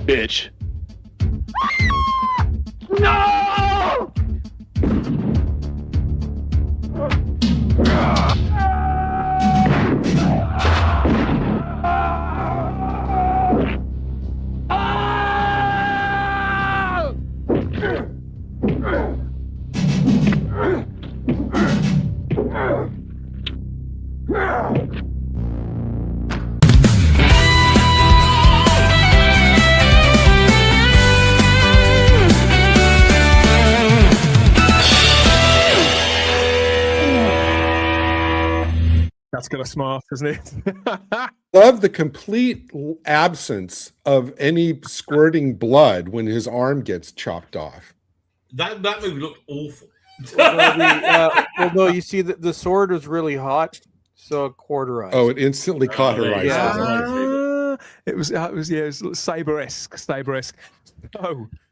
bitch. No! That's gonna smart, isn't it? Love the complete absence of any squirting blood when his arm gets chopped off. That movie looked awful. No, you see, the sword was really hot, so cauterized. Oh, it instantly cauterized. It was saber-esque.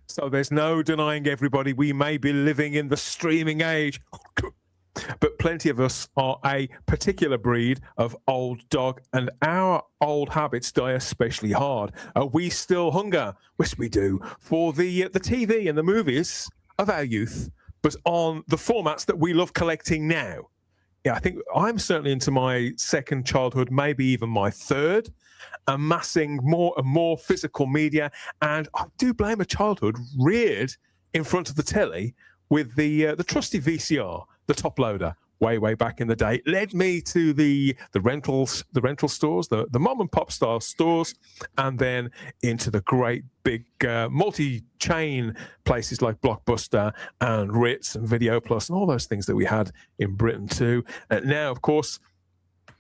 So there's no denying, everybody, we may be living in the streaming age, but plenty of us are a particular breed of old dog, and our old habits die especially hard. We still hunger, yes we do, for the TV and the movies of our youth, but on the formats that we love collecting now. Yeah, I think I'm certainly into my second childhood, maybe even my third, amassing more and more physical media. And I do blame a childhood reared in front of the telly with the trusty VCR, the top loader, way back in the day. Led me to the rental stores, the mom and pop style stores, and then into the great big multi-chain places like Blockbuster and Ritz and Video Plus and all those things that we had in Britain too. And now, of course,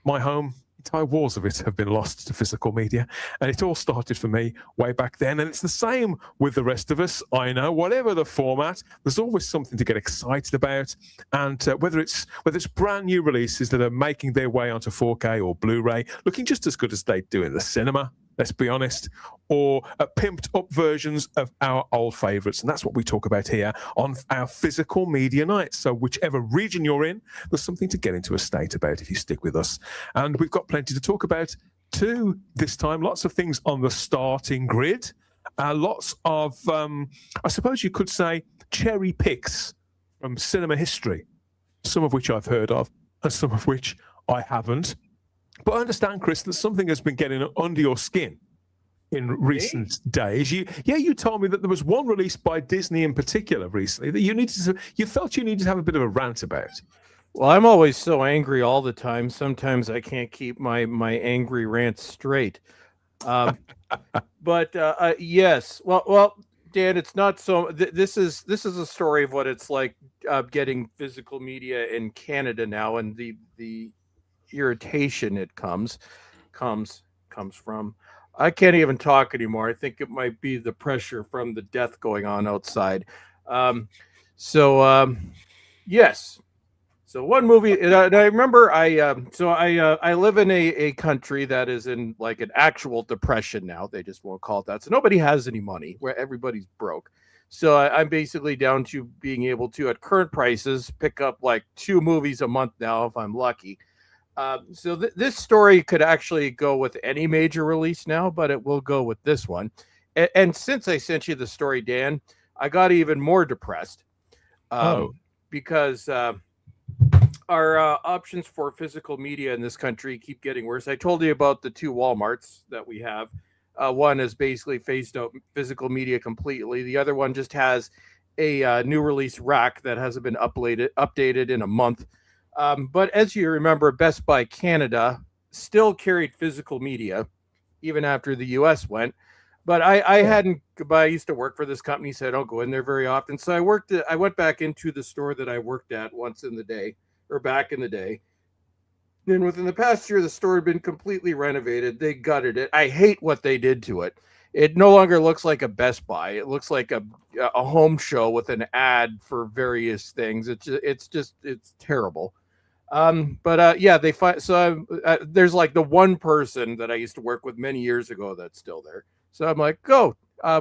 my home, entire walls of it have been lost to physical media, and it all started for me way back then, and it's the same with the rest of us. I know, whatever the format, there's always something to get excited about, and whether it's brand new releases that are making their way onto 4K or Blu-ray, looking just as good as they do in the cinema, let's be honest, or pimped up versions of our old favorites. And that's what we talk about here on our physical media nights. So whichever region you're in, there's something to get into a state about if you stick with us. And we've got plenty to talk about too this time. Lots of things on the starting grid. Lots of, I suppose you could say, cherry picks from cinema history, some of which I've heard of and some of which I haven't. But I understand, Chris, that something has been getting under your skin in recent days. You told me that there was one release by Disney in particular recently that you felt you needed to have a bit of a rant about. Well, I'm always so angry all the time. Sometimes I can't keep my angry rants straight. But yes, well, Dan, it's not so. This is a story of what it's like getting physical media in Canada now, and the irritation it comes from. I can't even talk anymore. I think it might be the pressure from the death going on outside. Yes. So one movie, and I remember I live in a country that is in like an actual depression now. They just won't call it that. So nobody has any money, where everybody's broke. So I'm basically down to being able to, at current prices, pick up like 2 movies a month now if I'm lucky. So this story could actually go with any major release now, but it will go with this one. And since I sent you the story, Dan, I got even more depressed because our options for physical media in this country keep getting worse. I told you about the 2 Walmarts that we have. One is basically phased out physical media completely. The other one just has a new release rack that hasn't been updated in a month. But as you remember, Best Buy Canada still carried physical media even after the US went. But I used to work for this company, so I don't go in there very often. So I went back into the store that I worked at back in the day. And within the past year, the store had been completely renovated. They gutted it. I hate what they did to it. It no longer looks like a Best Buy. It looks like a home show with an ad for various things. It's terrible. There's like the one person that I used to work with many years ago that's still there. So I'm like,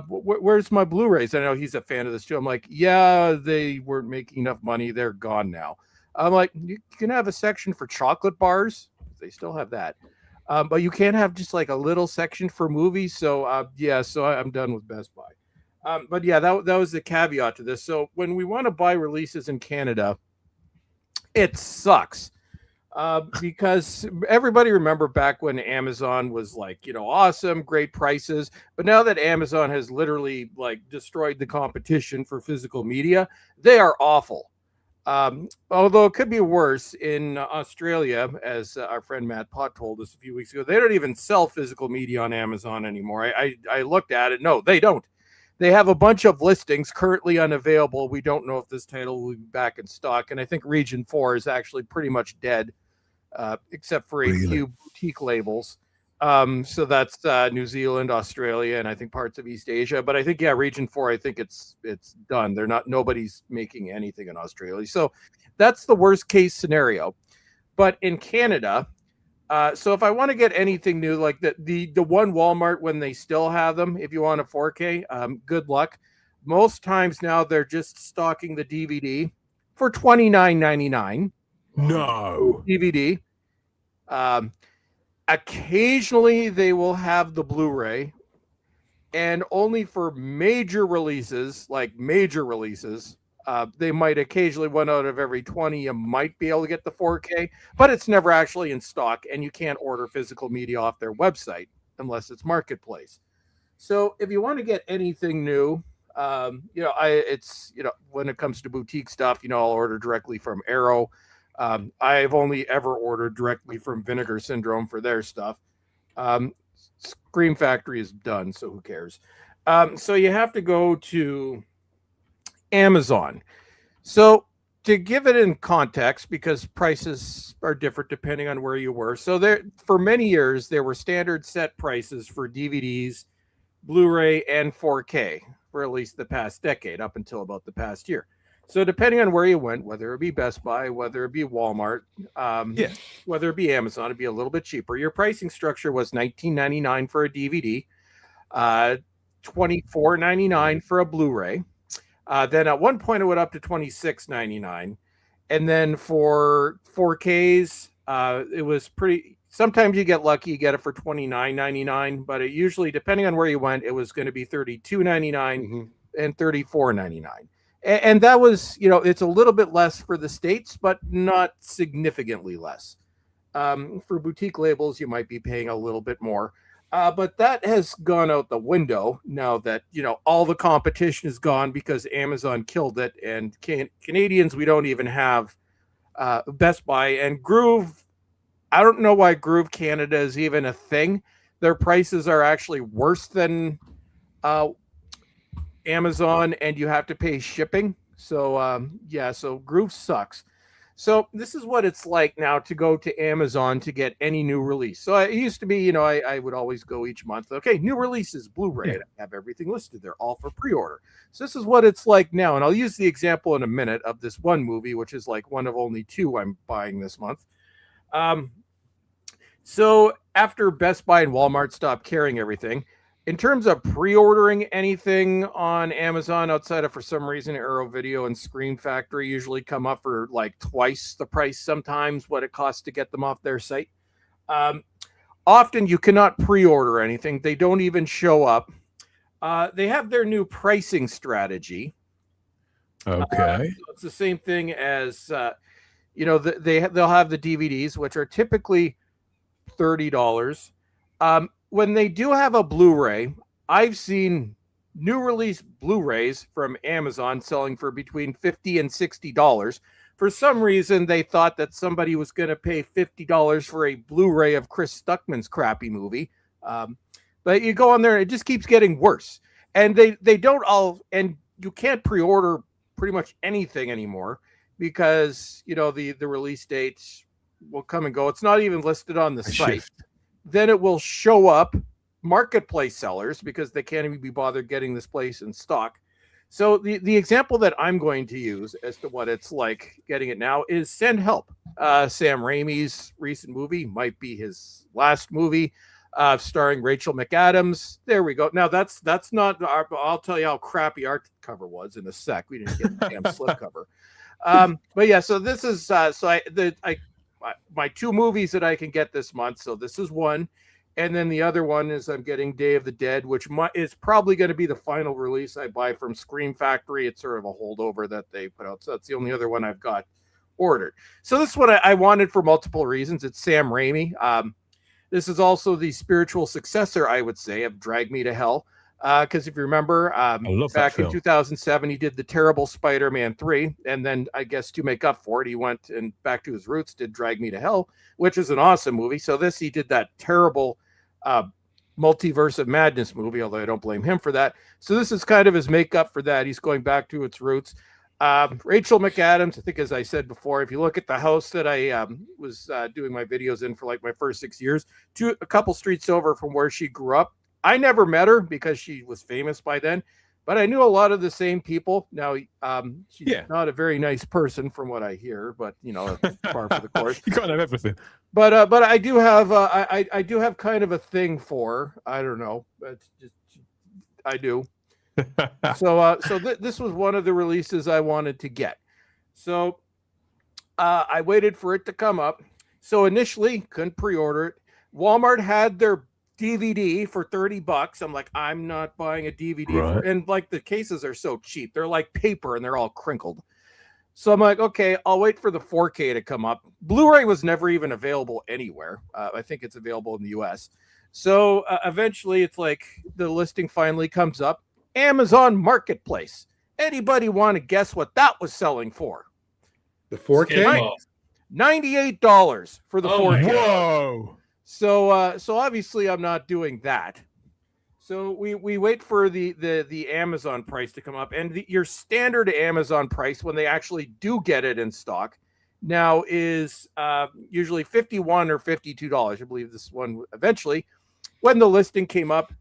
where's my Blu-rays? I know he's a fan of this too. I'm like, yeah, they weren't making enough money. They're gone now. I'm like, you can have a section for chocolate bars. They still have that. But you can't have just like a little section for movies. So I'm done with Best Buy. But yeah, that was the caveat to this. So when we want to buy releases in Canada, it sucks. Because everybody remember back when Amazon was like, awesome, great prices. But now that Amazon has literally like destroyed the competition for physical media, they are awful. Although it could be worse in Australia, as our friend Matt Pott told us a few weeks ago, they don't even sell physical media on Amazon anymore. I looked at it. No, they don't. They have a bunch of listings currently unavailable. We don't know if this title will be back in stock. And I think Region 4 is actually pretty much dead. Except for a few boutique labels. So that's New Zealand, Australia, and I think parts of East Asia. But I think, Region 4, I think it's done. Nobody's making anything in Australia. So that's the worst case scenario. But in Canada, so if I want to get anything new, like the one Walmart when they still have them, if you want a 4K, good luck. Most times now they're just stocking the DVD for $29.99. No DVD. Occasionally they will have the Blu-ray, and only for major releases, they might occasionally, one out of every 20, you might be able to get the 4K, but it's never actually in stock, and you can't order physical media off their website unless it's Marketplace. So if you want to get anything new, when it comes to boutique stuff, I'll order directly from Arrow. I've only ever ordered directly from Vinegar Syndrome for their stuff. Scream Factory is done, so who cares? So you have to go to Amazon. So to give it in context, because prices are different depending on where you were. So for many years, there were standard set prices for DVDs, Blu-ray, and 4K for at least the past decade, up until about the past year. So depending on where you went, whether it be Best Buy, whether it be Walmart, whether it be Amazon, it'd be a little bit cheaper. Your pricing structure was $19.99 for a DVD, $24.99 for a Blu-ray. Then at one point it went up to $26.99. And then for 4Ks, it was pretty... Sometimes you get lucky, you get it for $29.99, but it usually, depending on where you went, it was going to be $32.99 and $34.99. And that was, it's a little bit less for the States, but not significantly less. For boutique labels, you might be paying a little bit more. But that has gone out the window now that, all the competition is gone because Amazon killed it. And Canadians, we don't even have Best Buy. And Groove, I don't know why Groove Canada is even a thing. Their prices are actually worse than Amazon, and you have to pay shipping. So so Groove sucks. So this is what it's like now to go to Amazon to get any new release. So it used to be, I would always go each month. Okay, new releases, Blu-ray. Yeah. I have everything listed. They're all for pre-order. So this is what it's like now. And I'll use the example in a minute of this one movie, which is like one of only two I'm buying this month. So after Best Buy and Walmart stopped carrying everything, in terms of pre-ordering anything on Amazon outside of, for some reason, Arrow Video and Scream Factory usually come up for like twice the price sometimes what it costs to get them off their site. Often you cannot pre-order anything. They don't even show up. They have their new pricing strategy. Okay. So it's the same thing as, they'll have the DVDs, which are typically $30. When they do have a Blu-ray, I've seen new release Blu-rays from Amazon selling for between $50 and $60. For some reason, they thought that somebody was going to pay $50 for a Blu-ray of Chris Stuckman's crappy movie. But you go on there, it just keeps getting worse. And they don't all, and you can't pre-order pretty much anything anymore because, the release dates will come and go. It's not even listed on the site. Shift. Then it will show up Marketplace sellers because they can't even be bothered getting this place in stock. So the example that I'm going to use as to what it's like getting it now is Send Help. Sam Raimi's recent movie, might be his last movie, starring Rachel McAdams. There we go. Now that's not our, I'll tell you how crappy our cover was in a sec. We didn't get the damn slipcover. But yeah, so this is my 2 movies that I can get this month. So this is one. And then the other one is I'm getting Day of the Dead, which is probably going to be the final release I buy from Scream Factory. It's sort of a holdover that they put out. So that's the only other one I've got ordered. So this one I wanted for multiple reasons. It's Sam Raimi. This is also the spiritual successor, I would say, of Drag Me to Hell. Because if you remember, back in 2007, he did the terrible Spider-Man 3. And then I guess to make up for it, he went and back to his roots, did Drag Me to Hell, which is an awesome movie. So he did that terrible Multiverse of Madness movie, although I don't blame him for that. So this is kind of his makeup for that. He's going back to its roots. Rachel McAdams, I think, as I said before, if you look at the house that I was doing my videos in for like my first 6 years, a couple streets over from where she grew up. I never met her because she was famous by then, but I knew a lot of the same people. Now, she's not a very nice person from what I hear, but that's par for the course. You can't have everything. But I do have I do have kind of a thing for her. I don't know. It's just I do. So this was one of the releases I wanted to get. So I waited for it to come up. So initially couldn't pre-order it. Walmart had their DVD for $30. I'm like, I'm not buying a DVD and like the cases are so cheap. They're like paper and they're all crinkled. So I'm like, okay, I'll wait for the 4K to come up. Blu-ray was never even available anywhere. I think it's available in the US. So eventually it's like the listing finally comes up. Amazon Marketplace. Anybody want to guess what that was selling for? The 4K? $98 for the 4K. Whoa. So obviously I'm not doing that. So we wait for the Amazon price to come up, and your standard Amazon price when they actually do get it in stock now is usually $51 or $52. I believe this one eventually, when the listing came up,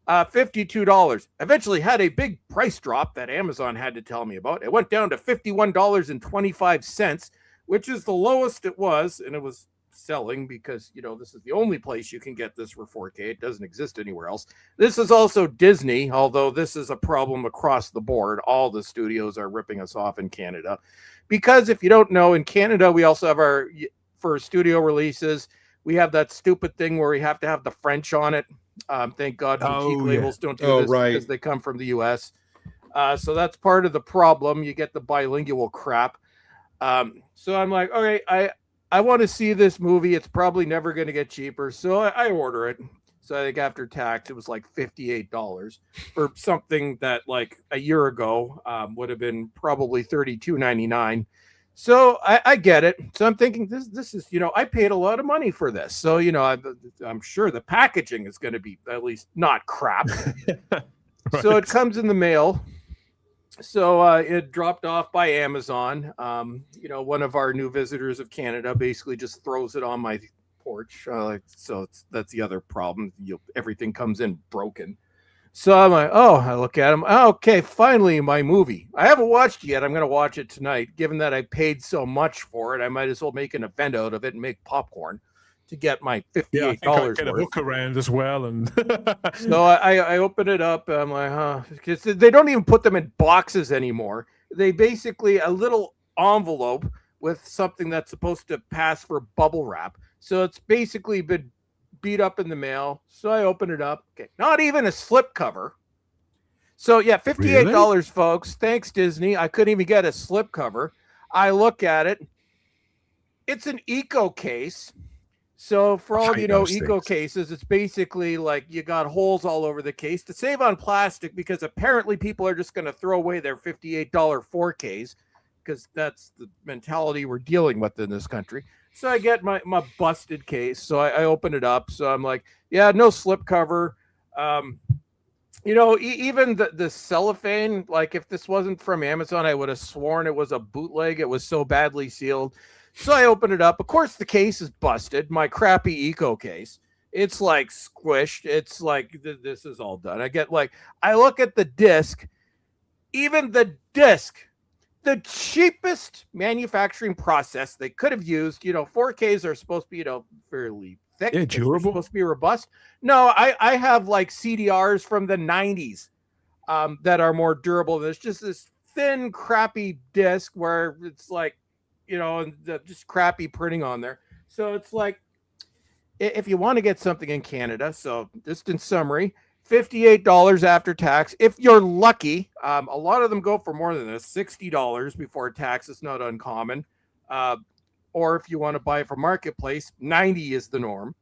$52. Eventually had a big price drop that Amazon had to tell me about. It went down to $51.25, which is the lowest it was, and it was selling because this is the only place you can get this for 4K. It doesn't exist anywhere else. This is also Disney, although this is a problem across the board. All the studios are ripping us off in Canada because if you don't know, in Canada we also have for studio releases we have that stupid thing where we have to have the French on it. Thank God geek labels don't do this because they come from the US. So that's part of the problem. You get the bilingual crap. So I'm like, okay, I want to see this movie. It's probably never going to get cheaper. So I order it. So I think after tax, it was like $58 for something that like a year ago would have been probably $32.99. So I get it. So I'm thinking this is, I paid a lot of money for this. So, I'm sure the packaging is going to be at least not crap. So it comes in the mail. So it dropped off by Amazon. One of our new visitors of Canada basically just throws it on my porch. That's the other problem. Everything comes in broken. So I'm like, I look at him. Oh, okay, finally my movie. I haven't watched it yet. I'm going to watch it tonight. Given that I paid so much for it, I might as well make an event out of it and make popcorn to get my $58 Yeah, I think I get a hook around as well. And so I open it up. And I'm like, because they don't even put them in boxes anymore. They basically a little envelope with something that's supposed to pass for bubble wrap. So it's basically been beat up in the mail. So I open it up. Okay, not even a slip cover. So yeah, $58, folks. Thanks, Disney. I couldn't even get a slip cover. I look at it. It's an eco case. So for all eco cases, it's basically like you got holes all over the case to save on plastic because apparently people are just going to throw away their $58 4Ks because that's the mentality we're dealing with in this country. So I get my busted case. So I open it up. So I'm like, yeah, no slip cover. Even the cellophane, like if this wasn't from Amazon, I would have sworn it was a bootleg. It was so badly sealed. So I open it up. Of course, the case is busted. My crappy eco case. It's like squished. It's like this is all done. I look at the disc. Even the disc, the cheapest manufacturing process they could have used. 4Ks are supposed to be fairly thick. Yeah, durable. They're supposed to be robust. No, I have like CDRs from the 90s that are more durable. There's just this thin, crappy disc where it's like. And just crappy printing on there. So it's like, if you want to get something in Canada, so just in summary, $58 after tax. If you're lucky, a lot of them go for more than this, $60 before tax. Is not uncommon. Or if you want to buy it from Marketplace, $90 is the norm.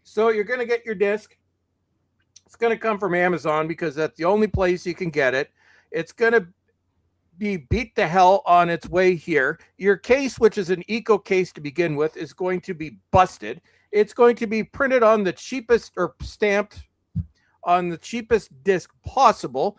So you're going to get your disc. It's going to come from Amazon because that's the only place you can get it. It's going to be beat to hell on its way here. Your case, which is an eco case to begin with, is going to be busted. It's going to be printed on the cheapest or stamped on the cheapest disc possible.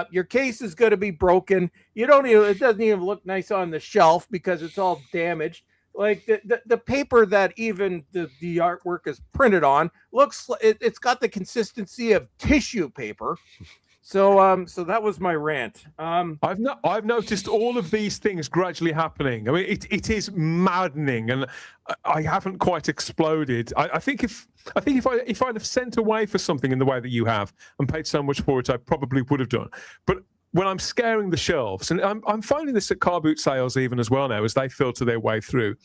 Your case is going to be broken. It doesn't even look nice on the shelf because it's all damaged. Like the paper that even the artwork is printed on looks, it's got the consistency of tissue paper. So that was my rant. I've noticed all of these things gradually happening. I mean, it is maddening, and I haven't quite exploded. I think if I'd have sent away for something in the way that you have and paid so much for it, I probably would have done. But when I'm scaring the shelves, and I'm finding this at car boot sales even as well now, as they filter their way through,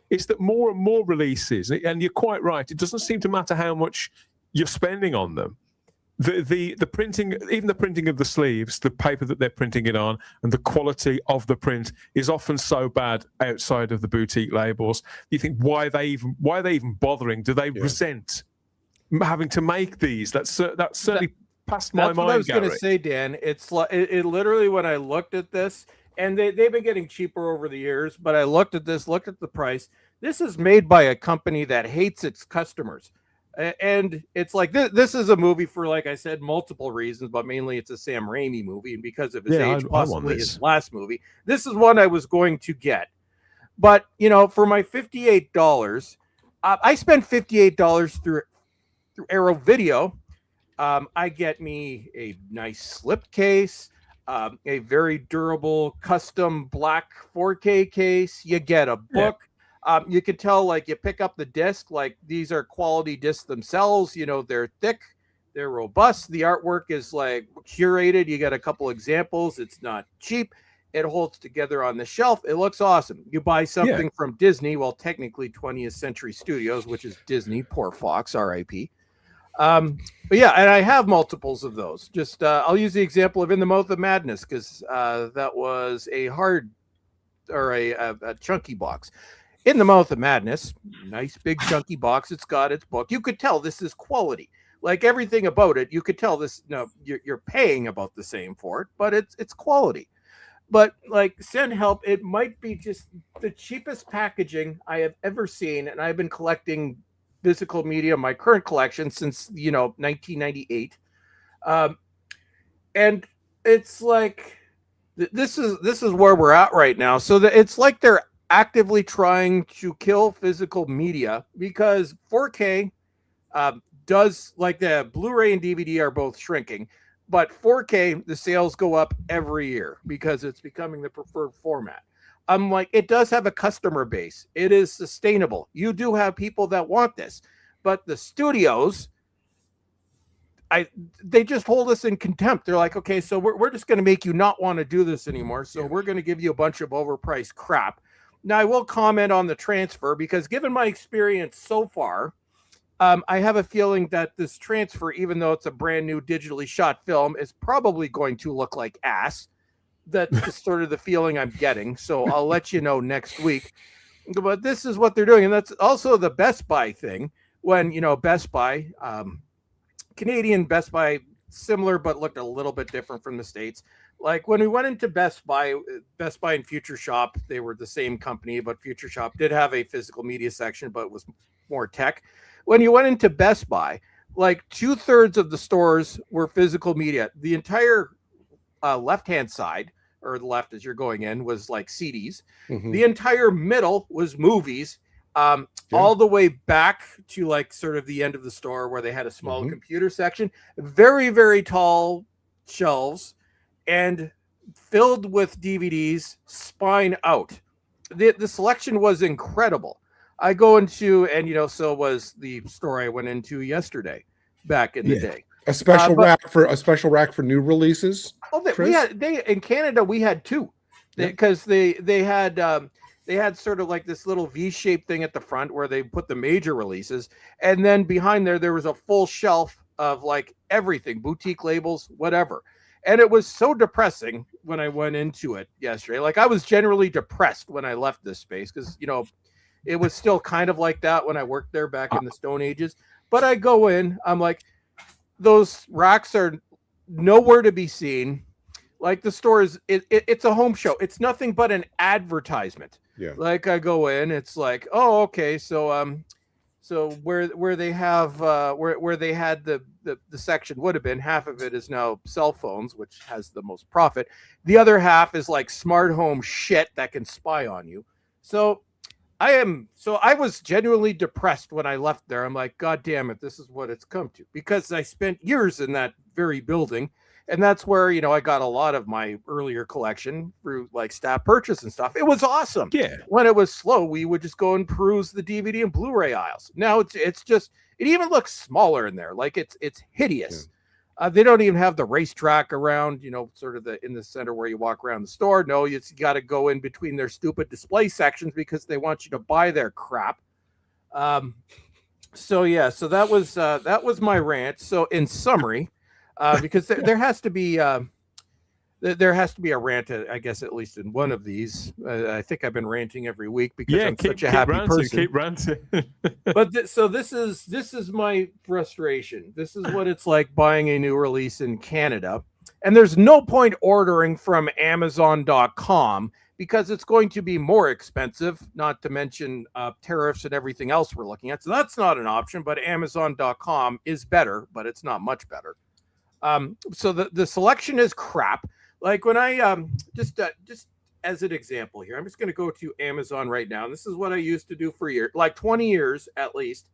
is that more and more releases, and you're quite right, it doesn't seem to matter how much you're spending on them. The printing, even the printing of the sleeves, the paper that they're printing it on, and the quality of the print is often so bad outside of the boutique labels. You think, why are they even bothering? Do they resent having to make these? That's certainly past my mind. That's what I was going to Gary. say, Dan. It's like it literally, when I looked at this, and they've been getting cheaper over the years, but I looked at the price. This is made by a company that hates its customers. And it's like this is a movie for, like I said, multiple reasons, but mainly it's a Sam Raimi movie, and because of his age, possibly his last movie. This is one I was going to get, but for my $58, I spent $58 through Arrow Video. I get me a nice slipcase, a very durable custom black 4K case. You get a book. Yeah. You can tell, like, you pick up the disc, like, these are quality discs themselves. They're thick, they're robust. The artwork is like curated. You got a couple examples. It's not cheap. It holds together on the shelf. It looks awesome. You buy something from Disney, well, technically 20th Century Studios, which is Disney, poor Fox, RIP. But yeah, and I have multiples of those. Just I'll use the example of In the Mouth of Madness, because that was a chunky box. In the Mouth of Madness, nice big chunky box. It's got its book. You could tell this is quality. Like, everything about it, you could tell this. No, you're paying about the same for it, but it's quality. But like, send help, it might be just the cheapest packaging I have ever seen, and I've been collecting physical media, my current collection, since 1998, and it's like this is where we're at right now. So that it's like they're actively trying to kill physical media, because 4K does, like, the Blu-ray and DVD are both shrinking, but 4K, the sales go up every year because it's becoming the preferred format. I'm like, it does have a customer base. It is sustainable. You do have people that want this, but the studios, they just hold us in contempt. They're like, okay, so we're just going to make you not want to do this anymore. So we're going to give you a bunch of overpriced crap. Now, I will comment on the transfer, because given my experience so far, I have a feeling that this transfer, even though it's a brand new digitally shot film, is probably going to look like ass. That's sort of the feeling I'm getting. So I'll let you know next week. But this is what they're doing. And that's also the Best Buy thing. When, Best Buy, Canadian Best Buy, similar, but looked a little bit different from the States. Like, when we went into Best Buy and Future Shop, they were the same company, but Future Shop did have a physical media section, but it was more tech. When you went into Best Buy, like, 2/3 of the stores were physical media. The entire left-hand side, or the left as you're going in, was like CDs. Mm-hmm. The entire middle was movies, all the way back to, like, sort of the end of the store where they had a small computer section. Very, very tall shelves, and filled with DVDs, spine out. The selection was incredible. I go into, and so was the store I went into yesterday, back in the day. A special rack for new releases. Oh, in Canada we had two, because they had they had sort of like this little V-shaped thing at the front where they put the major releases, and then behind there was a full shelf of like everything, boutique labels, whatever. And it was so depressing when I went into it yesterday. Like I was generally depressed when I left this space because, you know, it was still kind of like that when I worked there back in the Stone Ages. But I go in, I'm like, those racks are nowhere to be seen. Like the store is, it's a home show. It's nothing but an advertisement. Yeah. Like I go in, it's like, oh, okay, so where they have where they had the section would have been half of it is now cell phones, which has the most profit. The other half is like smart home shit that can spy on you. So I was genuinely depressed when I left there. I'm like, God damn it, this is what it's come to, because I spent years in that very building. And that's where, you know, I got a lot of my earlier collection through like staff purchase and stuff. It was awesome. Yeah. When it was slow, we would just go and peruse the DVD and Blu-ray aisles. Now it's just, it even looks smaller in there. Like it's hideous. Yeah. They don't even have the racetrack around, you know, sort of in the center where you walk around the store. No, you got to go in between their stupid display sections because they want you to buy their crap. So that was my rant. So in summary, because there has to be a rant, I guess, at least in one of these. I think I've been ranting every week because I'm such a happy person. Keep ranting. But so this is my frustration. This is what it's like buying a new release in Canada, and there's no point ordering from Amazon.com because it's going to be more expensive. Not to mention tariffs and everything else we're looking at. So that's not an option. But Amazon.com is better, but it's not much better. So the selection is crap. Like when I just as an example here, I'm just going to go to Amazon right now. And this is what I used to do for years, like 20 years at least,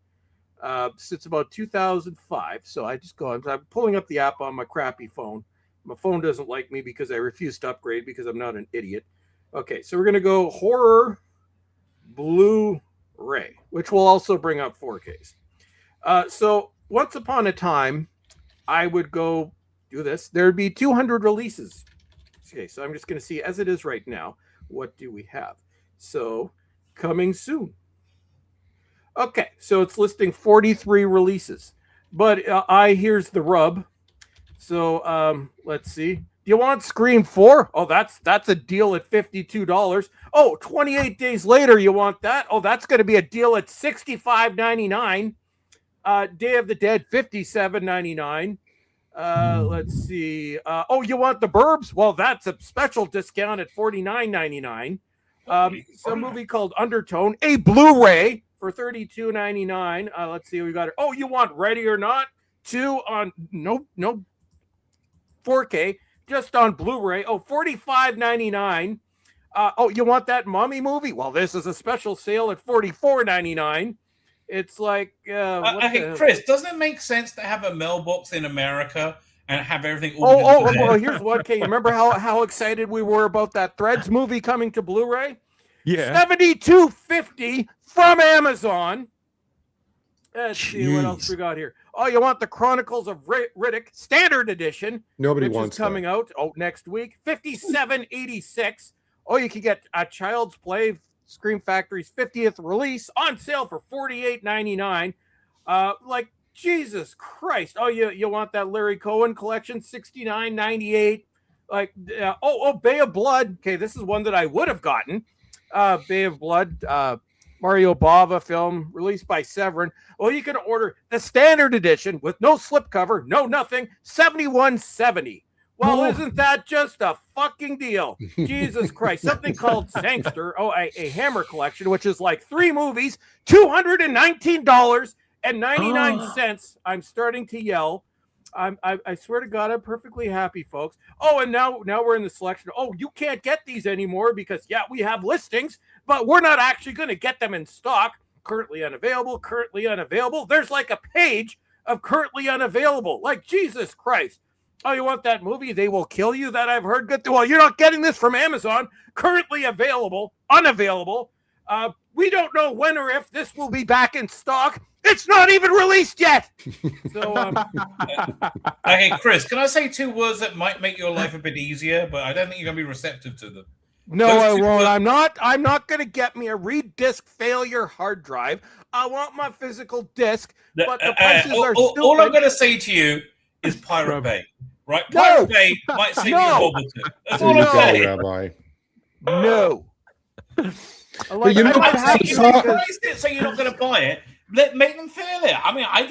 since about 2005. So I just go, I'm pulling up the app on my crappy phone. My phone doesn't like me because I refuse to upgrade because I'm not an idiot. Okay, so we're going to go horror Blu-ray, which will also bring up 4Ks. So once upon a time, I would go do this. There'd be 200 releases. Okay, so I'm just going to see as it is right now. What do we have? So coming soon. Okay, so it's listing 43 releases. But here's the rub. So let's see. Do you want Scream 4? Oh, that's a deal at $52. Oh, 28 days later, you want that? Oh, that's going to be a deal at $65.99. Day of the Dead, $57.99. Let's see. You want The Burbs? Well, that's a special discount at $49.99. Some movie called Undertone, a Blu-ray for $32.99. Let's see. We got it. Oh, you want Ready or Not? 2 on no 4K, just on Blu-ray. Oh, $45.99. You want that Mummy movie? Well, this is a special sale at $44.99. It's like, okay, Chris, doesn't it make sense to have a mailbox in America and have everything? Well, here's what. Okay, you remember how excited we were about that Threads movie coming to Blu-ray? Yeah, $72.50 from Amazon. Let's see what else we got here. Oh, you want the Chronicles of Riddick Standard Edition? Nobody which wants is coming out. Oh, next week, $57.86. Oh, you can get a Child's Play. Scream Factory's 50th release on sale for $48.99. Like Jesus Christ! Oh, you want that Larry Cohen collection? $69.98. Like Bay of Blood. Okay, this is one that I would have gotten. Bay of Blood, Mario Bava film released by Severin. Well, you can order the standard edition with no slipcover, no nothing. $71.70. Well, isn't that just a fucking deal? Jesus Christ. Something called Sangster, a Hammer collection, which is like 3 movies, $219.99. I'm starting to yell. I swear to God, I'm perfectly happy, folks. Oh, and now we're in the selection. Oh, you can't get these anymore because, we have listings, but we're not actually going to get them in stock. Currently unavailable, currently unavailable. There's like a page of currently unavailable. Like, Jesus Christ. Oh, you want that movie? They Will Kill You that I've heard good. Well, you're not getting this from Amazon. Currently available, unavailable. We don't know when or if this will be back in stock. It's not even released yet. So, okay, Chris, can I say 2 words that might make your life a bit easier? But I don't think you're going to be receptive to them. No, Those I two won't. were- I'm not going to get me a read disc failure hard drive. I want my physical disc, but the prices are stupid. all I'm going to say to you is Pirate Rob. Bay. Right? No. Pirate Bay might save you a No. bob or two. That's There all you I'm go, saying. Rabbi. No. But you know, I'm I'm saying happy if so- you priced it so you're not going to buy it, make them feel it. I mean, I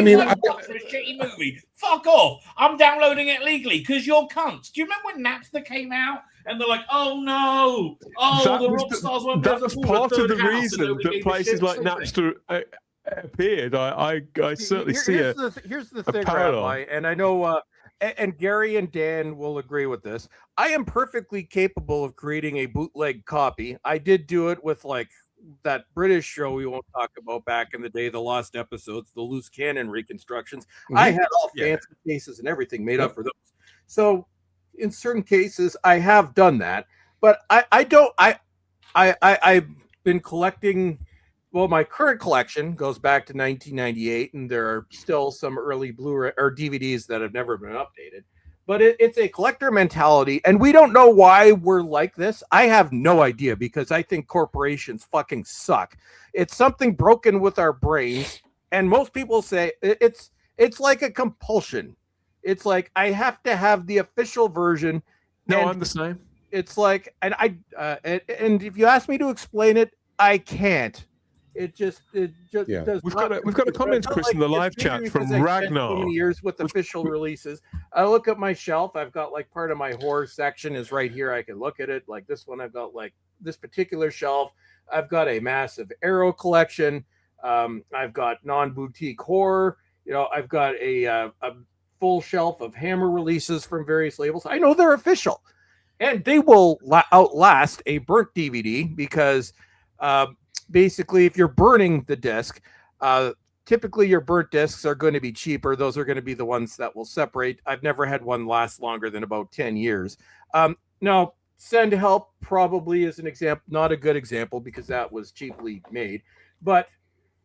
mean, for a shitty movie. Fuck off. I'm downloading it legally because you're cunts. Do you remember when Napster came out and they're like, oh no, the rock stars won't be that able was to afford a part of third the house and reason nobody that gave a places shit like sort of thing. Napster appeared. I certainly see it. Here's the thing, parallel. Rabbi, and I know, and Gary and Dan will agree with this. I am perfectly capable of creating a bootleg copy. I did do it with like that British show we won't talk about back in the day, the lost episodes, the loose cannon reconstructions. I had all fancy cases and everything made up for those. So in certain cases, I have done that, but I've been collecting. Well, my current collection goes back to 1998, and there are still some early Blu-ray or DVDs that have never been updated. But it's a collector mentality, and we don't know why we're like this. I have no idea because I think corporations fucking suck. It's something broken with our brains, and most people say it's like a compulsion. It's like I have to have the official version. No, I'm the same. It's like, and and if you ask me to explain it, I can't. It just Yeah. does. We've got a comment, Chris, in the live chat from Ragnar. So many years with official releases. I look at my shelf. I've got like part of my horror section is right here. I can look at it. Like this one, I've got like this particular shelf. I've got a massive Arrow collection. I've got non-boutique horror. You know, I've got a full shelf of Hammer releases from various labels. I know they're official, and they will outlast a burnt DVD because. Basically, if you're burning the disc, typically your burnt discs are going to be cheaper. Those are going to be the ones that will separate. I've never had one last longer than about 10 years. Now, Send Help probably is an example, not a good example because that was cheaply made. But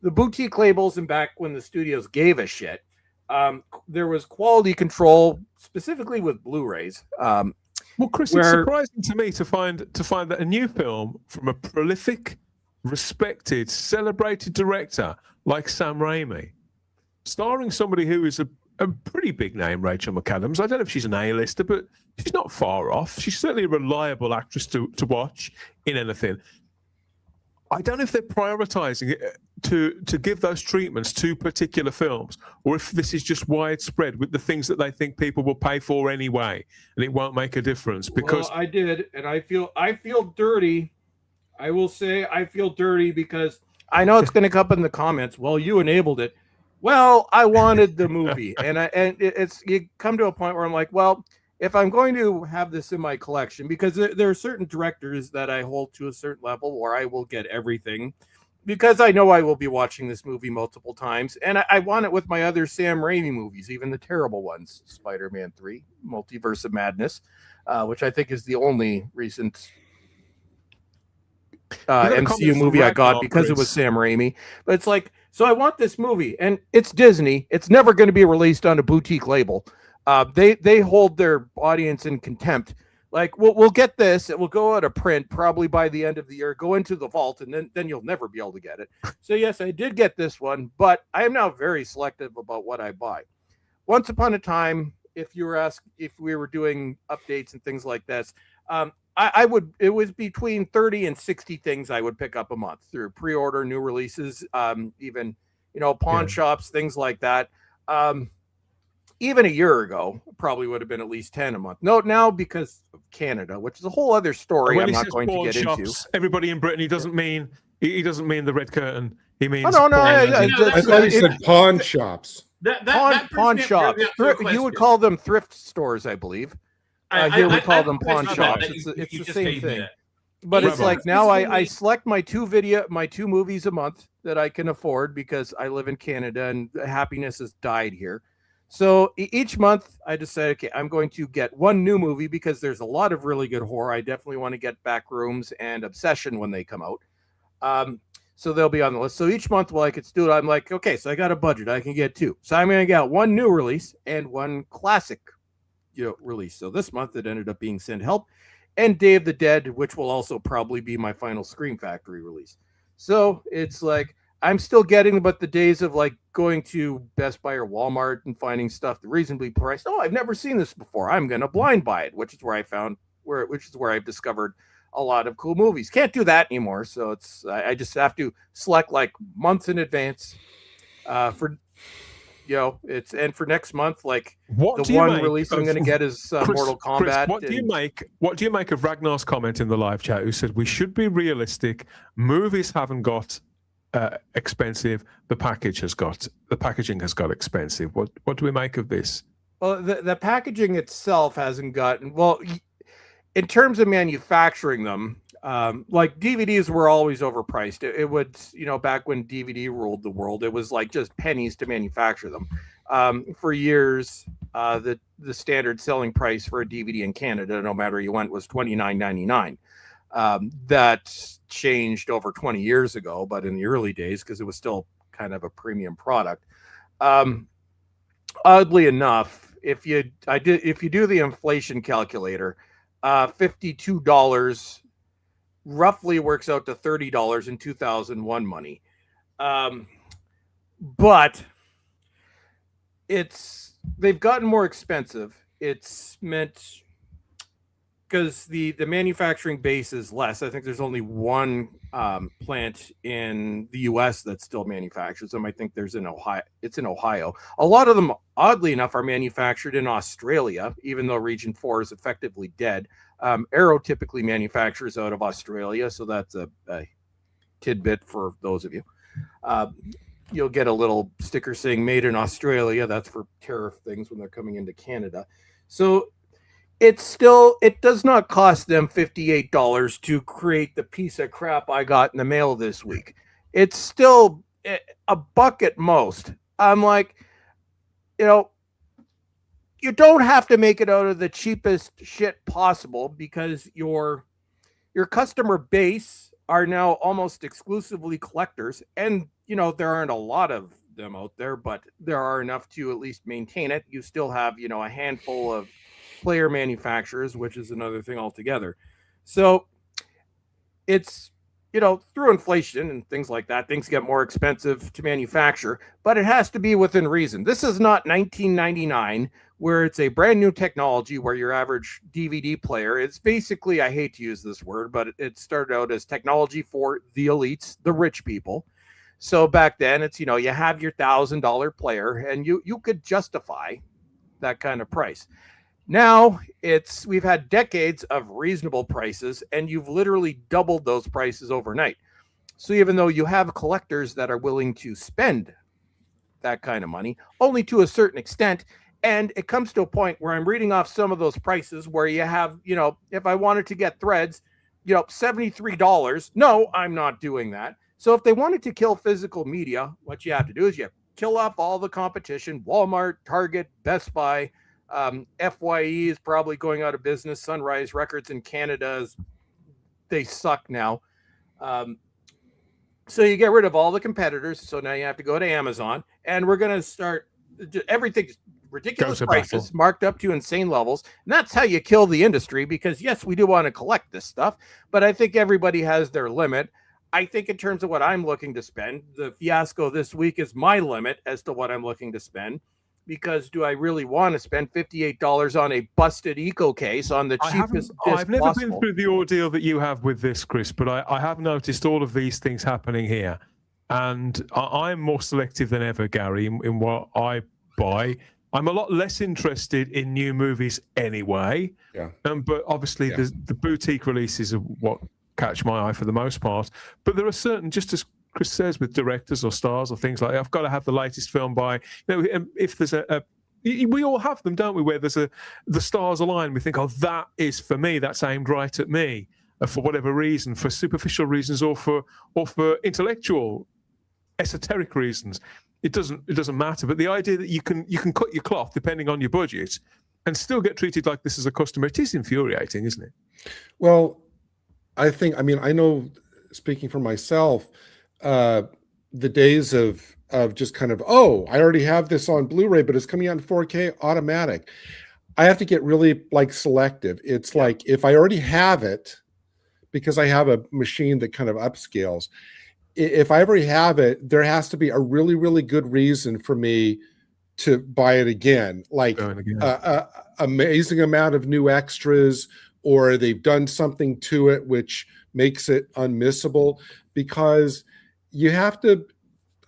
the boutique labels and back when the studios gave a shit, there was quality control, specifically with Blu-rays. Well, Chris, it's surprising to me to find that a new film from a prolific, respected, celebrated director like Sam Raimi, starring somebody who is a pretty big name, Rachel McAdams. I don't know if she's an A-lister, but she's not far off. She's certainly a reliable actress to watch in anything. I don't know if they're prioritizing it to give those treatments to particular films, or if this is just widespread with the things that they think people will pay for anyway, and it won't make a difference. Because I did, and I feel dirty. I will say I feel dirty because I know it's going to come up in the comments. Well, you enabled it. Well, I wanted the movie, and it's you come to a point where I'm like, well, if I'm going to have this in my collection, because there are certain directors that I hold to a certain level, where I will get everything, because I know I will be watching this movie multiple times, and I want it with my other Sam Raimi movies, even the terrible ones, Spider-Man 3, Multiverse of Madness, which I think is the only recent MCU movie I got because it was Sam Raimi. But it's like, so I want this movie, and it's Disney. It's never going to be released on a boutique label. They hold their audience in contempt. Like, we'll get this. It will go out of print probably by the end of the year, go into the vault, and then you'll never be able to get it. So yes, I did get this one, but I am now very selective about what I buy. Once upon a time, if you were asked if we were doing updates and things like this, it was between 30 and 60 things I would pick up a month through pre-order, new releases, even, pawn shops, things like that. Even a year ago, probably would have been at least 10 a month. No, now because of Canada, which is a whole other story I'm not going to get into. Everybody in Britain, he doesn't mean the red curtain. He means I thought he said pawn shops. Pawn shops. You would call them thrift stores, I believe. Here we call them pawn shops. It's the same thing. But it's like now I select my two movies a month that I can afford because I live in Canada and happiness has died here. So each month I decide, okay, I'm going to get one new movie because there's a lot of really good horror. I definitely want to get Backrooms and Obsession when they come out. So they'll be on the list. So each month while I could do it, I'm like, okay, so I got a budget. I can get two. So I'm going to get one new release and one classic released. So this month it ended up being Send Help and Day of the Dead, which will also probably be my final Scream Factory release. So it's like I'm still getting, but the days of like going to Best Buy or Walmart and finding stuff reasonably priced. Oh, I've never seen this before. I'm gonna blind buy it, which is where I've discovered a lot of cool movies. Can't do that anymore. So I just have to select like months in advance for and for next month, like the one release I'm going to get is Mortal Kombat. Chris, what do you make of Ragnar's comment in the live chat, who said we should be realistic? Movies haven't got expensive. The packaging has got expensive. What do we make of this? Well, the packaging itself hasn't gotten in terms of manufacturing them. Like DVDs were always overpriced. It would, back when DVD ruled the world, it was like just pennies to manufacture them. For years, the standard selling price for a DVD in Canada, no matter you went, was $29.99. That changed over 20 years ago, but in the early days, because it was still kind of a premium product. Oddly enough, if you do the inflation calculator, $52 roughly works out to $30 in 2001 money. But they've gotten more expensive. It's meant because the manufacturing base is less. I think there's only one plant in the US that still manufactures them. I think there's in Ohio. It's in Ohio. A lot of them, oddly enough, are manufactured in Australia, even though Region 4 is effectively dead. Arrow typically manufactures out of Australia, so that's a tidbit for those of you. You'll get a little sticker saying made in Australia. That's for tariff things when they're coming into Canada. So it does not cost them $58 to create the piece of crap I got in the mail this week. It's still $1 at most. I'm like, you don't have to make it out of the cheapest shit possible, because your customer base are now almost exclusively collectors. And, there aren't a lot of them out there, but there are enough to at least maintain it. You still have, a handful of player manufacturers, which is another thing altogether. So it's, through inflation and things like that, things get more expensive to manufacture, but it has to be within reason. This is not 1999, where it's a brand new technology where your average DVD player, it's basically, I hate to use this word, but it started out as technology for the elites, the rich people. So back then it's, you have your $1,000 player and you could justify that kind of price. Now we've had decades of reasonable prices, and you've literally doubled those prices overnight. So even though you have collectors that are willing to spend that kind of money, only to a certain extent, and it comes to a point where I'm reading off some of those prices where you have, if I wanted to get threads, $73. No, I'm not doing that. So if they wanted to kill physical media, what you have to do is you kill off all the competition, Walmart, Target, Best Buy. FYE is probably going out of business. Sunrise Records in Canada, they suck now. So you get rid of all the competitors. So now you have to go to Amazon, and we're going to start everything ridiculous prices marked up to insane levels. And that's how you kill the industry, because yes, we do want to collect this stuff, but I think everybody has their limit. I think in terms of what I'm looking to spend, the fiasco this week is my limit as to what I'm looking to spend. Because do I really want to spend $58 on a busted eco case on the cheapest? I've never been through the ordeal that you have with this, Chris, but I have noticed all of these things happening here. And I'm more selective than ever, Gary, in what I buy. I'm a lot less interested in new movies anyway. Yeah. But obviously the boutique releases are what catch my eye for the most part. But there are certain, just as Chris says, with directors or stars or things like that, I've got to have the latest film by, if there's we all have them, don't we, where there's the stars align, we think, oh, that is for me, that's aimed right at me, for whatever reason, for superficial reasons or for intellectual, esoteric reasons. It doesn't matter. But the idea that you can cut your cloth depending on your budget and still get treated like this as a customer, it is infuriating, isn't it? Well, I know, speaking for myself, the days of just kind of, I already have this on Blu-ray, but it's coming out in 4K automatic. I have to get really like selective. It's like if I already have it, because I have a machine that kind of upscales, if I already have it, there has to be a really, really good reason for me to buy it again. Like amazing amount of new extras, or they've done something to it which makes it unmissable, because you have to,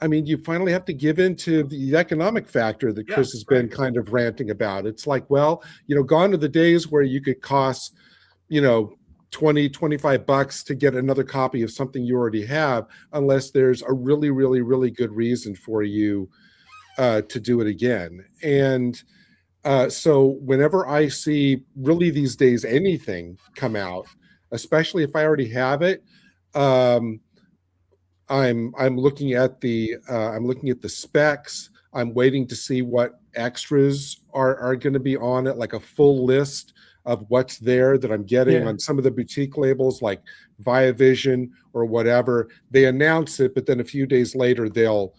I mean, you finally have to give in to the economic factor that Chris has been kind of ranting about. It's like, well, you know, gone are the days where you could cost, you know, 20, 25 bucks to get another copy of something you already have, unless there's a really, really, really good reason for you to do it again. And so whenever I see really these days anything come out, especially if I already have it, I'm looking at the specs. I'm waiting to see what extras are going to be on it, like a full list of what's there that I'm getting on some of the boutique labels like Via Vision or whatever. They announce it, but then a few days later they'll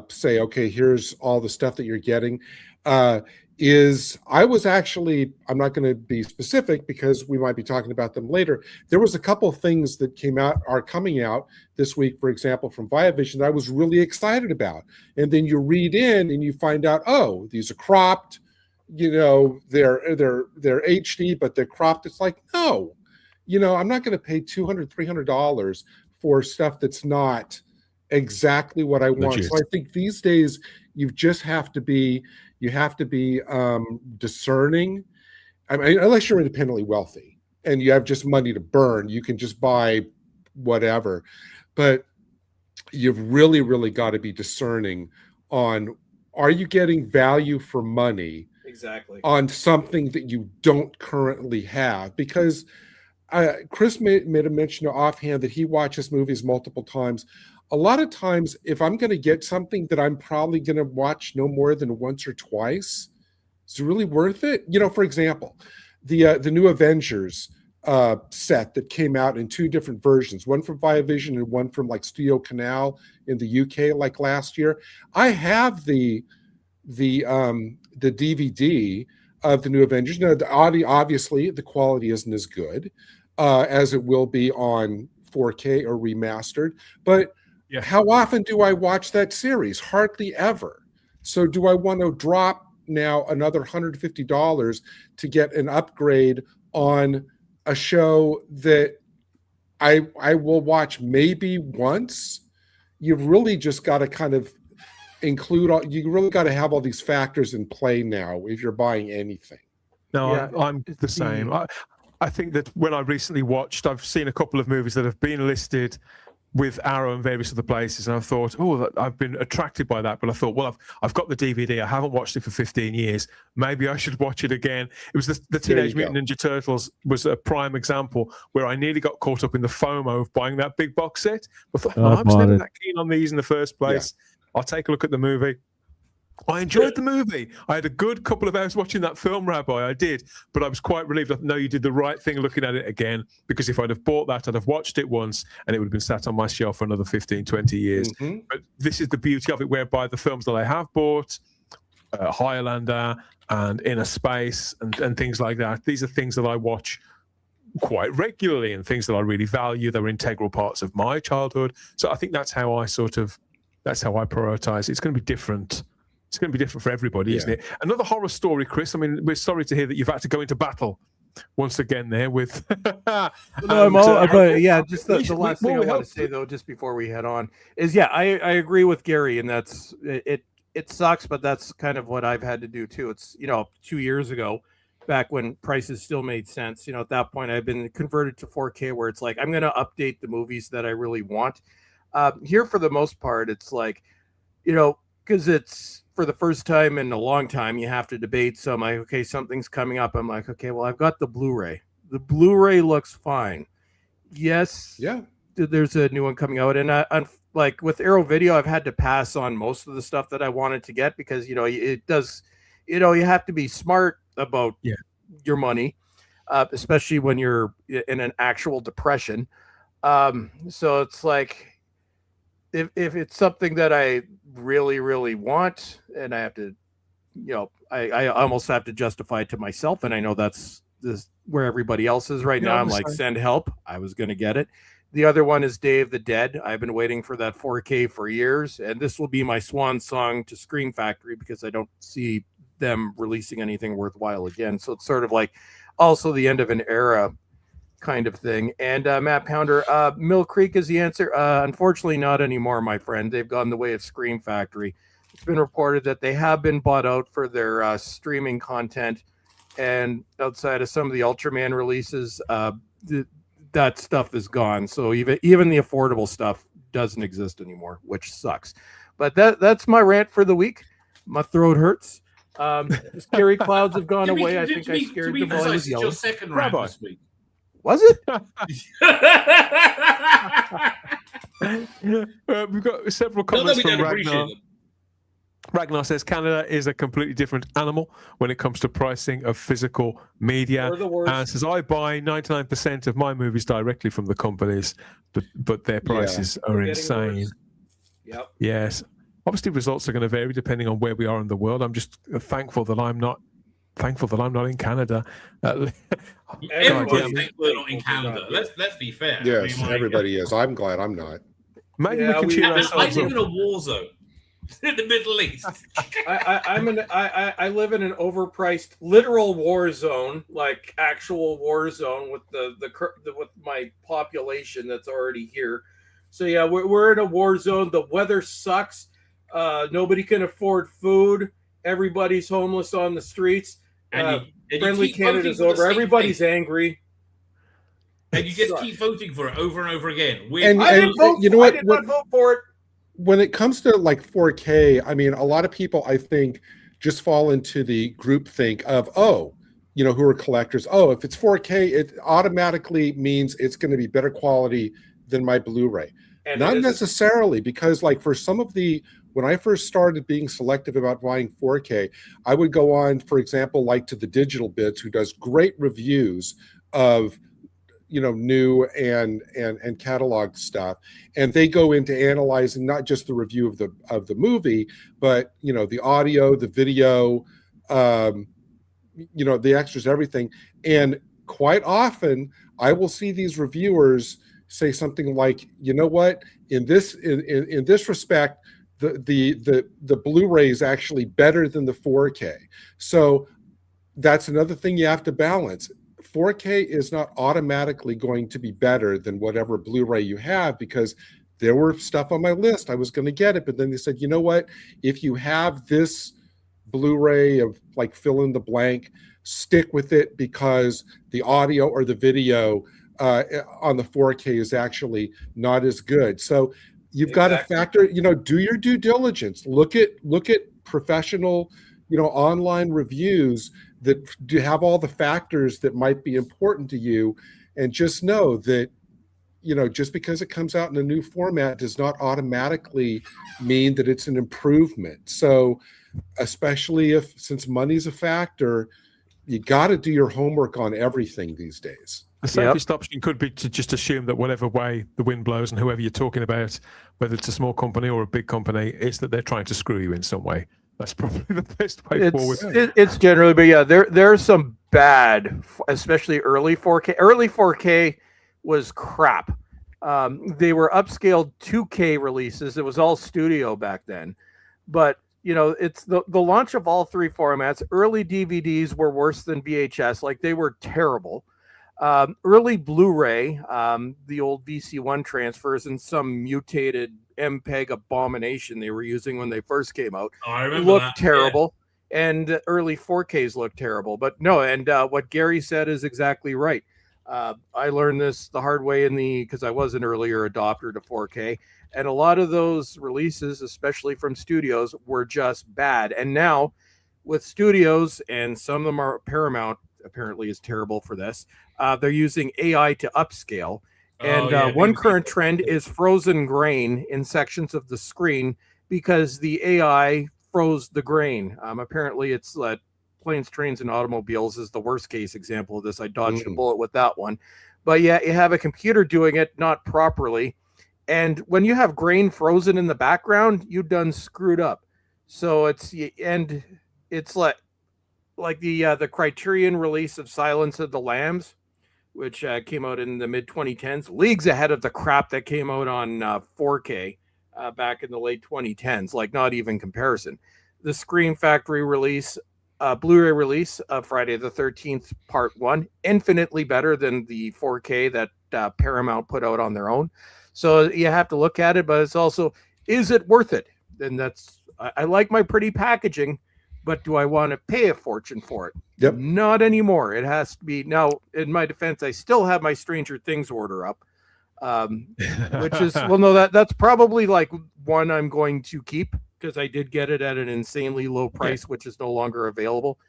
say, okay, here's all the stuff that you're getting. I was actually, I'm not going to be specific because we might be talking about them later. There was a couple of things that are coming out this week, for example, from Viavision that I was really excited about. And then you read in and you find out, oh, these are cropped, you know, they're HD, but they're cropped. It's like, no, you know, I'm not going to pay $200, $300 for stuff that's not exactly what I want. Legit. So I think these days you just have to be discerning. I mean, unless you're independently wealthy and you have just money to burn, you can just buy whatever. But you've really, really got to be discerning on, are you getting value for money on something that you don't currently have? Because Chris made a mention offhand that he watches movies multiple times. A lot of times, if I'm going to get something that I'm probably going to watch no more than once or twice, is it really worth it? You know, for example, the new Avengers set that came out in two different versions, one from Viavision and one from like Studio Canal in the UK, like last year. I have the DVD of the new Avengers. Now, the audio, obviously, the quality isn't as good as it will be on 4K or remastered, but how often do I watch that series? Hardly ever. So do I want to drop now another $150 to get an upgrade on a show that I will watch maybe once? You've really just got to kind of you really got to have all these factors in play now if you're buying anything. No, I'm the same. I think that when I recently watched, I've seen a couple of movies that have been listed with Arrow and various other places, and I thought, oh, I've been attracted by that. But I thought, well, I've got the DVD. I haven't watched it for 15 years. Maybe I should watch it again. It was the Teenage Mutant Ninja Turtles was a prime example where I nearly got caught up in the FOMO of buying that big box set. I thought, I was never that keen on these in the first place. I'll take a look at the movie. I enjoyed the movie. I had a good couple of hours watching that film, Rabbi. I did. But I was quite relieved. No, you did the right thing looking at it again, because if I'd have bought that, I'd have watched it once and it would have been sat on my shelf for another 15, 20 years. Mm-hmm. But this is the beauty of it, whereby the films that I have bought, Highlander and Inner Space and things like that, these are things that I watch quite regularly and things that I really value. They're integral parts of my childhood. So I think that's how I prioritize. It's going to be different. It's going to be different for everybody, isn't it? Another horror story, Chris. I mean, we're sorry to hear that you've had to go into battle once again there with. Just the last thing I want to say though, just before we head on, is I agree with Gary, and that's it. It sucks, but that's kind of what I've had to do too. It's 2 years ago, back when prices still made sense. At that point, I've been converted to 4K, where it's like I'm going to update the movies that I really want. Here, for the most part, it's like, because it's for the first time in a long time, you have to debate. So I'm like, okay, something's coming up. I'm like, okay, well, I've got the Blu-ray. The Blu-ray looks fine. Yes. Yeah. There's a new one coming out. And I'm like with Arrow Video, I've had to pass on most of the stuff that I wanted to get because, it does, you have to be smart about your money, especially when you're in an actual depression. So it's like, if it's something that I really, really want and I have to I almost have to justify it to myself, and I know that's where everybody else is right now. I'm like, send help. I was going to get it. The other one is Day of the Dead. I've been waiting for that 4K for years, and this will be my swan song to Scream Factory because I don't see them releasing anything worthwhile again. So it's sort of like also the end of an era kind of thing. And Matt Pounder, Mill Creek is the answer. Unfortunately, not anymore, my friend. They've gone the way of Scream Factory. It's been reported that they have been bought out for their streaming content, and outside of some of the Ultraman releases, that stuff is gone. So even the affordable stuff doesn't exist anymore, which sucks. But that's my rant for the week. My throat hurts. The scary clouds have gone away. I think I scared them while I was yelling. Your second rant this week. Was it? We've got several comments from Ragnar. Ragnar says Canada is a completely different animal when it comes to pricing of physical media. And says I buy 99% of my movies directly from the companies, but their prices are insane. Yep. Yes. Obviously, results are going to vary depending on where we are in the world. I'm just thankful that I'm not in Canada. Everybody thinks we're not in Canada. Let's be fair. Yes, everybody is. I'm glad I'm not. Maybe we can cheer ourselves I live in a war zone in the Middle East. I live in an overpriced literal war zone, like actual war zone with with my population that's already here. So yeah, we're in a war zone. The weather sucks. Nobody can afford food. Everybody's homeless on the streets. And Friendly Canada's over. Everybody's angry. And you just keep voting for it over and over again. I did not vote for it. When it comes to like 4K, I mean, a lot of people, I think, just fall into the group think of, who are collectors. Oh, if it's 4K, it automatically means it's going to be better quality than my Blu-ray. And not necessarily, because like for some of when I first started being selective about buying 4K, I would go on, for example, like to the Digital Bits, who does great reviews of new and catalog stuff, and they go into analyzing not just the review of the movie, but the audio, the video, the extras, everything. And quite often I will see these reviewers say something like, you know what, in this respect, the Blu-ray is actually better than the 4K. So that's another thing you have to balance. 4K is not automatically going to be better than whatever Blu-ray you have, because there were stuff on my list. I was going to get it, but then they said, you know what? If you have this Blu-ray of like fill in the blank, stick with it, because the audio or the video on the 4K is actually not as good. So you've got to factor, do your due diligence. Look at professional, online reviews that do have all the factors that might be important to you, and just know that, just because it comes out in a new format does not automatically mean that it's an improvement. So, especially since money's a factor, you got to do your homework on everything these days. The safest option could be to just assume that whatever way the wind blows and whoever you're talking about, whether it's a small company or a big company, is that they're trying to screw you in some way. That's probably the best way forward. It's generally, but yeah, there's some bad, especially early 4K. Early 4K was crap. They were upscaled 2K releases. It was all studio back then. But, it's the launch of all three formats. Early DVDs were worse than VHS. Like, they were terrible. Early Blu-ray, the old VC1 transfers and some mutated MPEG abomination they were using when they first came out. Oh, I remember looked that. terrible. Yeah. And early 4Ks looked terrible. But no, and what Gary said is exactly right. I learned this the hard way because I was an earlier adopter to 4K. And a lot of those releases, especially from studios, were just bad. And now with studios, and some of them are Paramount, apparently is terrible for this. They're using AI to upscale. And one current trend is frozen grain in sections of the screen because the AI froze the grain. Apparently it's Planes, Trains, and Automobiles is the worst case example of this. I dodged a bullet with that one. But yeah, you have a computer doing it not properly. And when you have grain frozen in the background, you done screwed up. So it's it's like the Criterion release of Silence of the Lambs, which came out in the mid 2010s, leagues ahead of the crap that came out on 4K back in the late 2010s. Like, not even comparison. The Scream Factory release, Blu-ray release of Friday the 13th Part 1, infinitely better than the 4K that Paramount put out on their own. So you have to look at it, but it's also, is it worth it? And I like my pretty packaging, but do I want to pay a fortune for it? Yep. Not anymore. It has to be. Now, in my defense, I still have my Stranger Things order up, which is, well, no, that's probably like one I'm going to keep, because I did get it at an insanely low price, which is no longer available.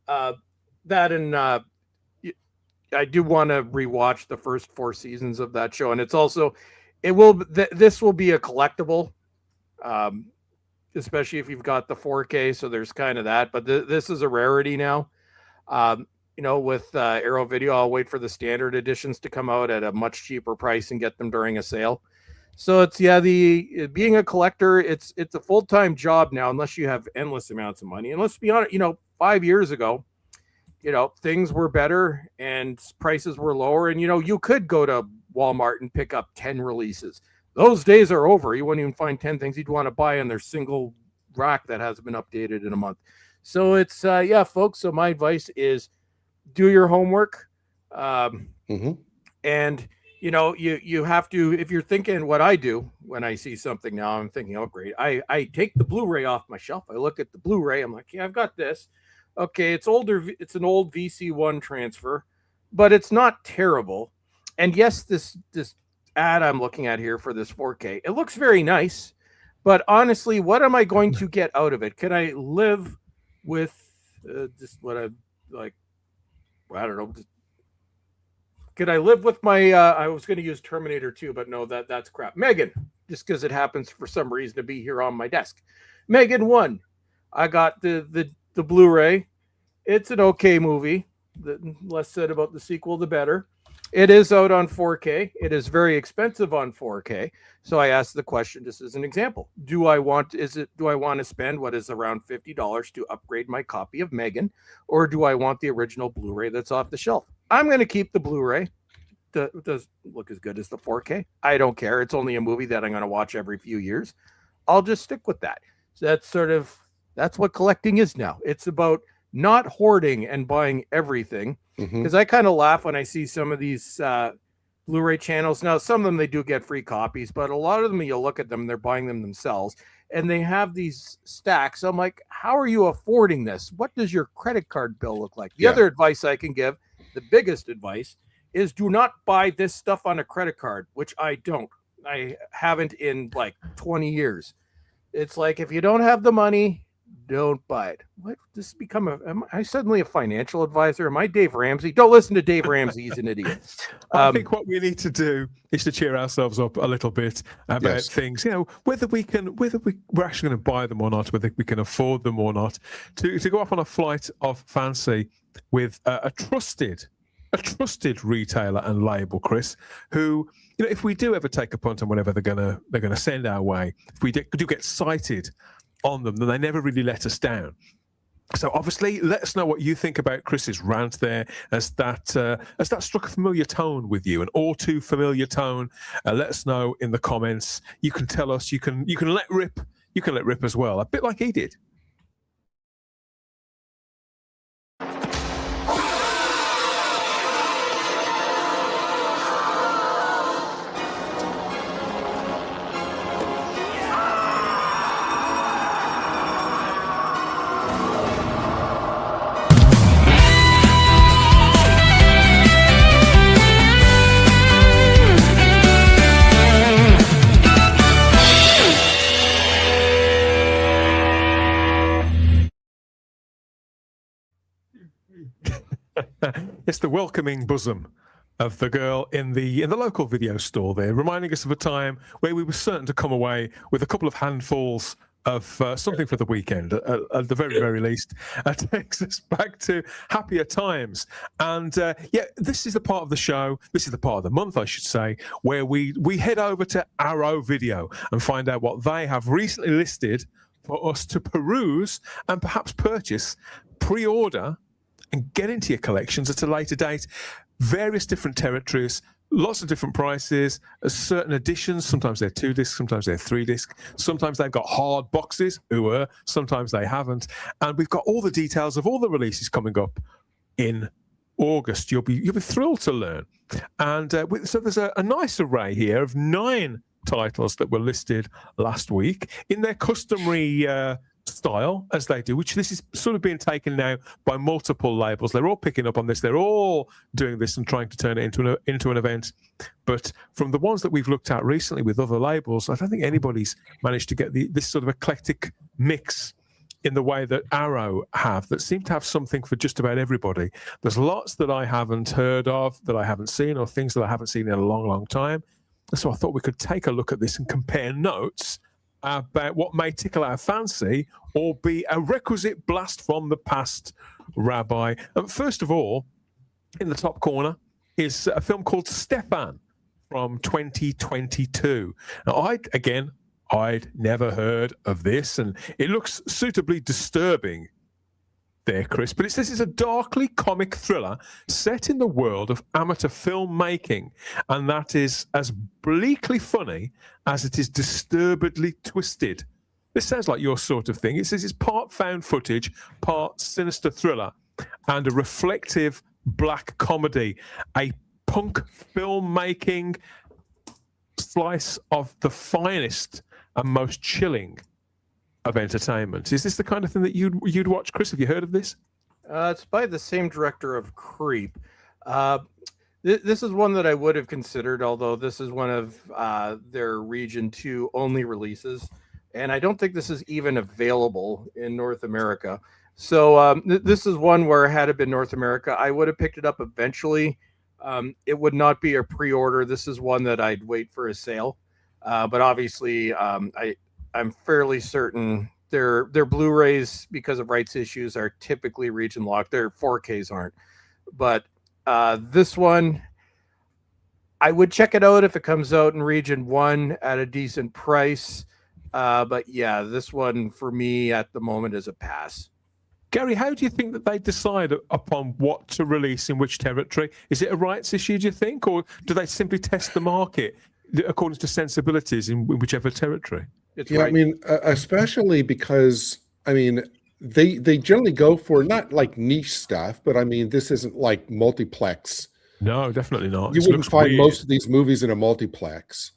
That and I do want to rewatch the first 4 seasons of that show, and it's also, this will be a collectible, especially if you've got the 4K. So there's kind of that, but this is a rarity now. With Arrow Video, I'll wait for the standard editions to come out at a much cheaper price and get them during a sale. So it's, being a collector, it's a full-time job now, unless you have endless amounts of money. And let's be honest, 5 years ago, things were better and prices were lower, and you could go to Walmart and pick up 10 releases. Those days are over. You wouldn't even find 10 things you'd want to buy on their single rack that hasn't been updated in a month. So it's folks. So my advice is, do your homework, and you have to, if you're thinking what I do when I see something now, I'm thinking, oh great, I take the Blu-ray off my shelf. I look at the Blu-ray. I'm like, yeah, I've got this. Okay, it's older. It's an old VC1 transfer, but it's not terrible. And yes, this ad I'm looking at here for this 4K, it looks very nice, but honestly, what am I going to get out of it? Can I live with just what I like? I don't know. Could I live with my? I was going to use Terminator 2, but no, that's crap. Megan, just because it happens for some reason to be here on my desk. Megan 1, I got the Blu-ray. It's an okay movie. The less said about the sequel, the better. It is out on 4K. It is very expensive on 4K. So I asked the question, just as an example, do I want to spend what is around $50 to upgrade my copy of Megan, or do I want the original Blu-ray that's off the shelf? I'm going to keep the Blu-ray. It does look as good as the 4K. I don't care. It's only a movie that I'm going to watch every few years. I'll just stick with that. So that's what collecting is now. It's about not hoarding and buying everything. Because I kind of laugh when I see some of these Blu-ray channels. Now, some of them, they do get free copies, but a lot of them, you'll look at them, they're buying them themselves, and they have these stacks. I'm like, how are you affording this? What does your credit card bill look like? The other advice I can give, the biggest advice, is do not buy this stuff on a credit card, which I don't. I haven't in like 20 years. It's like, if you don't have the money, don't buy it. What? This become am I suddenly a financial advisor? Am I Dave Ramsey? Don't listen to Dave Ramsey. He's an idiot. I think what we need to do is to cheer ourselves up a little bit about things. Whether we're actually going to buy them or not, whether we can afford them or not. To go off on a flight of fancy with a trusted retailer and label, Chris, who, if we do ever take a punt on whatever they're gonna send our way, if we do get cited on them, then they never really let us down. So obviously, let us know what you think about Chris's rant there, as that struck a familiar tone with you, an all too familiar tone. Let us know in the comments. You can tell us. You can let rip. You can let rip as well, a bit like he did. It's the welcoming bosom of the girl in the local video store there, reminding us of a time where we were certain to come away with a couple of handfuls of something for the weekend, at the very, very least. Takes us back to happier times. And this is the part of the show, this is the part of the month, I should say, where we head over to Arrow Video and find out what they have recently listed for us to peruse and perhaps purchase, pre-order, and get into your collections at a later date. Various different territories, lots of different prices, certain editions. Sometimes they're 2 discs, sometimes they're 3 discs. Sometimes they've got hard boxes, sometimes they haven't. And we've got all the details of all the releases coming up in August. You'll be thrilled to learn. And so there's a nice array here of 9 titles that were listed last week in their customary style, as they do, which this is sort of being taken now by multiple labels. They're all picking up on this. They're all doing this and trying to turn it into an event. But from the ones that we've looked at recently with other labels, I don't think anybody's managed to get this sort of eclectic mix in the way that Arrow have, that seem to have something for just about everybody. There's lots that I haven't heard of, that I haven't seen, or things that I haven't seen in a long, long time. So I thought we could take a look at this and compare notes about what may tickle our fancy or be a requisite blast from the past, Rabbi. First of all, in the top corner is a film called Stefan from 2022. Now, I'd never heard of this, and it looks suitably disturbing there, Chris, but it says it's a darkly comic thriller set in the world of amateur filmmaking, and that is as bleakly funny as it is disturbedly twisted. This sounds like your sort of thing. It says it's part found footage, part sinister thriller, and a reflective black comedy, a punk filmmaking slice of the finest and most chilling of entertainment. Is this the kind of thing that you'd watch, Chris? Have you heard of this? It's by the same director of Creep. This is one that I would have considered, although this is one of their Region 2 only releases, and I don't think this is even available in North America. So this is one where, had it been North America, I would have picked it up eventually. It would not be a pre-order. This is one that I'd wait for a sale. But obviously, I'm fairly certain their Blu-rays, because of rights issues, are typically region locked. Their 4Ks aren't. But this one, I would check it out if it comes out in Region 1 at a decent price. But yeah, this one for me at the moment is a pass. Gary, how do you think that they decide upon what to release in which territory? Is it a rights issue, do you think, or do they simply test the market according to sensibilities in whichever territory? Yeah, I mean, especially because, I mean, they generally go for not like niche stuff, but I mean, this isn't like multiplex. No, definitely not. You wouldn't find most of these movies in a multiplex.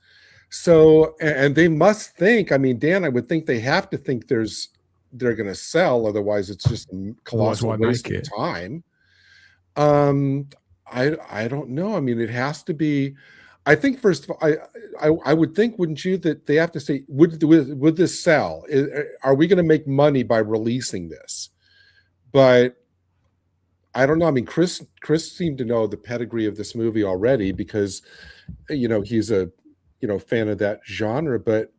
So, and they must think, I mean, Dan, I would think they have to think they're going to sell. Otherwise, it's just a colossal waste of time. I don't know. I mean, it has to be. I think first of all, I would think, wouldn't you, that they have to say, would this sell? Are we going to make money by releasing this? But I don't know. I mean, Chris seemed to know the pedigree of this movie already because, you know, he's a fan of that genre. But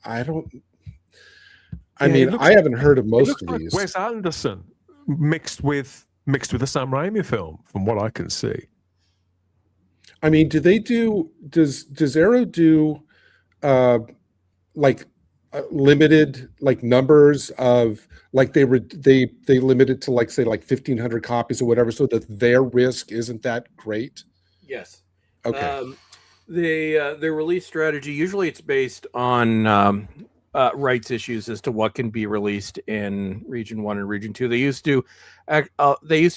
I don't. I mean, I haven't heard of most of these. Wes Anderson mixed with a Sam Raimi film, from what I can see. I mean, does Arrow do like limited like numbers of like they limit it to like say like 1,500 copies or whatever, so that their risk isn't that great? Yes. Okay. Their release strategy, usually it's based on rights issues as to what can be released in Region 1 and Region 2. They used to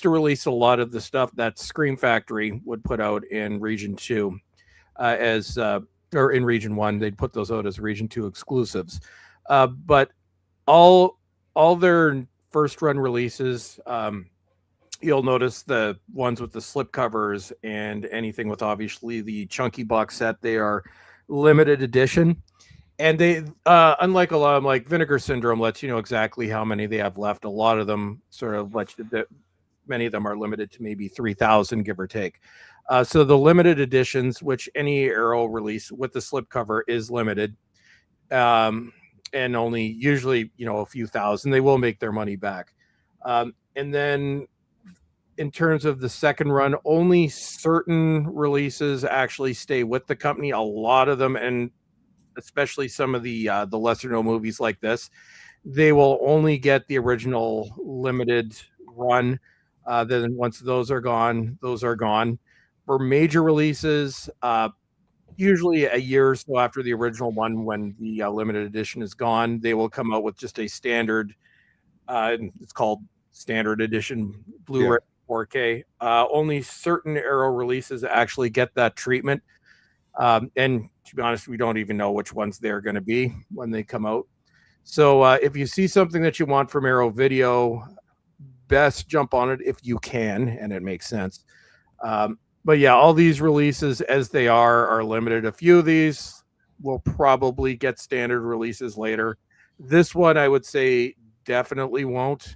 release a lot of the stuff that Scream Factory would put out in Region 2 or in Region 1. They'd put those out as Region 2 exclusives. But all their first run releases, you'll notice the ones with the slipcovers and anything with obviously the chunky box set, they are limited edition. And they, unlike a lot of like Vinegar Syndrome, lets you know exactly how many they have left. A lot of them sort of many of them are limited to maybe 3,000, give or take. So the limited editions, which any Arrow release with the slipcover is limited, and only usually, a few thousand, they will make their money back. And then in terms of the second run, only certain releases actually stay with the company. A lot of them, and especially some of the lesser known movies like this, they will only get the original limited run. Then once those are gone, those are gone. For major releases, usually a year or so after the original one, when the limited edition is gone, they will come out with just a standard. It's called standard edition Blu-ray 4K. Only certain Arrow releases actually get that treatment. And to be honest, we don't even know which ones they're going to be when they come out. So if you see something that you want from Arrow Video, best jump on it if you can, and it makes sense. But yeah, all these releases as they are limited. A few of these will probably get standard releases later. This one, I would say, definitely won't.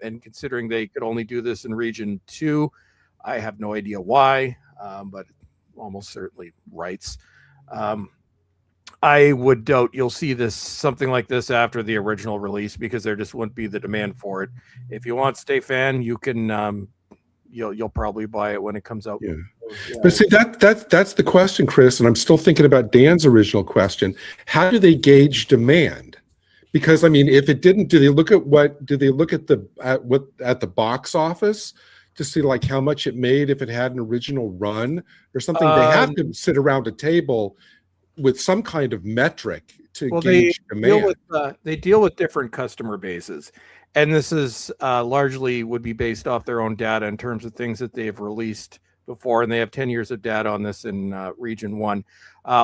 And considering they could only do this in region 2, I have no idea why, but almost certainly rights. I would doubt you'll see something like this after the original release, because there just wouldn't be the demand for it. If you want to stay fan, you can you'll probably buy it when it comes out. Yeah. But see, that's the question, Chris, and I'm still thinking about Dan's original question. How do they gauge demand? Because I mean, if it didn't, do they look at the box office to see like how much it made if it had an original run or something? They have to sit around a table with some kind of metric to gauge demand. They deal with different customer bases, and this is largely would be based off their own data in terms of things that they've released before, and they have 10 years of data on this in region 1.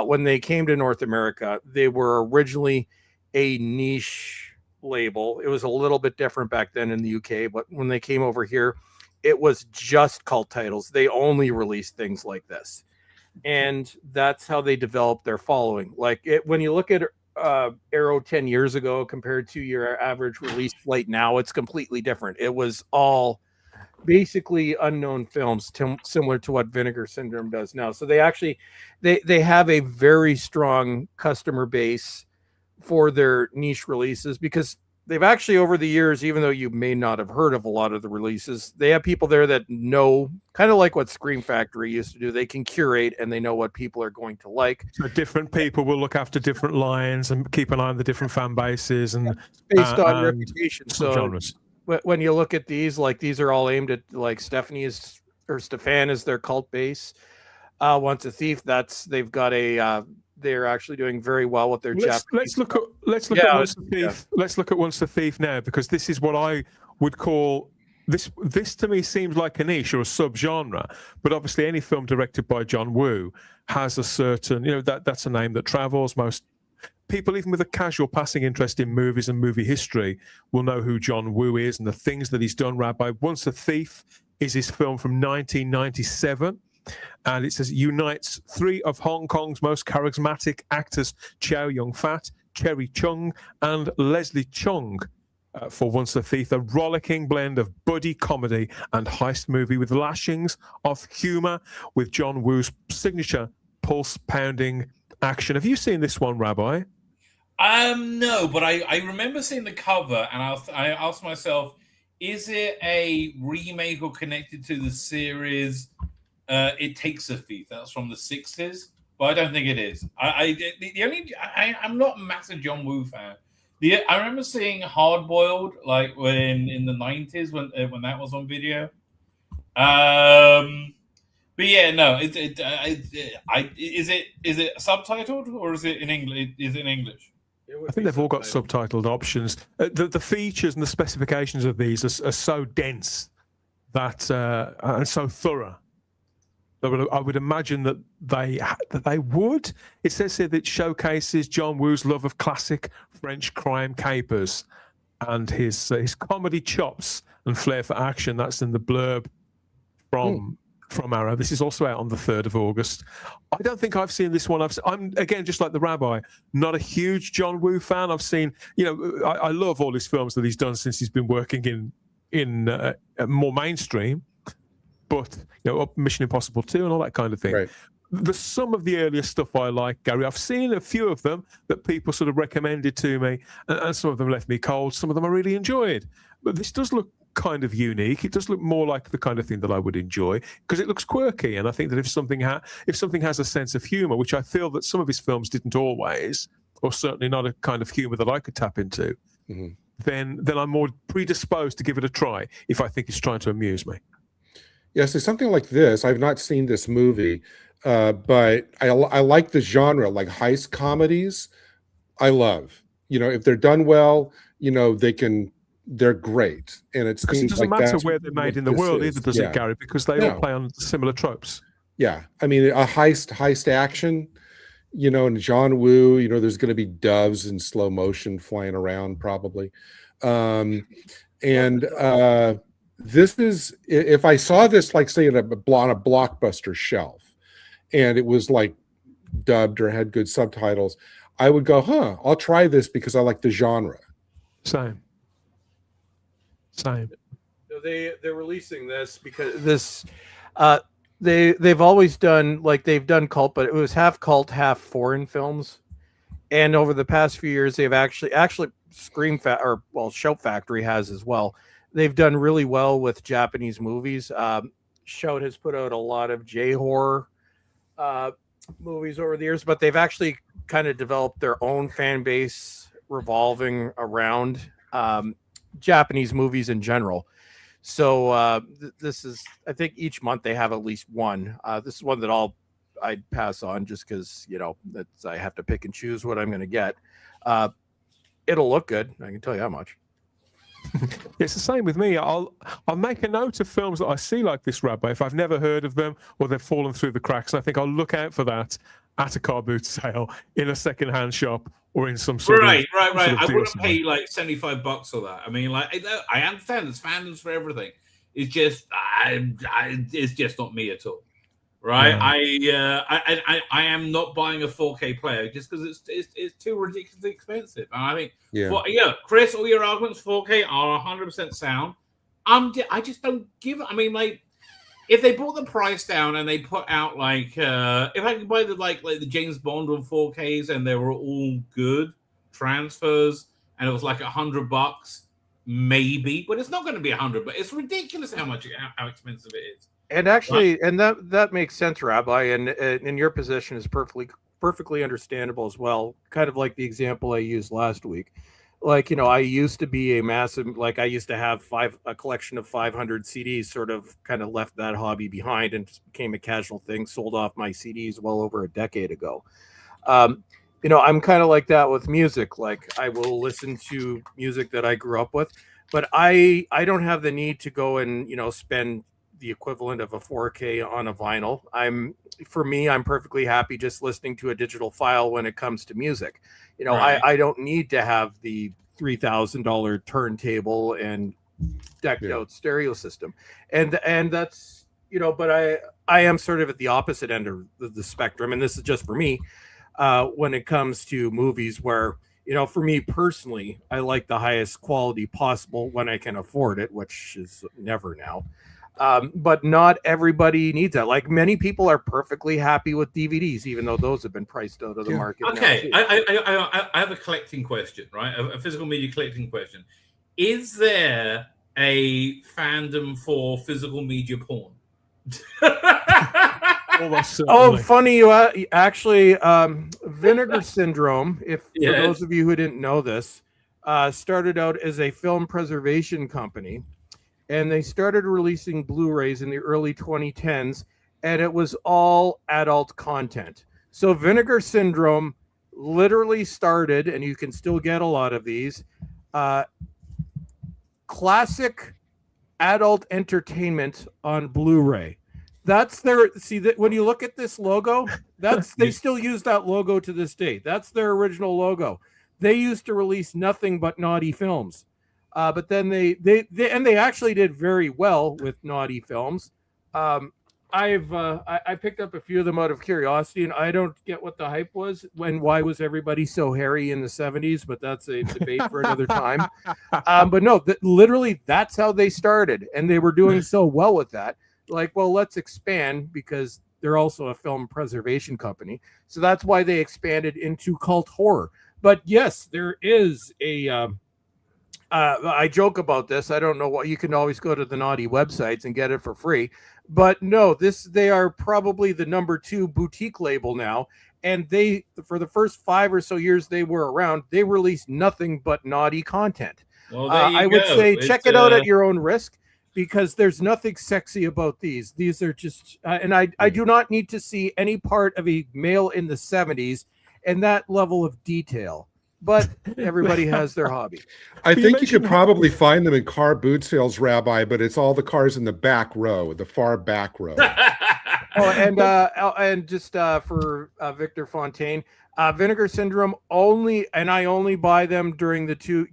When they came to North America, they were originally a niche label. It was a little bit different back then in the UK, but when they came over here, it was just cult titles. They only released things like this, and that's how they developed their following. Like when you look at Arrow 10 years ago compared to your average release slate now, it's completely different. It was all basically unknown films, similar to what Vinegar Syndrome does now. So they actually they have a very strong customer base for their niche releases, because they've actually, over the years, even though you may not have heard of a lot of the releases, they have people there that know, kind of like what Scream Factory used to do. They can curate and they know what people are going to like. So different people will look after different lines and keep an eye on the different fan bases and based on reputation. So genres. When you look at these, like these are all aimed at like Stefan is their cult base. Once a Thief, they've got a they're actually doing very well with their Japanese. Let's look at Once a Thief. Let's look at Once a Thief now, because this is what I would call this. This to me seems like a niche or a subgenre, but obviously any film directed by John Woo has a certain, that's a name that travels. Most people, even with a casual passing interest in movies and movie history, will know who John Woo is and the things that he's done. Rabbi, Once a Thief is his film from 1997. And it says unites 3 of Hong Kong's most charismatic actors, Chow Yun-fat, Cherry Chung, and Leslie Chung, for Once a Thief, a rollicking blend of buddy comedy and heist movie with lashings of humor, with John Woo's signature pulse-pounding action. Have you seen this one, Rabbi? No, but I remember seeing the cover, and I asked myself, is it a remake or connected to the series It Takes a Thief? That's from the 60s, but I don't think it is. I'm not a massive John Woo fan. I remember seeing Hard Boiled like when in the 90s when that was on video. But yeah, no. Is it subtitled or is it in English? Is it in English? I think they've all got subtitled options. The features and the specifications of these are so dense that and so thorough. I would imagine that they would. It says here that it showcases John Woo's love of classic French crime capers and his comedy chops and flair for action. That's in the blurb from Arrow. This is also out on the 3rd of August. I don't think I've seen this one. I'm again, just like the Rabbi, not a huge John Woo fan. I've seen, I love all his films that he's done since he's been working in more mainstream. But Mission Impossible 2 and all that kind of thing. Right. Some of the earlier stuff I like, Gary. I've seen a few of them that people sort of recommended to me, and some of them left me cold. Some of them I really enjoyed. But this does look kind of unique. It does look more like the kind of thing that I would enjoy because it looks quirky. And I think that if something has a sense of humor, which I feel that some of his films didn't always, or certainly not a kind of humor that I could tap into, then I'm more predisposed to give it a try if I think it's trying to amuse me. Yeah, so something like this, I've not seen this movie, but I like the genre, like heist comedies. I love, if they're done well, they're great, and it Because it seems doesn't like matter that's where they're made what in the this world is. either, does it, Gary? Because they all No. play on similar tropes. Yeah, I mean, a heist action, and John Woo, there's going to be doves in slow motion flying around probably. This is, if I saw this, like say on a Blockbuster shelf, and it was like dubbed or had good subtitles, I would go, I'll try this because I like the genre. Same. So they're releasing this because this they've always done, like, they've done cult, but it was half cult, half foreign films. And over the past few years, they've actually Shout Factory has as well. They've done really well with Japanese movies. Shout has put out a lot of J-horror movies over the years, but they've actually kind of developed their own fan base revolving around Japanese movies in general. So this is, I think each month they have at least one. This is one that I'd pass on just because, I have to pick and choose what I'm going to get. It'll look good. I can tell you how much. It's the same with me. I'll make a note of films that I see like this, Rabbi, if I've never heard of them or they've fallen through the cracks. And I think I'll look out for that at a car boot sale, in a second-hand shop, or in some sort of right. Sort of I deal wouldn't somewhere. pay like $75 for that. I mean, like, I understand there's fandoms for everything. It's just, it's just not me at all. Right? Yeah. I am not buying a 4K player just because it's too ridiculously expensive. And I think, Chris, all your arguments 4K are 100% sound. I just don't give. I mean, like, if they brought the price down and they put out like, if I could buy the like the James Bond on 4Ks and they were all good transfers and it was like $100, maybe, but it's not going to be $100. But it's ridiculous how expensive it is. And actually, and that makes sense, Rabbi, and in your position is perfectly understandable as well. Kind of like the example I used last week. Like, I used to be a massive, like, I used to have a collection of 500 CDs, sort of kind of left that hobby behind and just became a casual thing, sold off my CDs well over a decade ago. I'm kind of like that with music. Like, I will listen to music that I grew up with, but I don't have the need to go and, spend the equivalent of a 4K on a vinyl. I'm perfectly happy just listening to a digital file when it comes to music. Right. I don't need to have the $3,000 turntable and decked out stereo system. And that's, but I am sort of at the opposite end of the spectrum. And this is just for me, when it comes to movies where, for me personally, I like the highest quality possible when I can afford it, which is never now. But not everybody needs that. Like, many people are perfectly happy with DVDs, even though those have been priced out of the market. Okay, I have a collecting question, right? A physical media collecting question. Is there a fandom for physical media porn? Oh, funny you actually, Vinegar Syndrome, for those of you who didn't know this, started out as a film preservation company. And they started releasing Blu-rays in the early 2010s, and it was all adult content. So Vinegar Syndrome literally started, and you can still get a lot of these, classic adult entertainment on Blu-ray. That's their, when you look at this logo, they still use that logo to this day. That's their original logo. They used to release nothing but naughty films. But then they actually did very well with naughty films. I picked up a few of them out of curiosity, and I don't get what the hype was. Why was everybody so hairy in the 70s? But that's a debate for another time. But no, literally that's how they started, and they were doing so well with that. Like, well, let's expand, because they're also a film preservation company. So that's why they expanded into cult horror. But yes, there is a I joke about this. I don't know what, you can always go to the naughty websites and get it for free. But no, they are probably the number 2 boutique label now. And for the first 5 or so years they were around, they released nothing but naughty content. Well, there you I would go. say It's, check it out at your own risk, because there's nothing sexy about these. These are just, and I do not need to see any part of a male in the 70s and that level of detail. But everybody has their hobby. I You think you could mentioned- probably find them in car boot sales, Rabbi, but it's all the cars in the back row, the far back row. Oh, and just for Victor Fontaine, Vinegar Syndrome only, and I only buy them during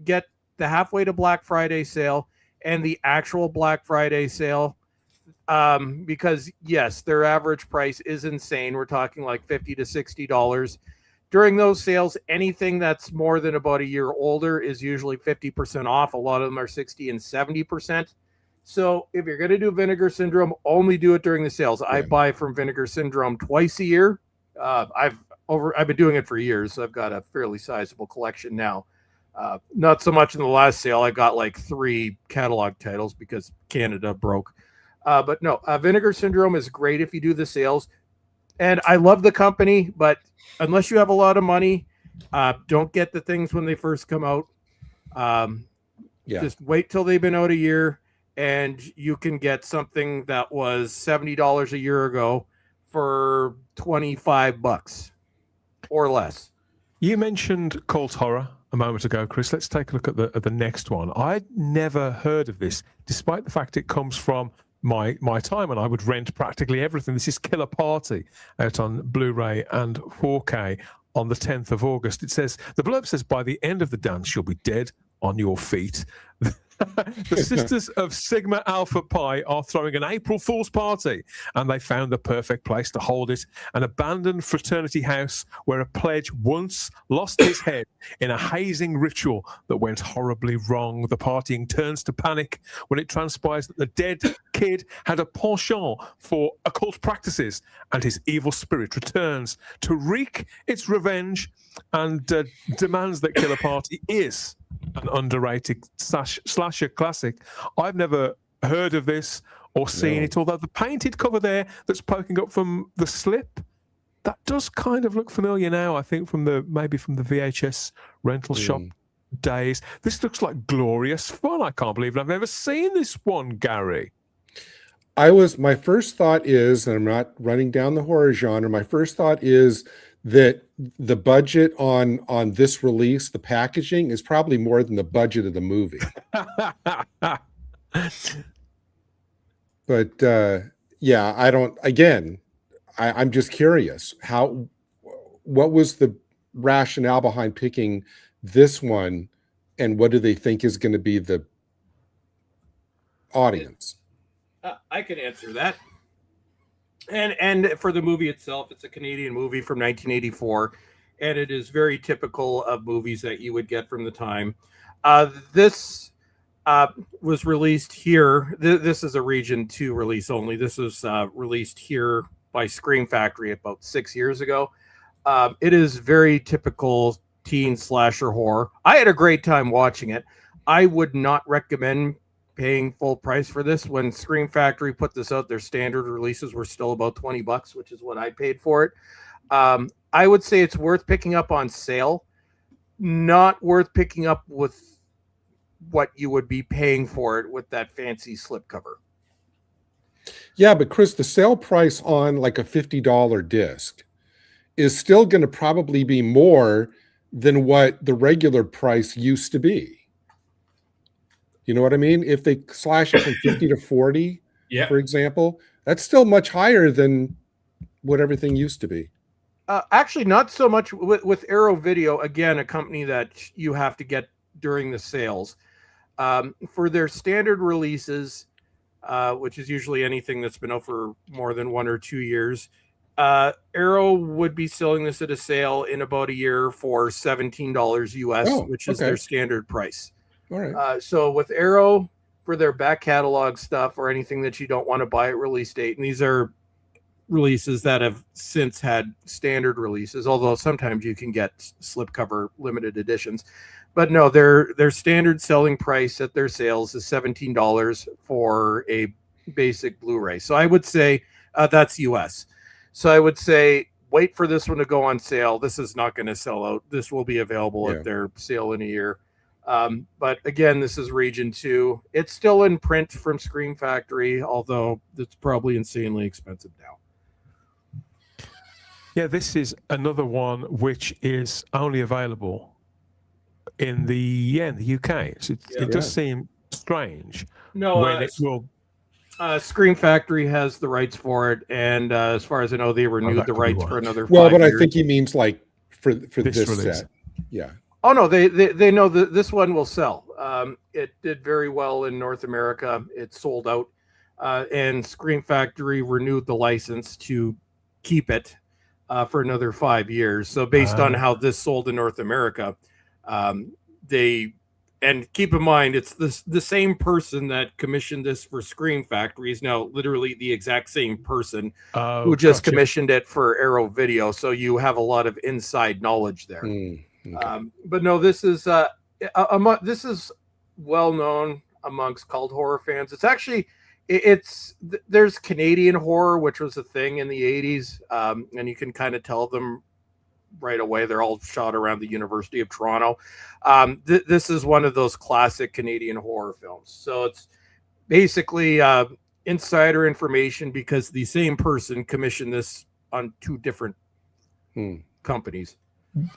get the halfway to Black Friday sale and the actual Black Friday sale, because yes, their average price is insane. We're talking like $50 to $60. During those sales, anything that's more than about a year older is usually 50% off. A lot of them are 60 and 70%. So if you're going to do Vinegar Syndrome, only do it during the sales. I buy from Vinegar Syndrome twice a year. I've been doing it for years. So I've got a fairly sizable collection now. Not so much in the last sale. I got like 3 catalog titles because Canada broke. But no, Vinegar Syndrome is great if you do the sales. And I love the company, but unless you have a lot of money, don't get the things when they first come out. Just wait till they've been out a year, and you can get something that was $70 a year ago for $25 or less. You mentioned cult horror a moment ago, Chris. Let's take a look at the next one. I'd never heard of this, despite the fact it comes from my time, and I would rent practically everything. This is Killer Party, out on Blu-ray and 4K on the 10th of August. It says, the blurb says, by the end of the dance, you'll be dead on your feet. The Sisters of Sigma Alpha Pi are throwing an April Fool's party, and they found the perfect place to hold it, an abandoned fraternity house where a pledge once lost his head in a hazing ritual that went horribly wrong. The partying turns to panic when it transpires that the dead kid had a penchant for occult practices, and his evil spirit returns to wreak its revenge and demands that Killer Party is an underrated slasher classic. I've never heard of this or seen it, although the painted cover there that's poking up from the slip, that does kind of look familiar now, I think, maybe from the VHS rental shop days. This looks like glorious fun. I can't believe I've never seen this one, Gary. My first thought is, and I'm not running down the horror genre, my first thought is that the budget on this release, the packaging, is probably more than the budget of the movie. But I'm just curious, what was the rationale behind picking this one, and what do they think is going to be the audience? I can answer that. And for the movie itself, it's a Canadian movie from 1984, and it is very typical of movies that you would get from the time. This was released here. This is a Region 2 release only. This was released here by Scream Factory about 6 years ago. It is very typical teen slasher horror. I had a great time watching it. I would not recommend paying full price for this. When Scream Factory put this out, their standard releases were still about $20, which is what I paid for it. I would say it's worth picking up on sale, not worth picking up with what you would be paying for it with that fancy slipcover. Yeah, but Chris, the sale price on like a $50 disc is still going to probably be more than what the regular price used to be. You know what I mean? If they slash it from 50 to 40, for example, that's still much higher than what everything used to be. Actually, not so much with Arrow Video, again, a company that you have to get during the sales. For their standard releases, which is usually anything that's been out for more than 1 or 2 years, Arrow would be selling this at a sale in about a year for $17 US, which is their standard price. All right. So with Arrow, for their back catalog stuff or anything that you don't want to buy at release date, and these are releases that have since had standard releases, although sometimes you can get slipcover limited editions. But no, their standard selling price at their sales is $17 for a basic Blu-ray. So I would say that's US. So I would say wait for this one to go on sale. This is not going to sell out. This will be available at their sale in a year. But again, this is Region 2. It's still in print from Scream Factory, although it's probably insanely expensive now. Yeah, this is another one which is only available in the UK. So it does seem strange. No, when it will. Scream Factory has the rights for it, and as far as I know, they renewed the rights for another 5 Well, but years. I think he means like for this release. set. Yeah. Oh no, they know that this one will sell. It did very well in North America. It sold out, and Scream Factory renewed the license to keep it for another 5 years. So based on how this sold in North America, and keep in mind it's the same person that commissioned this for Scream Factory is now literally the exact same person who just commissioned it for Arrow Video. So you have a lot of inside knowledge there. Okay. But no, this is this is well known amongst cult horror fans. It's actually there's Canadian horror, which was a thing in the 80s, and you can kind of tell them right away. They're all shot around the University of Toronto. This is one of those classic Canadian horror films. So it's basically insider information because the same person commissioned this on 2 different companies.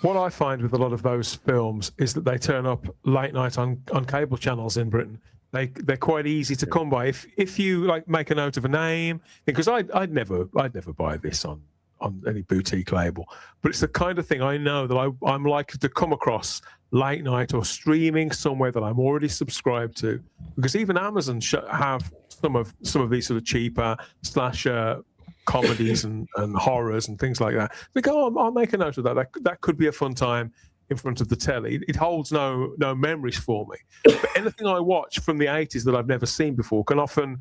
What I find with a lot of those films is that they turn up late night on cable channels in Britain. They're quite easy to come by if you like make a note of a name, because I'd never buy this on any boutique label, but it's the kind of thing I know that I'm likely to come across late night or streaming somewhere that I'm already subscribed to, because even Amazon have some of these sort of cheaper slasher comedies and horrors and things like that. They go, I'll make a note of that. That could be a fun time in front of the telly. It holds no memories for me. But anything I watch from the 80s that I've never seen before can often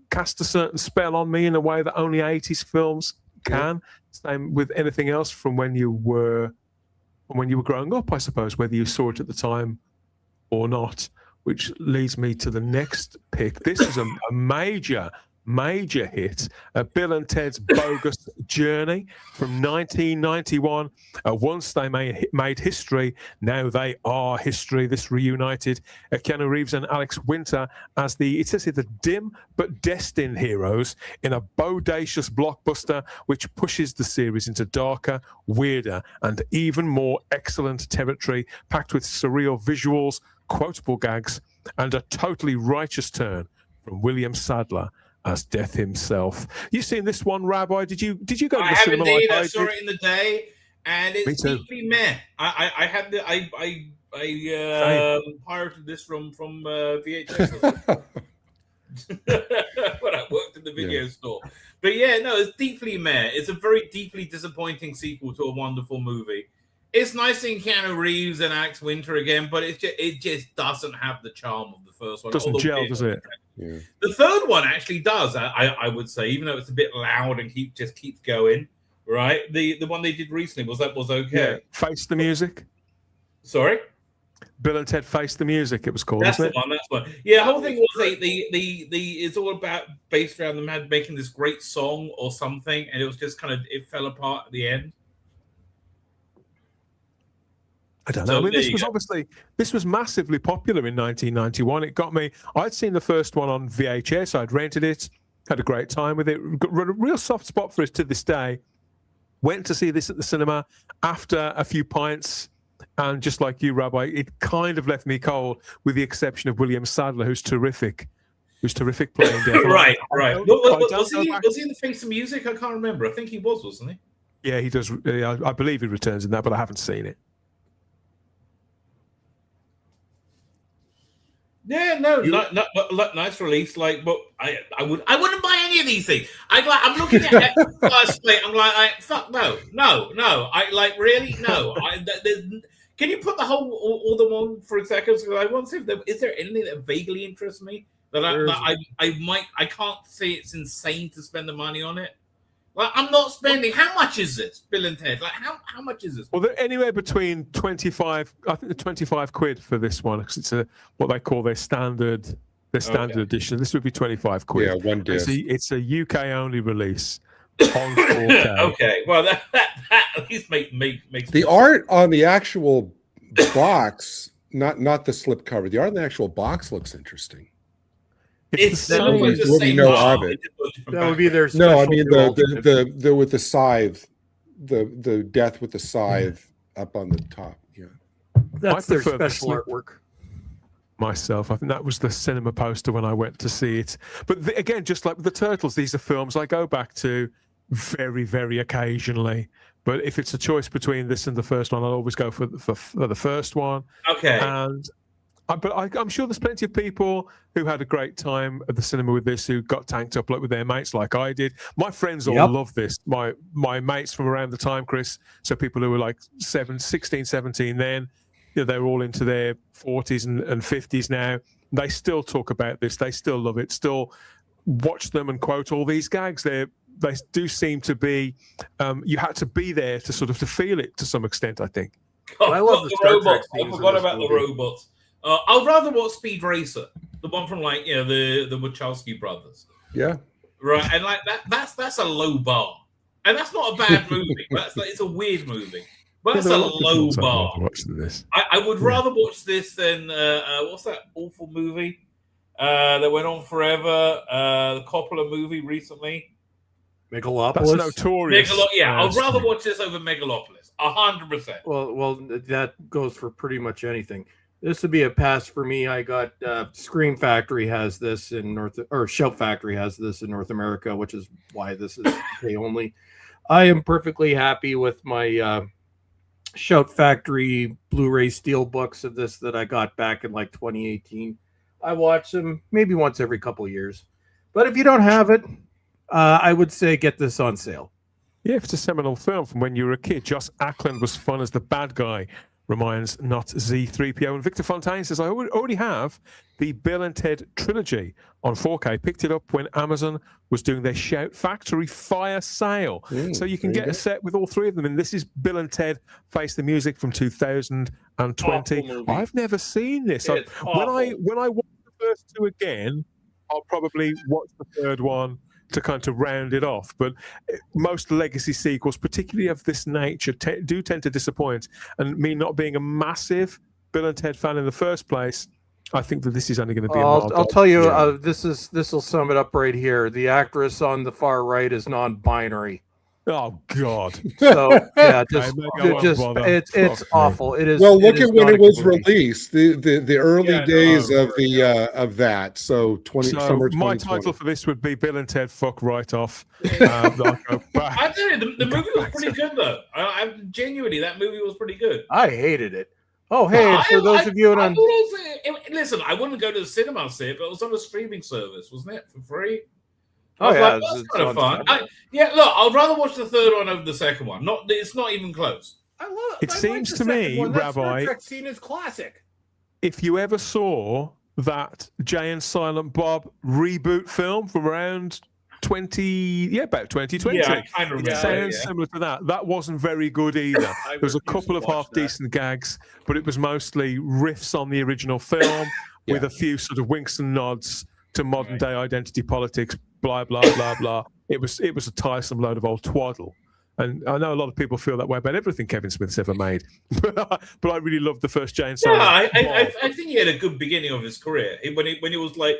cast a certain spell on me in a way that only 80s films can. Same with anything else from when you were growing up, I suppose, whether you saw it at the time or not. Which leads me to the next pick. This is a major hit, Bill and Ted's Bogus Journey from 1991. Once they made history, now they are history. This reunited Keanu Reeves and Alex Winter as it says here, the dim but destined heroes in a bodacious blockbuster which pushes the series into darker, weirder, and even more excellent territory, packed with surreal visuals, quotable gags, and a totally righteous turn from William Sadler as Death himself. You seen this one, Rabbi? Did you go to the cinema? I saw it in the day, and it's deeply meh. I pirated this from VHS when I worked in the video store. But yeah, no, it's deeply meh. It's a very deeply disappointing sequel to a wonderful movie. It's nice seeing Keanu Reeves and Alex Winter again, but it just doesn't have the charm of the first one. Doesn't gel, does it? Yeah. The third one actually does, I would say, even though it's a bit loud and keeps going, right? The one they did recently was okay. Yeah. Face the Music. Sorry? Bill and Ted Face the Music, it was called. That's the wasn't it? one. Yeah, the whole thing was it's all about based around them making this great song or something, and it was just it fell apart at the end. I don't know. I mean, this was massively popular in 1991. It got me. I'd seen the first one on VHS. I'd rented it, had a great time with it. Got a real soft spot for it to this day. Went to see this at the cinema after a few pints, and just like you, Rabbi, it kind of left me cold, with the exception of William Sadler, who's terrific playing Death. Right. Was he in the Face of Music? I can't remember. I think he was, wasn't he? Yeah, he does. I believe he returns in that, but I haven't seen it. Yeah, no, nice release. But I wouldn't buy any of these things. I'm looking at it first plate. I'm like, fuck no. Really no. Can you put all them on for a second? So I want to see is there anything that vaguely interests me that I can't say it's insane to spend the money on it. Well, I'm not spending. How much is this, Bill and Ted? How much is this? Well, they're anywhere between 25. I think the 25 quid for this one, because it's what they call their standard edition. This would be 25 quid. Yeah, one disc. It's a UK only release on 4K. Okay, well that at least makes the art on the actual box not the slipcover. The art of the actual box looks interesting. It's the that looks like same. the What we same know art, of it. it's just a different That would be their No, I special mean new alternate. the with the scythe, the death with the scythe up on the top. Yeah, That's I their prefer the special slip- artwork. myself. I think that was the cinema poster when I went to see it. But again, just like with the Turtles, these are films I go back to very, very occasionally. But if it's a choice between this and the first one, I'll always go for the first one. Okay. And I'm sure there's plenty of people who had a great time at the cinema with this, who got tanked up like with their mates, like I did. My friends all love this. My mates from around the time, Chris. So people who were like 16, 17 then, they're all into their 40s and 50s now. They still talk about this. They still love it. Still watch them and quote all these gags. They do seem to be. You had to be there to sort of to feel it to some extent, I think. God, I love the Star Trek robots. I scenes in forgot this about the movie. robots. I'd rather watch Speed Racer, the one from like the Wachowski brothers, yeah. right? And like that's a low bar, and that's not a bad movie. It's a weird movie, but that's there a are lots of low films I'd bar. rather watch than this. I would rather watch this than what's that awful movie that went on forever? The Coppola movie recently. That's Megalopolis. notorious. I'd rather watch this over Megalopolis. 100%. Well, that goes for pretty much anything. This would be a pass for me. I got Scream Factory has this in Shout Factory has this in North America, which is why this is UK only. I am perfectly happy with my Shout Factory Blu-ray steelbooks of this that I got back in like 2018. I watch them maybe once every couple of years. But if you don't have it, I would say get this on sale. Yeah, if it's a seminal film from when you were a kid. Joss Ackland was fun as the bad guy. Reminds not Z3PO. And Victor Fontaine says, I already have the Bill and Ted trilogy on 4K. Picked it up when Amazon was doing their Shout Factory fire sale. So you can get a set with all three of them. And this is Bill and Ted Face the Music from 2020. I've never seen this. When I watch the first two again, I'll probably watch the third one to kind of round it off. But most legacy sequels, particularly of this nature, do tend to disappoint. And me not being a massive Bill and Ted fan in the first place, I think that this is only going to be I'll tell you, this will sum it up right here. The actress on the far right is non-binary. Oh God! So yeah, it's awful. It is. Well, look at when it was movie. released, the early days of that. So summer 2020. My title for this would be Bill and Ted Fuck Right Off. I tell you, the movie was pretty good though. I genuinely, that movie was pretty good. I hated it. Oh, hey, for those of you on, listen, I wouldn't go to the cinema to see it, but it was on a streaming service, wasn't it, for free? oh yeah, that's kind of fun. Look, I'd rather watch the third one over the second one. It's not even close. It seems to me, Rabbi, Star Trek scene is classic. If you ever saw that Jay and Silent Bob reboot film from around about 2020. Yeah, I kind of remember. It sounds similar to that. That wasn't very good either. There was a couple of half-decent gags, but it was mostly riffs on the original film with a few sort of winks and nods to modern-day identity politics, blah, blah, blah, blah. It was a tiresome load of old twaddle. And I know a lot of people feel that way about everything Kevin Smith's ever made. But I really loved the first Jay and Silent Bob. I think he had a good beginning of his career. When he was like,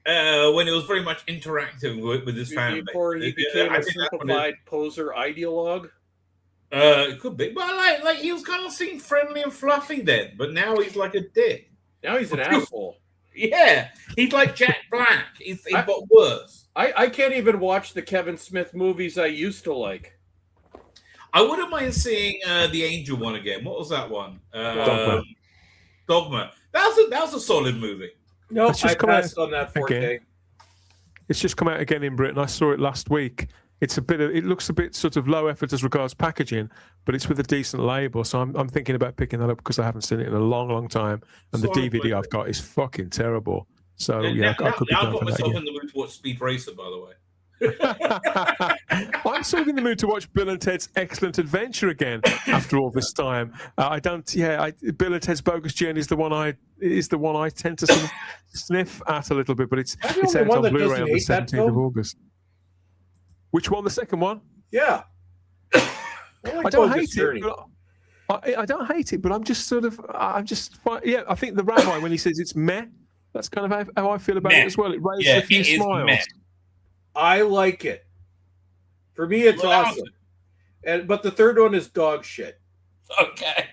when he was very much interacting with his family. Before he became a simplified poser ideologue. It could be. But like he was kind of seemed friendly and fluffy then, but now he's like a dick. Now he's an asshole. Yeah, he's like Jack Black. He's got worse. I can't even watch the Kevin Smith movies I used to like. I wouldn't mind seeing the Angel one again. What was that one? Dogma. That was a solid movie. No, I passed on that 4K. Again. It's just come out again in Britain. I saw it last week. It looks a bit sort of low effort as regards packaging, but it's with a decent label. So I'm thinking about picking that up because I haven't seen it in a long, long time. And the DVD I've got is fucking terrible. So I could be I've going got for that myself again. in the mood to watch Speed Racer, by the way. I'm sort of in the mood to watch Bill and Ted's Excellent Adventure again after all this time. Bill and Ted's Bogus Journey is the one I tend to sort of sniff at a little bit, but it's out on Blu-ray on the 17th of August. Which one? The second one? Yeah. I don't hate it. I don't hate it, but I'm just yeah. I think the rabbi when he says it's meh, that's kind of how I feel about Meh. it as well. It raises Yeah, a few it is smiles. meh. I like it. For me, it's Well, awesome. But the third one is dog shit. Okay.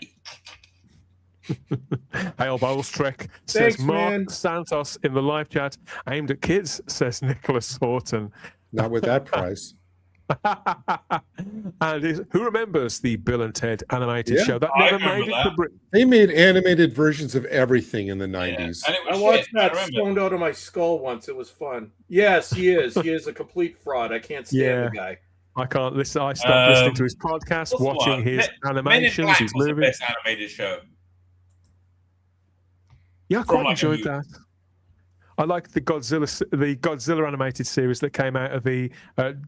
Hail Bowles Trek says Thanks, Mark man. Santos in the live chat, aimed at kids, says Nicholas Horton. Not with that price. And who remembers the Bill and Ted animated Yeah. show that I never remember made it that. to Britain? They made animated versions of everything in the Yeah. 90s. And it I was watched shit. I that remember. stoned out of my skull once. It was fun. Yes, he is. He is a complete fraud. I can't stand Yeah. the guy. I can't listen. I stopped listening to his What's podcast, the watching one? his Men in animations, Black his was the movies. best animated show. Yeah, I From quite like a enjoyed movie. that. I like the Godzilla animated series that came out of the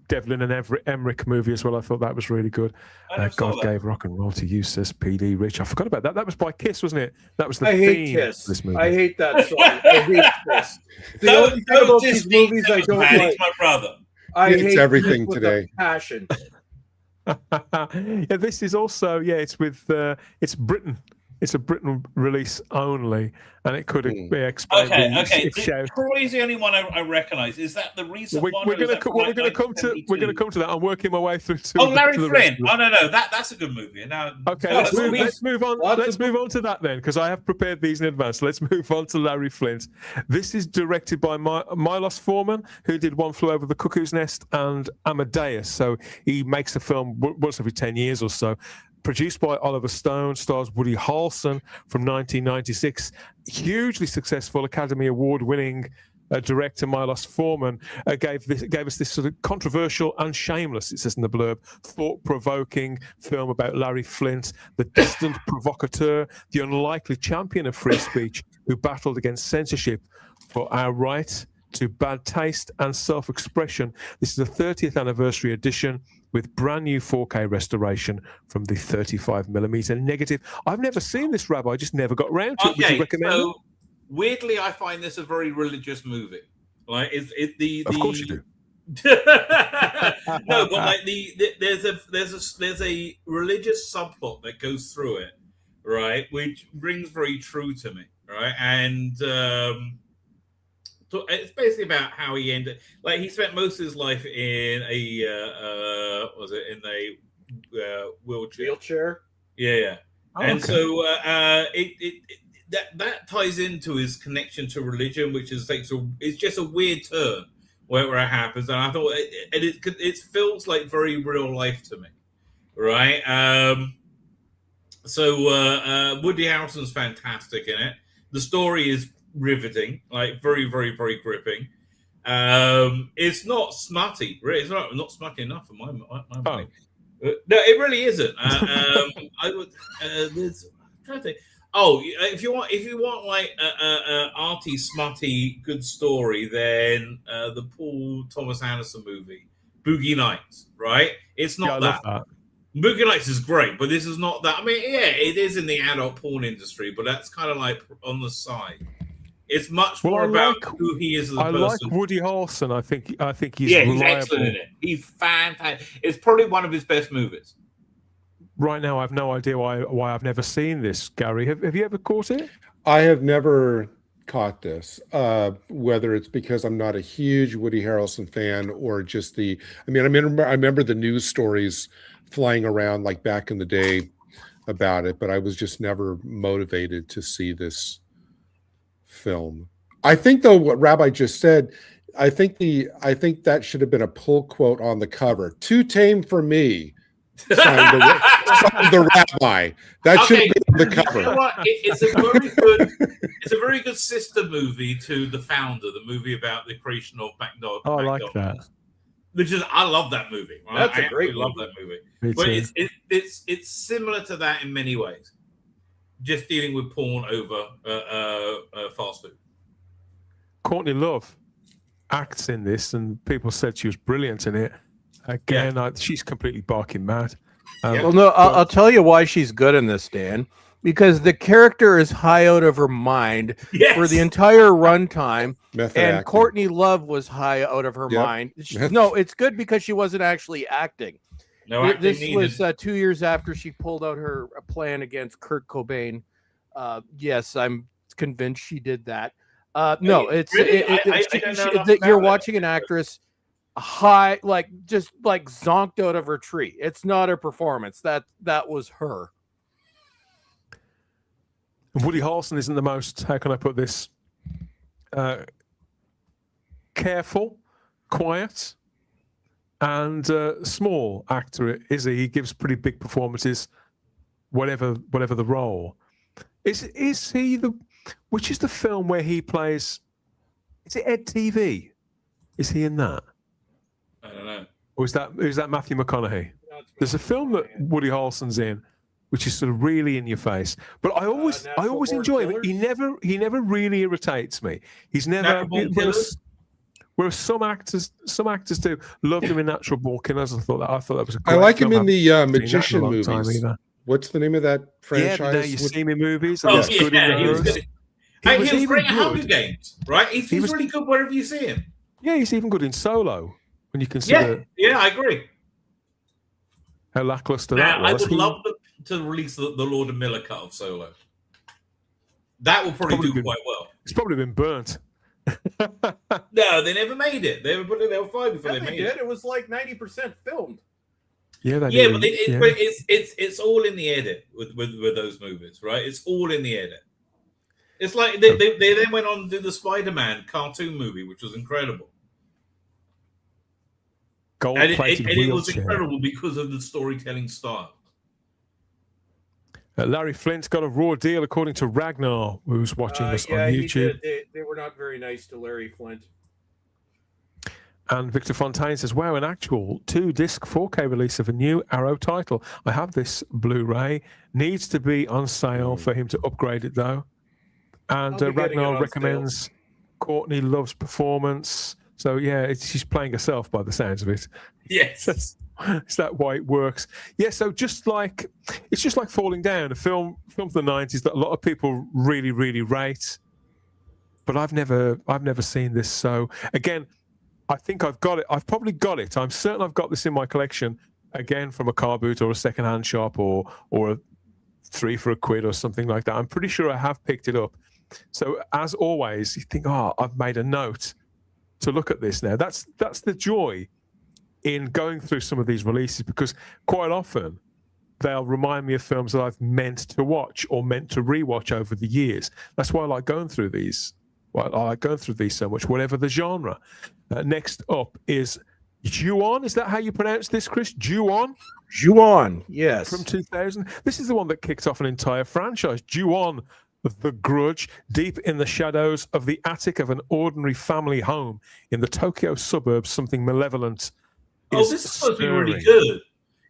Devlin and Emmerich movie as well. I thought that was really good. I never saw God that. gave rock and roll to you, says PD Rich. I forgot about that. That was by Kiss, wasn't it? That was the I hate theme of Kiss. this movie. I hate that song. I hate Kiss. The Don't- only thing don't about diss these me, movies I don't man. like. He's my brother. I It's hate everything Kiss with today. a passion. Yeah, this is also it's with it's Britain. It's a Britain release only, and it could explain. Okay. the show. Troy's the only one I recognise. Is that the recent We're one? going to come to that. I'm working my way through to. Oh, Larry to the rest Flynn. of it. No. That's a good movie. Now, Okay, no, let's move on. Lots Let's of- move on to that then, because I have prepared these in advance. Let's move on to Larry Flint. This is directed by Milos Forman, who did One Flew Over the Cuckoo's Nest and Amadeus. So he makes a film once every 10 years or so. Produced by Oliver Stone, stars Woody Harrelson from 1996. Hugely successful Academy Award-winning director Milos Forman gave us this sort of controversial and shameless, it says in the blurb, thought-provoking film about Larry Flint, the distant provocateur, the unlikely champion of free speech who battled against censorship for our right to bad taste and self-expression. This is the 30th anniversary edition with brand new 4K restoration from the 35mm negative. I've never seen this, Rabbi. I just never got round to it. Would you recommend it? Weirdly, I find this a very religious movie. Like, Of course you do. No, but like there's a religious subplot that goes through it, right, which rings very true to me, right, and so it's basically about how he ended. Like, he spent most of his life in a wheelchair. Yeah. Oh, And okay. so that ties into his connection to religion, which is it's just a weird turn where it happens. And I thought it feels like very real life to me, right? So Woody Harrelson's fantastic in it. The story is riveting, like very, very, very gripping. It's not smutty, really. It's not smutty enough for my money. No, it really isn't. I would. There's I'm trying to think. Oh, if you want like a arty, smutty, good story, then the Paul Thomas Anderson movie, Boogie Nights, right? It's not I love that. Boogie Nights is great, but this is not that. I mean, yeah, it is in the adult porn industry, but that's kind of like on the side. It's much more about who he is as a person. Like Woody Harrelson. I think he's he's reliable. excellent in it. He's fantastic. It's probably one of his best movies. Right now, I have no idea why I've never seen this, Gary. Have you ever caught it? I have never caught this, whether it's because I'm not a huge Woody Harrelson fan or just I remember the news stories flying around like back in the day about it, but I was just never motivated to see this film. I think though what Rabbi just said, I think that should have been a pull quote on the cover. Too tame for me. Signed the Rabbi. That should have been the cover. You know what? It's a very good sister movie to The Founder, the movie about the creation of McDonald's. Oh, I like that. I love that movie. Right? That's a great love that movie. Me But too. it's similar to that in many ways. Just dealing with porn over fast food. Courtney Love acts in this, and people said she was brilliant in it. Again, she's completely barking mad. Well, no, I'll tell you why she's good in this, Dan. Because the character is high out of her mind for the entire runtime, and Courtney Love was high out of her mind. No, it's good because she wasn't actually acting. No acting This needed. was 2 years after she pulled out her plan against Kurt Cobain. Yes, I'm convinced she did that. No, it's Really? I don't know enough that you're about it. watching an actress high, like just like zonked out of her tree. It's not a performance. That was her. Woody Harrelson isn't the most, how can I put this, careful, quiet, and small actor, is he? He gives pretty big performances, whatever the role. Is he the? Which is the film where he plays? Is it Ed TV? Is he in that? I don't know. Or is that Matthew McConaughey? There's a film that Woody Harrelson's in, which is sort of really in your face. But I always enjoy him. He never really irritates me. He's never. Whereas some actors do. Loved him in Natural Born Killers. I thought that was a great I like him film. in the Haven't seen that in a Magician long movies. time either. What's the name of that franchise? Yeah, Now You See Me movies. Oh, He's good in he was those. good. He was even great in Hunger good. Games, right? He's was- really good wherever you see him. Yeah, he's even good in Solo. When you consider Yeah, I agree. how lackluster Now, that I was. would love to release the Lord and Miller cut of Solo. That will probably do quite well. It's probably been burnt. No, they never made it. They were fine before they made it. It was like 90% filmed. Yeah, But it's all in the edit with those movies, right? It's all in the edit. It's like they then went on to do the Spider-Man cartoon movie, which was incredible. And it was incredible because of the storytelling style. Larry Flint got a raw deal, according to Ragnar, who's watching us on He YouTube. did. They were not very nice to Larry Flint. And Victor Fontaine says, wow, an actual 2-disc 4K release of a new Arrow title. I have this Blu-ray. Needs to be on sale for him to upgrade it, though. And Ragnar recommends Courtney Love's performance. So, yeah, she's playing herself by the sounds of it. Yes. Is that why it works? Yeah, so it's just like Falling Down, a film from the 90s that a lot of people really, really rate. But I've never seen this. So, again, I think I've got it. I've probably got it. I'm certain I've got this in my collection, again, from a car boot or a secondhand shop or a 3 for £1 or something like that. I'm pretty sure I have picked it up. So as always, you think, I've made a note to look at this now. That's the joy in going through some of these releases, because quite often they'll remind me of films that I've meant to watch or meant to rewatch over the years. That's why I like going through these. Well, I like going through these so much, whatever the genre. Next up is Ju-On. Is that how you pronounce this, Chris? Ju-On? Ju-On, yes. From 2000. This is the one that kicked off an entire franchise. Ju-On, The Grudge, deep in the shadows of the attic of an ordinary family home in the Tokyo suburbs, something malevolent. This is supposed to be really good.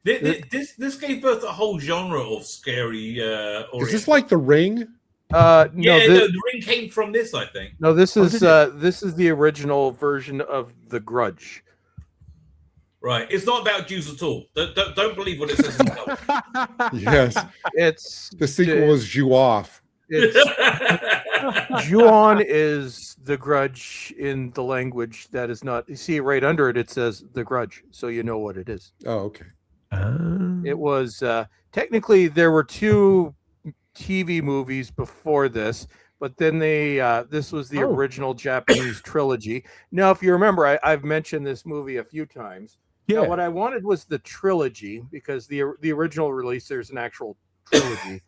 This gave birth to a whole genre of scary. Is this like The Ring? The Ring came from this, I think. No, this is the original version of The Grudge. Right, it's not about Jews at all. Don't believe what it says in the cover. Yes, the sequel was Jew Off. Ju-On is The Grudge in the language that is not. You see, right under it, it says The Grudge, so you know what it is. Oh, okay. It was technically there were 2 TV movies before this, but then this was the original Japanese trilogy. Now, if you remember, I've mentioned this movie a few times. Yeah. Now, what I wanted was the trilogy, because the original release, there's an actual trilogy,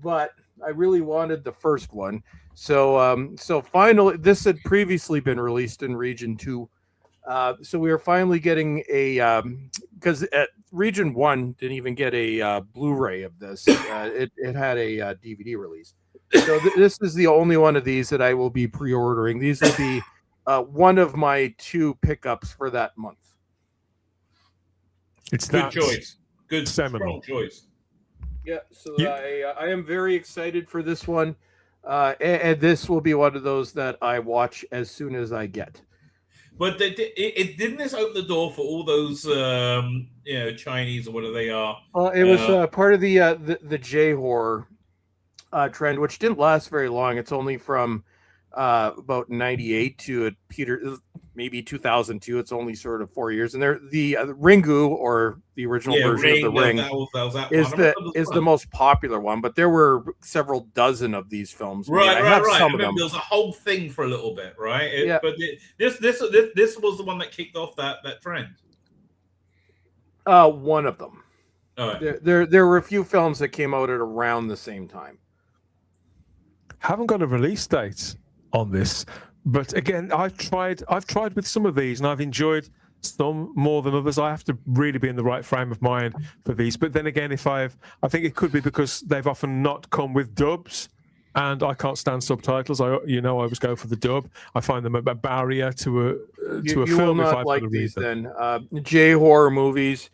but I really wanted the first one. So finally, this had previously been released in Region 2. So we are finally getting a because Region 1 didn't even get a Blu-ray of this. It had a DVD release. So this is the only one of these that I will be pre-ordering. These will be one of my 2 pickups for that month. It's good choice. Good seminal strong choice. Yeah, so I am very excited for this one, and this will be one of those that I watch as soon as I get. But didn't this open the door for all those Chinese or whatever they are? It was part of the J horror trend, which didn't last very long. It's only from about 98 to maybe 2002. It's only sort of 4 years, and they're the Ringu, or the original version of the Ring, that was that is one. the most popular one. But there were several dozen of these films. Right. I have some I of them. there was a whole thing for a little bit, right? Yeah. But this was the one that kicked off that trend. One of them. All right. There were a few films that came out at around the same time. Haven't got a release date on this, but again, I've tried with some of these, and I've enjoyed some more than others. I have to really be in the right frame of mind for these. But then again, I think it could be because they've often not come with dubs, and I can't stand subtitles. I always go for the dub. I find them a barrier to a You film. will If not I've like got to read these them. then. J horror movies,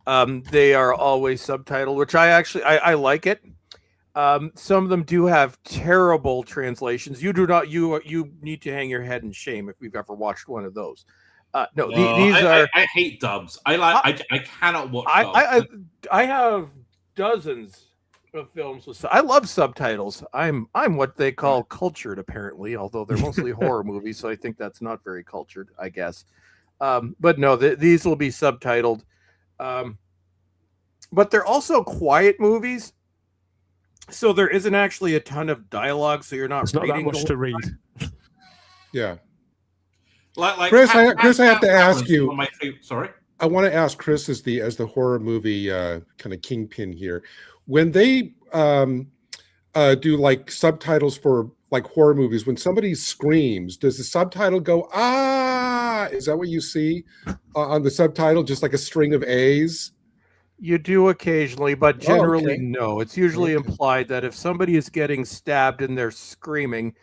they are always subtitled, which I like it. Some of them do have terrible translations. You need to hang your head in shame if you've ever watched one of those. I hate dubs. I cannot watch dubs. I have dozens of films with. I love subtitles. I'm what they call cultured, apparently, although they're mostly horror movies, so I think that's not very cultured, I guess. But no, these will be subtitled. But they're also quiet movies, so there isn't actually a ton of dialogue. So you're not. It's not that much to read. Yeah. Like Chris, I have to ask you. Sorry. I want to ask Chris as the horror movie kind of kingpin here. When they do like subtitles for like horror movies, when somebody screams, does the subtitle go ah? Is that what you see on the subtitle? Just like a string of A's? You do occasionally, but generally okay. no. It's usually implied that if somebody is getting stabbed and they're screaming,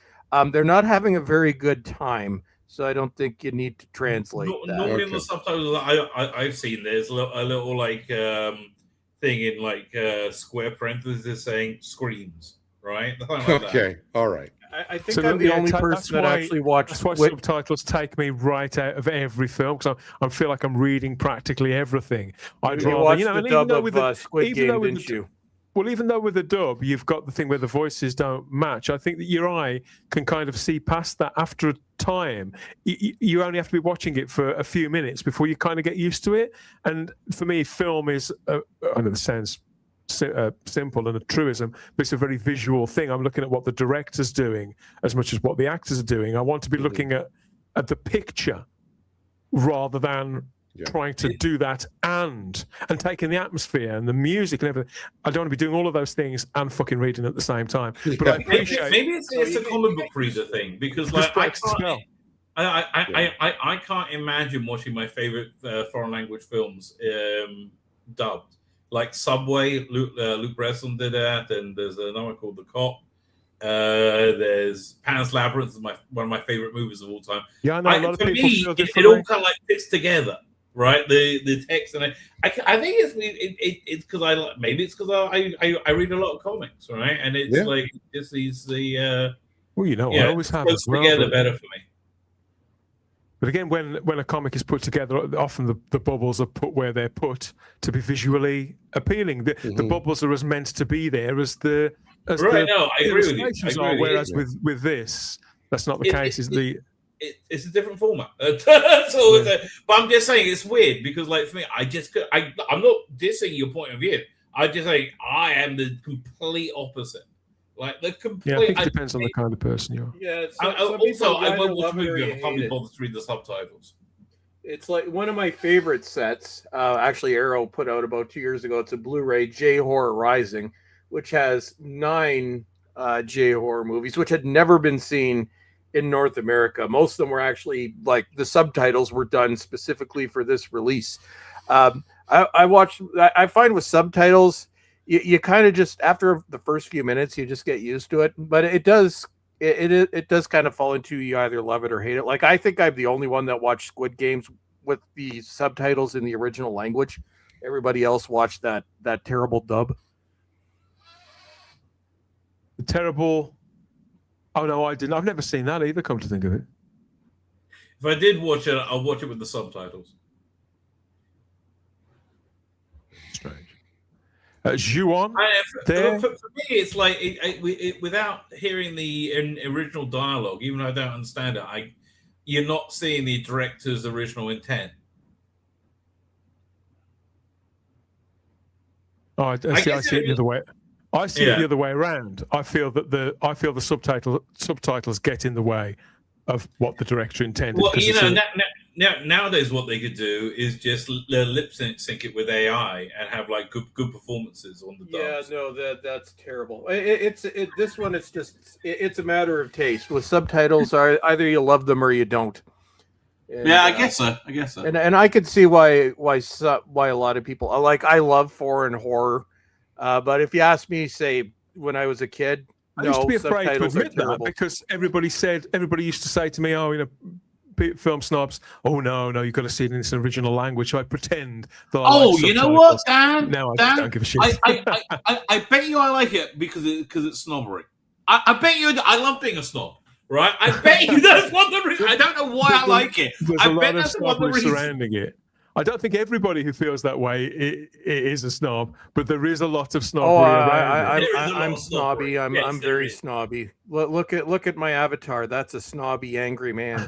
they're not having a very good time. So I don't think you need to translate that. Normally in the subtitles I've seen, there's a little like thing in like square parentheses saying screams, right? Like Okay, all right. I think I'm the only person that actually watched. That's why subtitles take me right out of every film, because I feel like I'm reading practically everything. I'd rather, watched the dub of Squid Game, didn't you? Well, even though with the dub, you've got the thing where the voices don't match, I think that your eye can kind of see past that after a time. You only have to be watching it for a few minutes before you kind of get used to it. And for me, film is, I know this sounds simple and a truism, but it's a very visual thing. I'm looking at what the director's doing as much as what the actors are doing. I want to be looking at the picture rather than trying to do that and taking the atmosphere and the music and everything. I don't want to be doing all of those things and fucking reading at the same time. But I appreciate maybe it's a comic book reader thing, because like I can't imagine watching my favorite foreign language films dubbed. Like Subway, Luke Bresson did that, and there's another one called The Cop. There's Pan's Labyrinth is one of my favorite movies of all time. Yeah, I know a lot of people feel differently. It all kind of like fits together, right? The text, and I think it's because I read a lot of comics, right? And it's like it's these I always have it together better for me. But again, when a comic is put together, often the bubbles are put where they're put to be visually appealing. The bubbles are as meant to be there as the I agree with you. Whereas with this, that's not the case. It's a different format. But I'm just saying it's weird because, like, for me, I'm not dissing your point of view. I just say I am the complete opposite. Like the complete. Yeah, I think it depends on the kind of person you are. Yeah. I won't watch a movie. I can't be bothered to read the subtitles. It's like one of my favorite sets. Actually, Arrow put out about 2 years ago. It's a Blu-ray, J Horror Rising, which has 9 J horror movies, which had never been seen in North America. Most of them were actually like the subtitles were done specifically for this release. I find with subtitles, you kind of just after the first few minutes you just get used to it, but it does kind of fall into you either love it or hate it. Like I think I'm the only one that watched Squid Games with the subtitles in the original language. Everybody else watched that terrible dub. The terrible. Oh no, I didn't. I've never seen that either. Come to think of it, if I did watch it, I'll watch it with the subtitles. Strange. Juan, for me, it's like without hearing the original dialogue, even though I don't understand it, you're not seeing the director's original intent. Oh, I see it the other way. I see it the other way around. I feel that the subtitles get in the way of what the director intended. Well, you know, nowadays what they could do is just lip sync it with AI and have like good performances on the dubs. Yeah, no, that's terrible. This one, it's a matter of taste. With subtitles, either you love them or you don't. And, yeah, I guess so. And I could see why a lot of people I love foreign horror, but if you ask me, say when I was a kid, I used to be afraid to admit that because everybody used to say to me, "Oh, you know, film snobs. Oh no, you've got to see it in its original language." So I pretend that. You know what, Dan? Now I just don't give a shit. I bet you I like it because it's snobbery. I bet you I love being a snob. Right, I bet you that's one of the reasons. I don't know why I like it. There's I a bet lot of that's one of the snobbery reasons. surrounding it. I don't think everybody who feels that way it is a snob, but there is a lot of snobbery around it. I'm snobby. I'm very snobby. Look at my avatar. That's a snobby, angry man.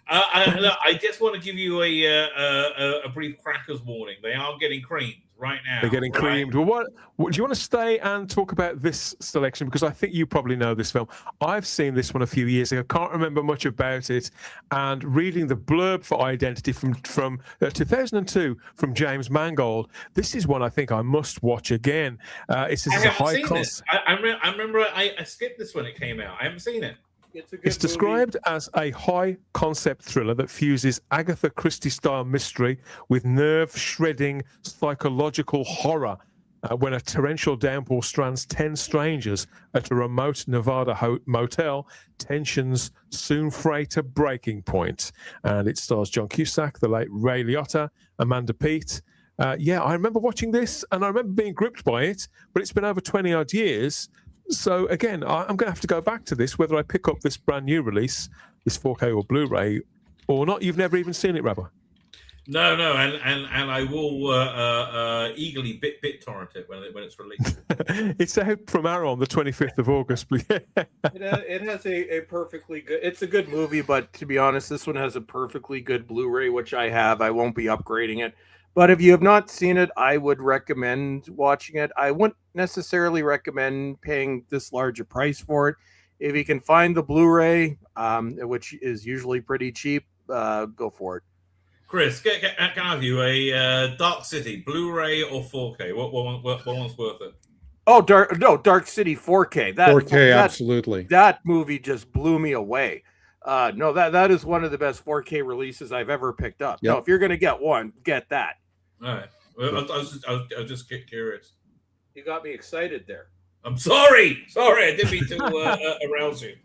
I just want to give you a brief crackers warning. They are getting creamed right now. They're getting creamed. Well, what do you want to stay and talk about this selection? Because I think you probably know this film. I've seen this one a few years ago. Can't remember much about it. And reading the blurb for Identity from 2002 from James Mangold, this is one I think I must watch again. It says it's a high concept. I remember I skipped this when it came out. I haven't seen it. It's described as a high-concept thriller that fuses Agatha Christie-style mystery with nerve-shredding psychological horror when a torrential downpour strands 10 strangers at a remote Nevada motel. Tensions soon freight a breaking point. And it stars John Cusack, the late Ray Liotta, Amanda Peet. I remember watching this, and I remember being gripped by it, but it's been over 20-odd years. So again, I'm going to have to go back to this, whether I pick up this brand new release, this 4K or Blu-ray, or not. You've never even seen it, Rabbi? No, and I will eagerly BitTorrent it when it's released. It's out from Arrow on the 25th of August. It has a perfectly good. It's a good movie, but to be honest, this one has a perfectly good Blu-ray, which I have. I won't be upgrading it. But if you have not seen it, I would recommend watching it. I wouldn't necessarily recommend paying this large a price for it. If you can find the Blu-ray, which is usually pretty cheap, go for it. Chris, can I have you a Dark City Blu-ray or 4K? What one's worth it? Oh, Dark City 4K. 4K, absolutely. That movie just blew me away. No, that is one of the best 4K releases I've ever picked up. Yep. No, if you're going to get one, get that. All right. Well, I was just curious. You got me excited there. I'm sorry. I didn't mean to arouse you.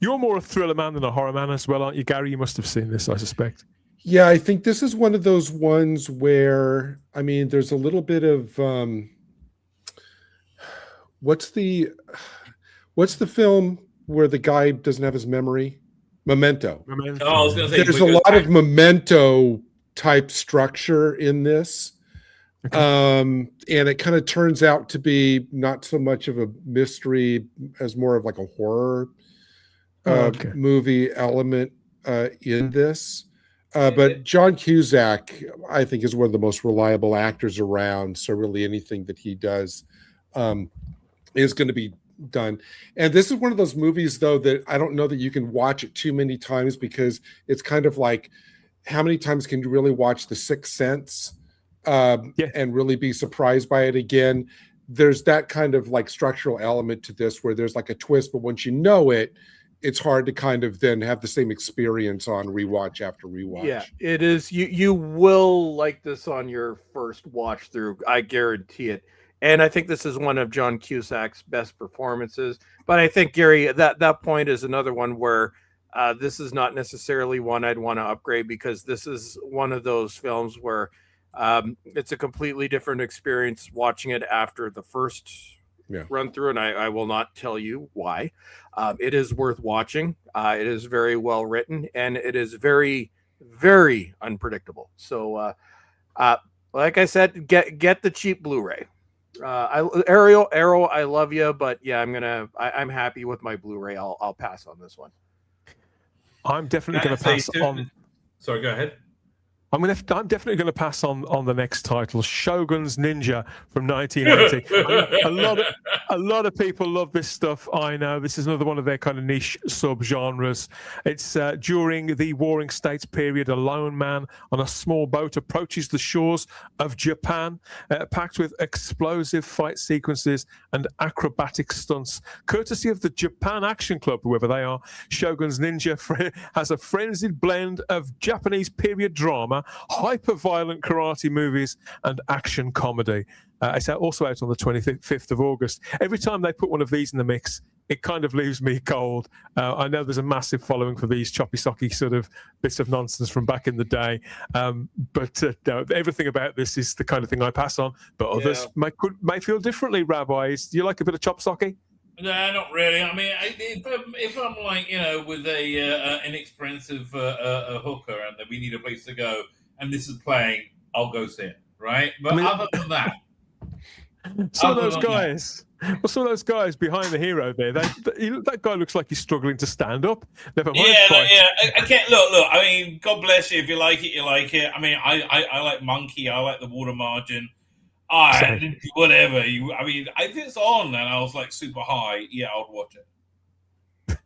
You're more a thriller man than a horror man as well, aren't you, Gary? You must have seen this, I suspect. Yeah, I think this is one of those ones where, I mean, there's a little bit of what's the film where the guy doesn't have his memory? Memento. Oh, I was going to say there's a lot of Memento type structure in this. Okay. And it kind of turns out to be not so much of a mystery as more of like a horror movie element in this. But John Cusack, I think, is one of the most reliable actors around. So really anything that he does is going to be done. And this is one of those movies, though, that I don't know that you can watch it too many times, because it's kind of like, how many times can you really watch The Sixth Sense and really be surprised by it again? There's that kind of like structural element to this where there's like a twist, but once you know it, it's hard to kind of then have the same experience on rewatch after rewatch. Yeah, it is. You will like this on your first watch through. I guarantee it. And I think this is one of John Cusack's best performances. But I think, Gary, that point is another one where this is not necessarily one I'd want to upgrade, because this is one of those films where it's a completely different experience watching it after the first run through, and I will not tell you why. It is worth watching. It is very well written, and it is very, very unpredictable. So, like I said, get the cheap Blu-ray. Arrow, I love you, but yeah, I'm happy with my Blu-ray. I'll pass on this one. I'm definitely Can I going to say pass too- on. Sorry, go ahead. I'm definitely going to pass on the next title, Shogun's Ninja from 1980. A lot of people love this stuff. I know this is another one of their kind of niche subgenres. It's during the Warring States period, a lone man on a small boat approaches the shores of Japan, packed with explosive fight sequences and acrobatic stunts. Courtesy of the Japan Action Club, whoever they are, Shogun's Ninja has a frenzied blend of Japanese period drama, hyper-violent karate movies, and action comedy. It's also out on the 25th of August. Every time they put one of these in the mix, it kind of leaves me cold. I know there's a massive following for these choppy-socky sort of bits of nonsense from back in the day. But no, everything about this is the kind of thing I pass on. But others may feel differently, rabbis. Do you like a bit of chop-socky? No, not really. I mean, if I'm like, with a inexpensive hooker and that we need a place to go and this is playing, I'll go see it, right? But other than that, some of those guys behind the hero there, that guy looks like he's struggling to stand up. Never mind. I can't look. I mean, God bless you. If you like it, you like it. I mean, I like Monkey. I like The Water Margin. Whatever. If it's on and I was like super high, yeah, I'll watch it.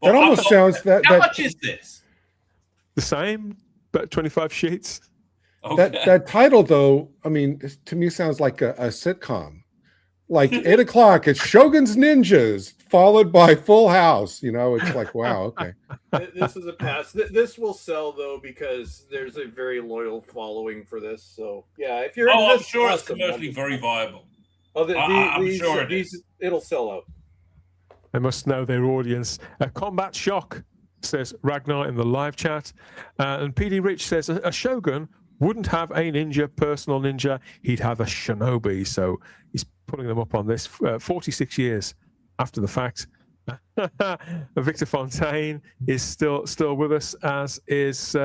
That almost sounds that. How much is this? The same, but 25 sheets. Okay. That title, though, I mean, to me sounds like a sitcom. Like 8 o'clock, it's Shogun's Ninjas, followed by Full House. It's like, wow, okay. This is a pass. This will sell though because there's a very loyal following for this. So yeah, if you're, I'm sure it's commercially very viable. I'm sure it'll sell out. They must know their audience. Combat Shock, says Ragnar in the live chat, and PD Rich says a Shogun wouldn't have a personal ninja. He'd have a shinobi. So he's putting them up on this 46 years after the fact. Victor Fontaine is still with us, as is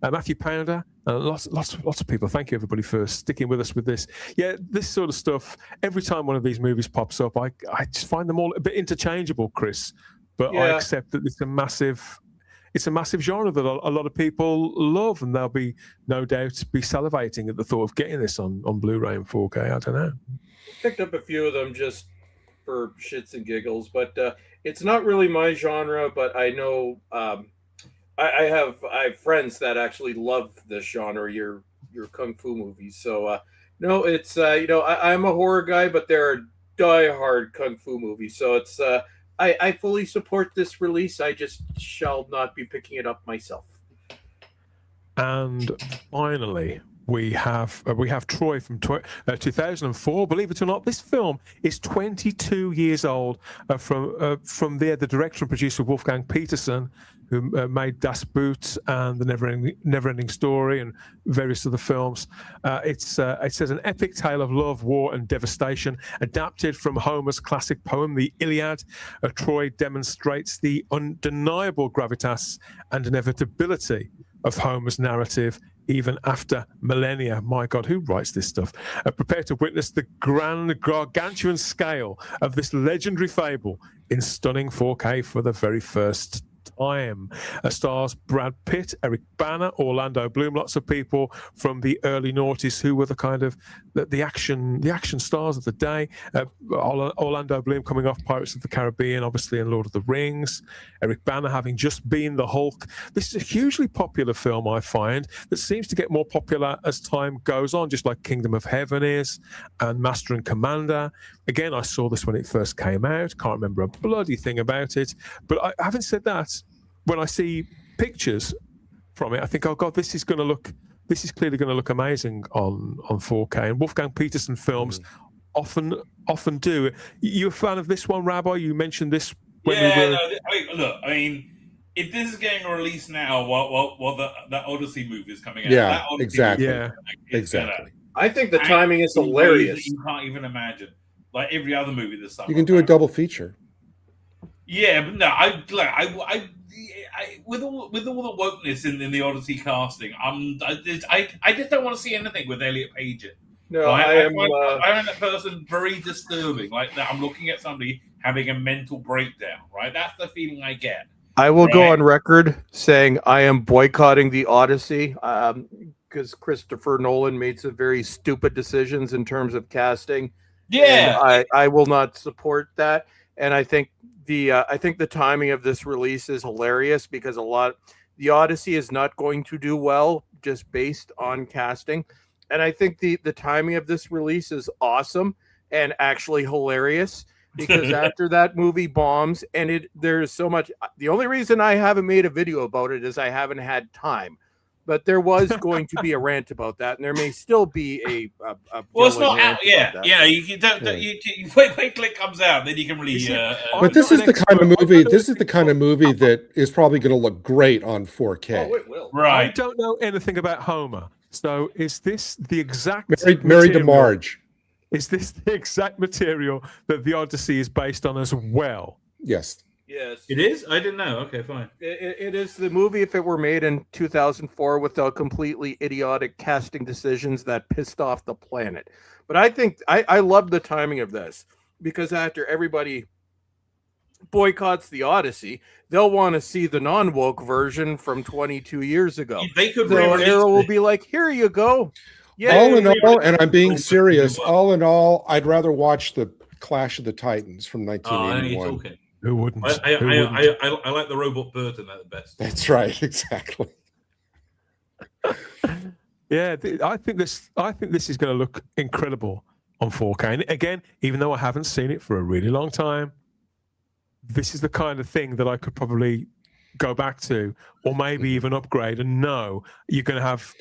Matthew Pounder. Lots of people. Thank you, everybody, for sticking with us with this. Yeah, this sort of stuff, every time one of these movies pops up, I just find them all a bit interchangeable, Chris. But I accept that it's a massive genre that a lot of people love, and they'll be no doubt be salivating at the thought of getting this on Blu-ray and 4K. I don't know. Picked up a few of them just for shits and giggles, but it's not really my genre. But I know I have friends that actually love this genre, your kung fu movies. So no, it's I'm a horror guy, but there are die-hard kung fu movies. So it's I fully support this release. I just shall not be picking it up myself. And finally, we have Troy from 2004. Believe it or not, this film is 22 years old. From there, the director and producer Wolfgang Petersen, who made Das Boot and The Never-Ending Story and various other films. It says an epic tale of love, war, and devastation, adapted from Homer's classic poem, The Iliad. Troy demonstrates the undeniable gravitas and inevitability of Homer's narrative, even after millennia. My God, who writes this stuff? Prepare to witness the grand, gargantuan scale of this legendary fable in stunning 4K for the very first time. Stars Brad Pitt, Eric Bana, Orlando Bloom, lots of people from the early noughties who were the kind of the action stars of the day. Orlando Bloom coming off Pirates of the Caribbean, obviously, and Lord of the Rings. Eric Bana having just been the Hulk. This is a hugely popular film, I find, that seems to get more popular as time goes on, just like Kingdom of Heaven is, and Master and Commander. Again, I saw this when it first came out. Can't remember a bloody thing about it. But having said that, when I see pictures from it, I think, oh God, this is clearly going to look amazing on 4K. And Wolfgang Petersen films often do. You a fan of this one, Rabbi? You mentioned this when we were... I mean, if this is getting released now while that Odyssey movie is coming out, yeah, exactly. I think the timing is hilarious. You can't even imagine. Like every other movie this summer. You can do a double feature. Yeah, but no, I with all the wokeness in the Odyssey casting, I just don't want to see anything with Elliot Page in. No, I find that person very disturbing. Like that, I'm looking at somebody having a mental breakdown. Right, that's the feeling I get. I will go Right. on record saying I am boycotting the Odyssey because Christopher Nolan made some very stupid decisions in terms of casting. Yeah. And I will not support that. And I think the timing of this release is hilarious because the Odyssey is not going to do well just based on casting. And I think the timing of this release is awesome and actually hilarious because after that movie bombs and there's so much. The only reason I haven't made a video about it is I haven't had time. But there was going to be a rant about that, and there may still be a Well, it's not rant out. about Yeah, that. yeah. You don't. Yeah. You wait till it comes out, then you can really. You see, But this is the kind of movie. This is the kind of movie that is probably going to look great on 4K. Oh, it will. I right. don't know anything about Homer. So is this the exact Married to material- Marge. Is this the exact material that the Odyssey is based on as well? Yes. Yes. It is. I didn't know. Okay, fine. It is the movie if it were made in 2004 without completely idiotic casting decisions that pissed off the planet. But I think I love the timing of this because after everybody boycotts the Odyssey, they'll want to see the non-woke version from 22 years ago. They could So re-release Arrow will it. be like, here you go. Yeah. All in all, and I'm being serious, all in all, I'd rather watch the Clash of the Titans from Oh, I know you're 1981. talking. Who wouldn't? I Who wouldn't? like the robot Burton at the best. That's right, exactly. Yeah, I think this is going to look incredible on 4K. And again, even though I haven't seen it for a really long time, this is the kind of thing that I could probably go back to, or maybe even upgrade. And know you're going to have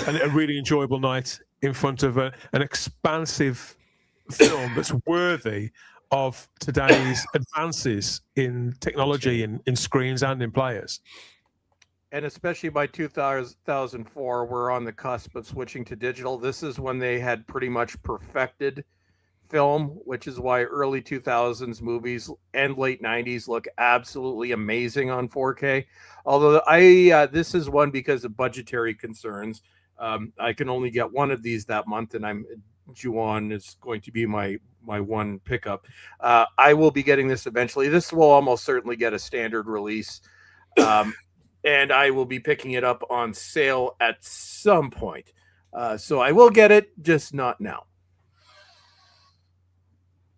a really enjoyable night in front of an expansive film that's worthy of today's advances in technology, in screens and in players. And especially by 2004, we're on the cusp of switching to digital. This is when they had pretty much perfected film, which is why early 2000s movies and late 90s look absolutely amazing on 4K. Although this is one because of budgetary concerns. I can only get one of these that month, and Juwan is going to be my one pickup. I will be getting this eventually. This will almost certainly get a standard release. And I will be picking it up on sale at some point. So I will get it, just not now.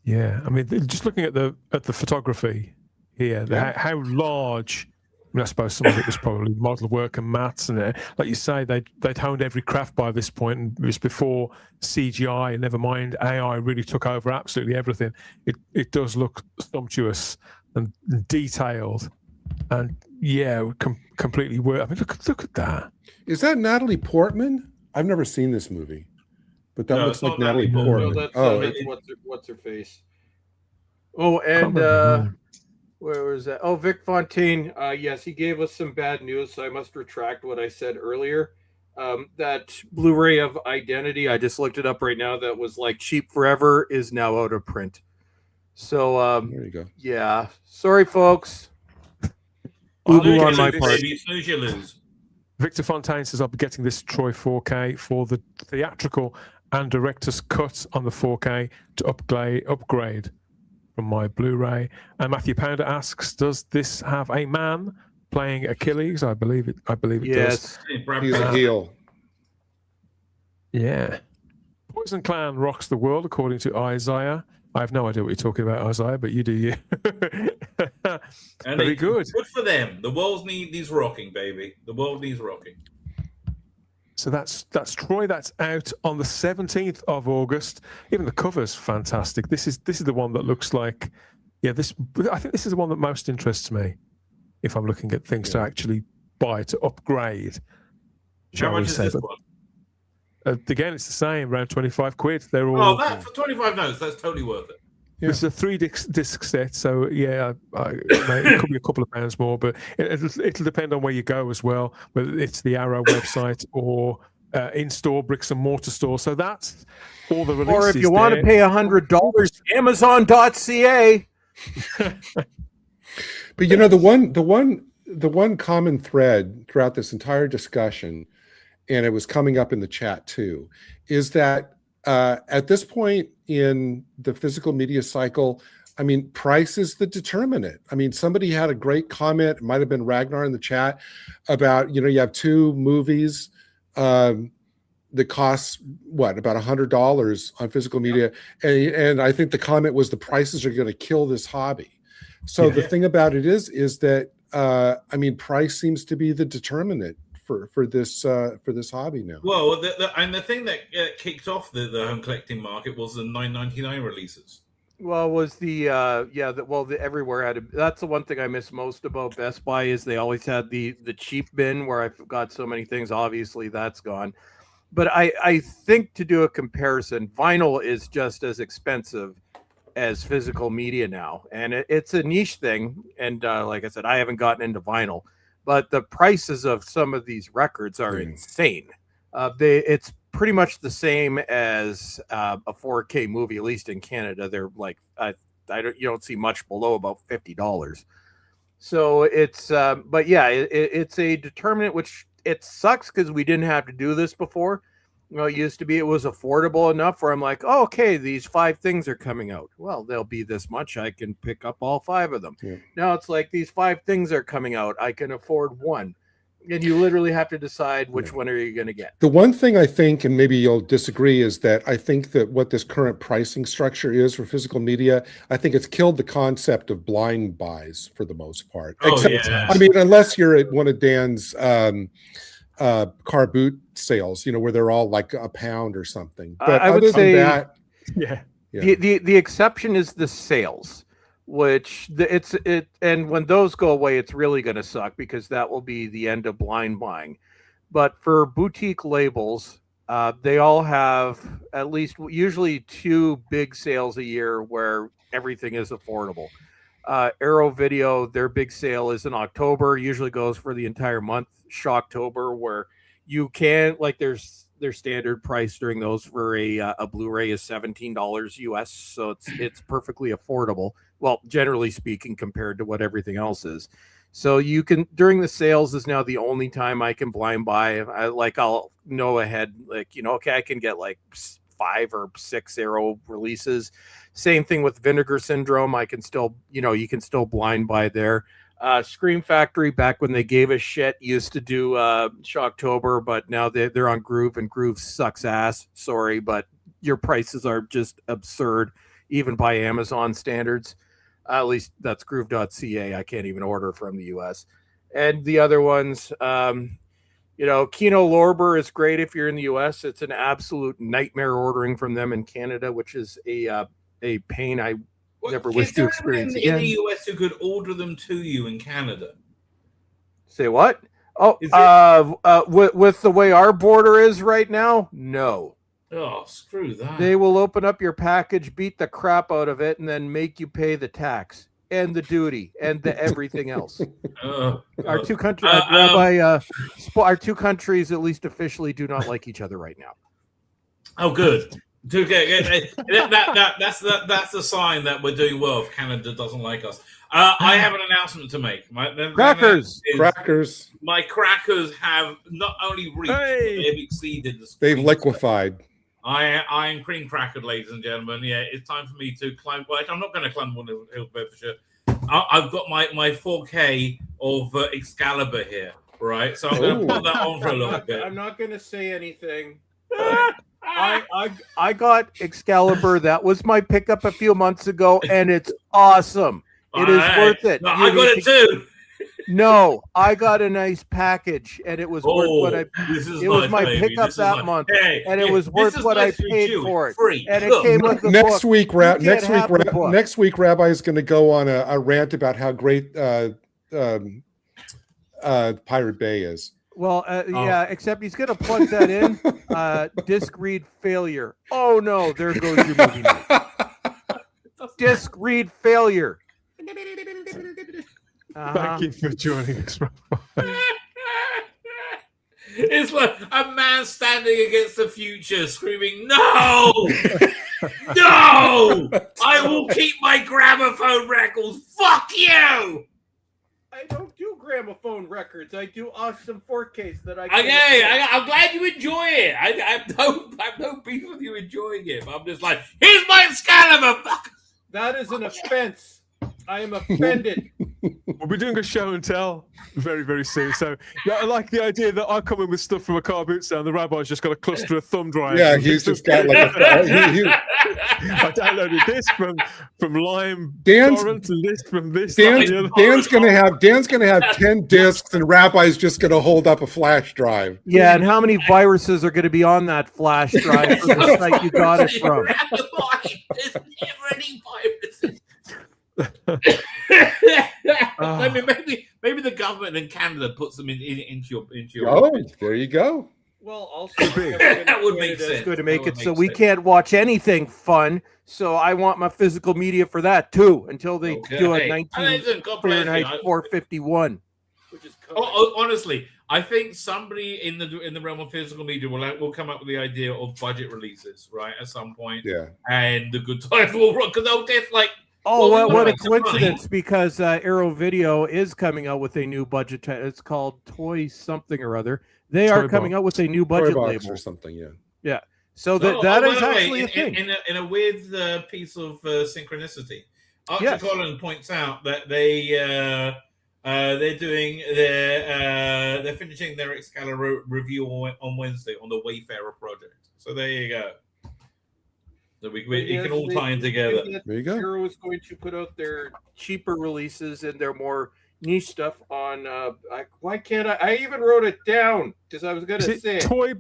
Yeah, I mean, just looking at the photography here, how large. I mean, I suppose some of it was probably model work and maths, and like you say, they'd honed every craft by this point, and it was before CGI, and never mind AI, really took over absolutely everything. It does look sumptuous and detailed, and yeah, completely worth. I mean, look at that. Is that Natalie Portman? I've never seen this movie, but that No, looks it's like not Natalie Natalie Portman. No, that's what's her face. Oh, and where was that? Oh, Vic Fontaine. Yes, he gave us some bad news, so I must retract what I said earlier. That Blu-ray of Identity, I just looked it up right now, that was like cheap forever, is now out of print. So There you go. yeah, sorry folks. I'll Boo-boo be on getting my this- part. As soon as you lose. Victor Fontaine says I'll be getting this Troy 4K for the theatrical and director's cut on the 4K to upgrade from my Blu-ray. And Matthew Pounder asks, does this have a man playing Achilles? I believe it does. Yes. He's a heel. Yeah. Poison Clan rocks the world, according to Isaiah. I have no idea what you're talking about, Isaiah, but you do you. And Very good. Good for them. The world needs rocking, baby. The world needs rocking. So that's Troy. That's out on the 17th of August. Even the cover's fantastic. This is the one that looks like, I think this is the one that most interests me. If I'm looking at things to actually buy to upgrade, How much is this But, one? again, it's the same, around 25 quid. They're all. Oh, that for 25 notes, that's totally worth it. This is a 3-disc set, so yeah, it could be a couple of pounds more, but it'll depend on where you go as well, whether it's the Arrow website or in-store bricks and mortar store. So that's all the releases. Or if you want to pay $100, Amazon.ca. But you know, the one common thread throughout this entire discussion, and it was coming up in the chat too, is that at this point in the physical media cycle, I mean, price is the determinant. I mean, somebody had a great comment, it might have been Ragnar in the chat, about, you have two movies that costs what, about $100 on physical media. And I think the comment was the prices are going to kill this hobby. So the thing about it is that, I mean, price seems to be the determinant for this hobby now. Well, the thing that kicked off the home collecting market was the $9.99 releases. Well, was the everywhere had that's the one thing I miss most about Best Buy is they always had the cheap bin where I got so many things. Obviously, that's gone. But I think to do a comparison, vinyl is just as expensive as physical media now, and it's a niche thing. And like I said, I haven't gotten into vinyl, but the prices of some of these records are insane. It's pretty much the same as a 4K movie, at least in Canada. They're like you don't see much below about $50. So it's but yeah, it's a determinant, which it sucks because we didn't have to do this before. It used to be it was affordable enough where I'm like, oh, okay, these 5 things are coming out. Well, they'll be this much. I can pick up all 5 of them. Yeah. Now it's like these 5 things are coming out. I can afford one. And you literally have to decide which one are you going to get. The one thing I think, and maybe you'll disagree, is that I think that what this current pricing structure is for physical media, I think it's killed the concept of blind buys for the most part. I mean, unless you're at one of Dan's car boot sales, where they're all like £1 or something. But I would say that, the exception is the sales. Which and when those go away, it's really going to suck because that will be the end of blind buying. But for boutique labels, they all have at least usually 2 big sales a year where everything is affordable. Arrow Video, their big sale is in October, usually goes for the entire month. Shocktober, where you can their standard price during those for a Blu-ray is $17 US, so it's perfectly affordable. Well, generally speaking, compared to what everything else is. So you can, during the sales is now the only time I can blind buy. I'll know ahead, okay, I can get 5 or 6 Arrow releases. Same thing with Vinegar Syndrome. I can still, you can still blind buy there. Scream Factory, back when they gave a shit, used to do Shocktober, but now they're on Groove, and Groove sucks ass. Sorry, but your prices are just absurd, even by Amazon standards. At least that's groove.ca. I can't even order from the US. And the other ones, Kino Lorber is great if you're in the US. It's an absolute nightmare ordering from them in Canada, which is a pain I never wish to experience again. In the US who could order them to you in Canada? Say what? Oh, with the way our border is right now, no. Oh, screw that. They will open up your package, beat the crap out of it, and then make you pay the tax and the duty and the everything else. Our two countries, our 2 countries, at least officially, do not like each other right now. Oh, good. Okay, that's the sign that we're doing well if Canada doesn't like us. I have an announcement to make. Crackers. My crackers have not only reached, they've exceeded the speed. They've liquefied. I am cream crackered, ladies and gentlemen. Yeah, it's time for me to climb. Well, I'm not going to climb one hill, Bedfordshire. I've got my 4K of Excalibur here, right? So I'm going to put that on for a little bit. I'm not going to say anything. I got Excalibur. That was my pickup a few months ago, and it's awesome. It is worth it. No, I got it too. No, I got a nice package, and it was worth what I. It was my pickup that month, and it was worth what I paid for it. Free. And it came with the next book. week. Next week, Rabbi is going to go on a rant about how great Pirate Bay is. Well, yeah, except he's going to plug that in. Disc read failure. Oh no, there goes your movie night. Disc read failure. Thank you for joining us. It's like a man standing against the future screaming, "No! No! I will keep my gramophone records. Fuck you!" I don't do gramophone records. I do awesome 4Ks that I. Okay, I'm glad you enjoy it. I have no beef with you enjoying it. But I'm just like, here's my Excalibur. Fuck. That is an offense. I am offended. We'll be doing a show and tell very, very soon. So yeah, I like the idea that I come in with stuff from a car boot sound. The rabbi's just got a cluster of thumb drives. Yeah, he's just got like I downloaded this from Lime. Dan's this from this. Dan's gonna have 10 discs, and Rabbi's just gonna hold up a flash drive. Yeah, and how many viruses are going to be on that flash drive for the site you got it from? There's never any viruses. Maybe the government in Canada puts them into your. Oh, there you go. Well, also that would make sense. It's going to make it so we can't watch anything fun. So I want my physical media for that too. Until they do a 19 Fahrenheit 451, which is honestly, I think somebody in the realm of physical media will come up with the idea of budget releases, right, at some point. Yeah, and the good times will run because they'll get like. Oh, well, what a coincidence! Because Arrow Video is coming out with a new budget. It's called Toy something or other. They are coming out with a new budget label or something. Yeah, yeah. So that is actually a thing. In a weird piece of synchronicity, Archie Collins points out that they're finishing their Excalibur review on Wednesday on the Wayfarer project. So there you go. So we can all tie in together. There you go. Arrow is going to put out their cheaper releases and their more niche stuff on. Why can't I? I even wrote it down because I was going to say toy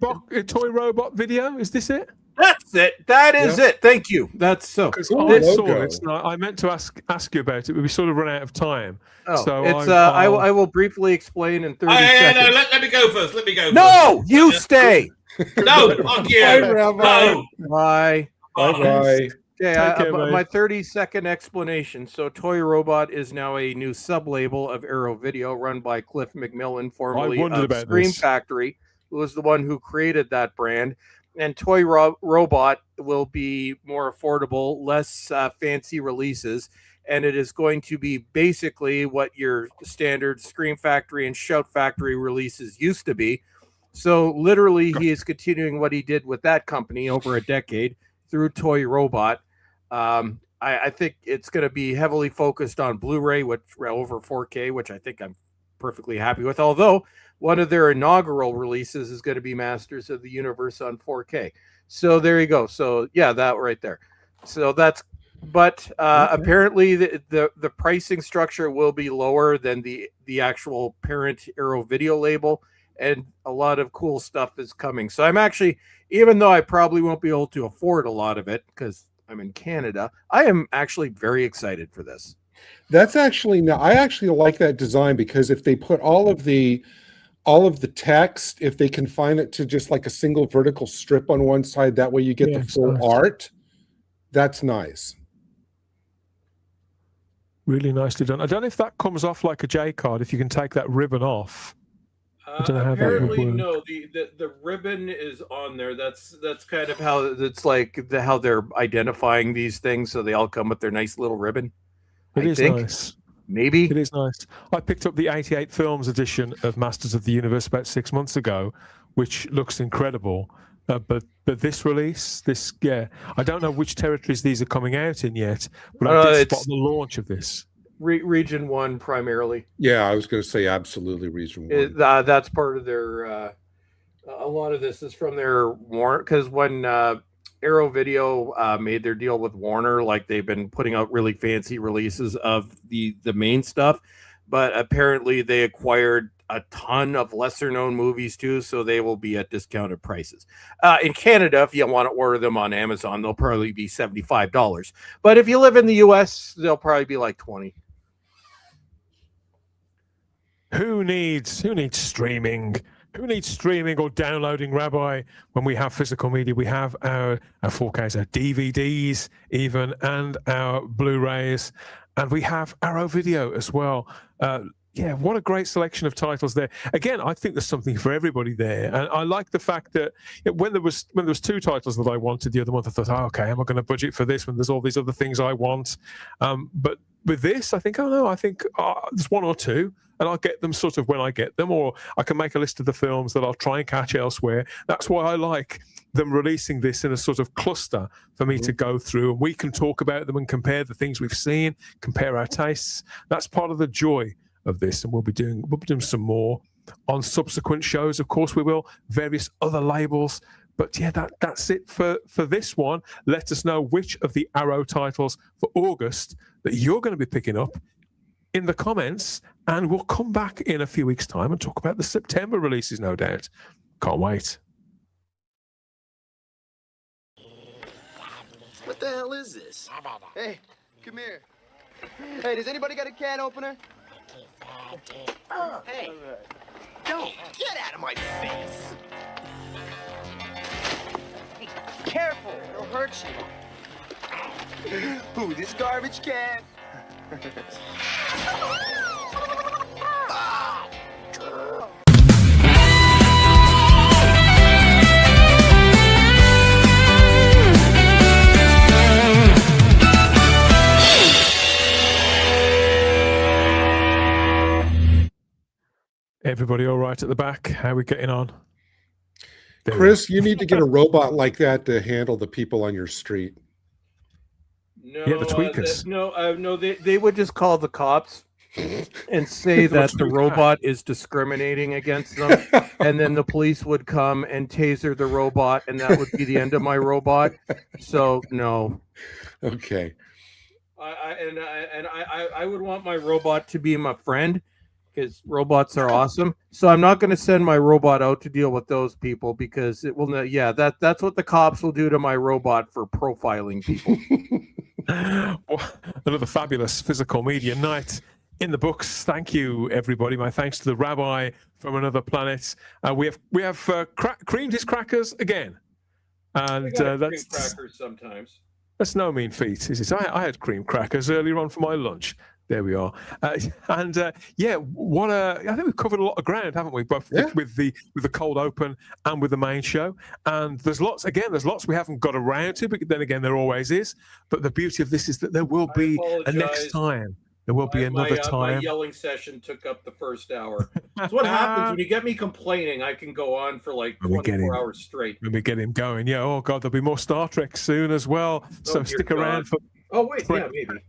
robot video. Is this it? That's it. That is it. Thank you. That's so. I saw it. I meant to ask you about it, but we sort of run out of time. Oh, so it's. I will briefly explain in 30 seconds. No, let me go first. No, you stay. No, fuck you. No. Bye. Bye. Okay, my 30-second explanation. So Toy Robot is now a new sub-label of Arrow Video run by Cliff McMillan, formerly of Scream Factory, who was the one who created that brand. And Toy Robot will be more affordable, less fancy releases, and it is going to be basically what your standard Scream Factory and Shout Factory releases used to be. So literally, he is continuing what he did with that company over a decade through Toy Robot. I think it's going to be heavily focused on Blu-ray, which over 4K, which I think I'm perfectly happy with. Although one of their inaugural releases is going to be Masters of the Universe on 4K. So there you go. So yeah, that right there. So that's. But apparently the pricing structure will be lower than the actual parent Arrow Video label, and a lot of cool stuff is coming. So I'm actually, even though I probably won't be able to afford a lot of it because I'm in Canada, I am actually very excited for this. That's actually I actually like that design because if they put all of the text, if they confine it to just like a single vertical strip on one side, that way you get the full art. That's nice. Really nicely done. I don't know if that comes off like a J card, if you can take that ribbon off. I don't know how apparently, that would no. The ribbon is on there. That's kind of how it's like how they're identifying these things. So they all come with their nice little ribbon. It is nice. Maybe it is nice. I picked up the 88 Films edition of Masters of the Universe about 6 months ago, which looks incredible. But this release, I don't know which territories these are coming out in yet, but I did spot the launch of this. Region 1 primarily. Yeah, I was going to say absolutely Region 1. That's part of their. A lot of this is from their Warner, because when Arrow Video made their deal with Warner, like they've been putting out really fancy releases of the main stuff, but apparently they acquired a ton of lesser known movies too, so they will be at discounted prices. In Canada, if you want to order them on Amazon, they'll probably be $75. But if you live in the US, they'll probably be like $20. Who needs streaming? Who needs streaming or downloading, Rabbi, when we have physical media? We have our 4Ks, our DVDs even, and our Blu-rays, and we have Arrow Video as well. What a great selection of titles there. Again, I think there's something for everybody there. And I like the fact that when there was 2 titles that I wanted the other month, I thought, okay, am I going to budget for this when there's all these other things I want? But with this, I think, oh no, I think there's one or two, and I'll get them sort of when I get them, or I can make a list of the films that I'll try and catch elsewhere. That's why I like them releasing this in a sort of cluster for me to go through, and we can talk about them and compare the things we've seen, compare our tastes. That's part of the joy of this, and we'll be doing some more on subsequent shows. Of course, we will, various other labels. But yeah, that's it for this one. Let us know which of the Arrow titles for August that you're going to be picking up in the comments, and we'll come back in a few weeks' time and talk about the September releases, no doubt. Can't wait. What the hell is this? Hey, come here. Hey, does anybody got a can opener? Hey, don't get out of my face. Hey, careful, it'll hurt you. Ooh, this garbage can. Everybody all right at the back? How are we getting on? There Chris, you need to get a robot like that to handle the people on your street. No, Yeah, the tweakers. No, they would just call the cops and say that the robot is discriminating against them, and then the police would come and taser the robot, and that would be the end of my robot. So no. Okay. I would want my robot to be my friend, because robots are awesome. So I'm not going to send my robot out to deal with those people, because it will not. Yeah, that's what the cops will do to my robot for profiling people. Well, another fabulous physical media night in the books. Thank you, everybody. My thanks to the rabbi from another planet. We have creamed his crackers again, and that's crackers sometimes. That's no mean feat, is it? I had cream crackers earlier on for my lunch. There we are, yeah. I think we've covered a lot of ground, haven't we? Both with the cold open and with the main show. And there's lots we haven't got around to, but then again, there always is. But the beauty of this is that there will be a next time. There will be another time. My yelling session took up the first hour. That's what happens when you get me complaining. I can go on for like 24 hours straight. When we get him going, yeah. Oh God, there'll be more Star Trek soon as well. So stick around for. Oh wait, yeah, maybe.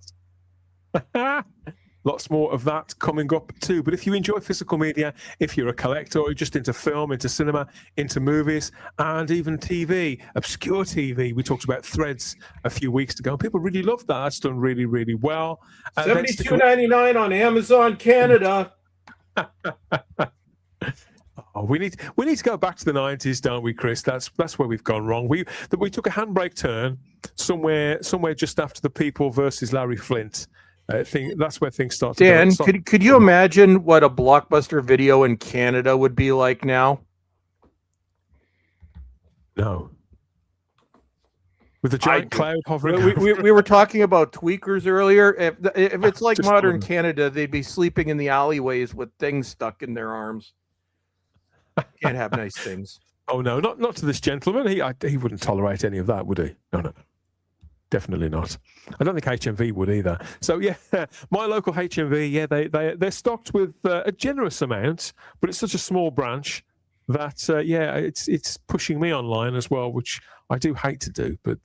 Lots more of that coming up too. But if you enjoy physical media, if you're a collector or just into film, into cinema, into movies, and even TV, obscure TV, we talked about Threads a few weeks ago. People really love that. That's done really, really well. $72.99 on Amazon Canada. Oh, we need to go back to the 90s, don't we, Chris? That's where we've gone wrong. We took a handbrake turn somewhere just after the People versus Larry Flint. I think that's where things start to Dan, could you imagine what a Blockbuster video in Canada would be like now? No. With the giant cloud hovering. We were talking about tweakers earlier. If it's like modern Canada, they'd be sleeping in the alleyways with things stuck in their arms. Can't have nice things. Oh no, not to this gentleman. He wouldn't tolerate any of that, would he? No. Definitely not. I don't think HMV would either. So yeah, my local HMV, yeah, they're stocked with a generous amount, but it's such a small branch that yeah, it's pushing me online as well, which I do hate to do. But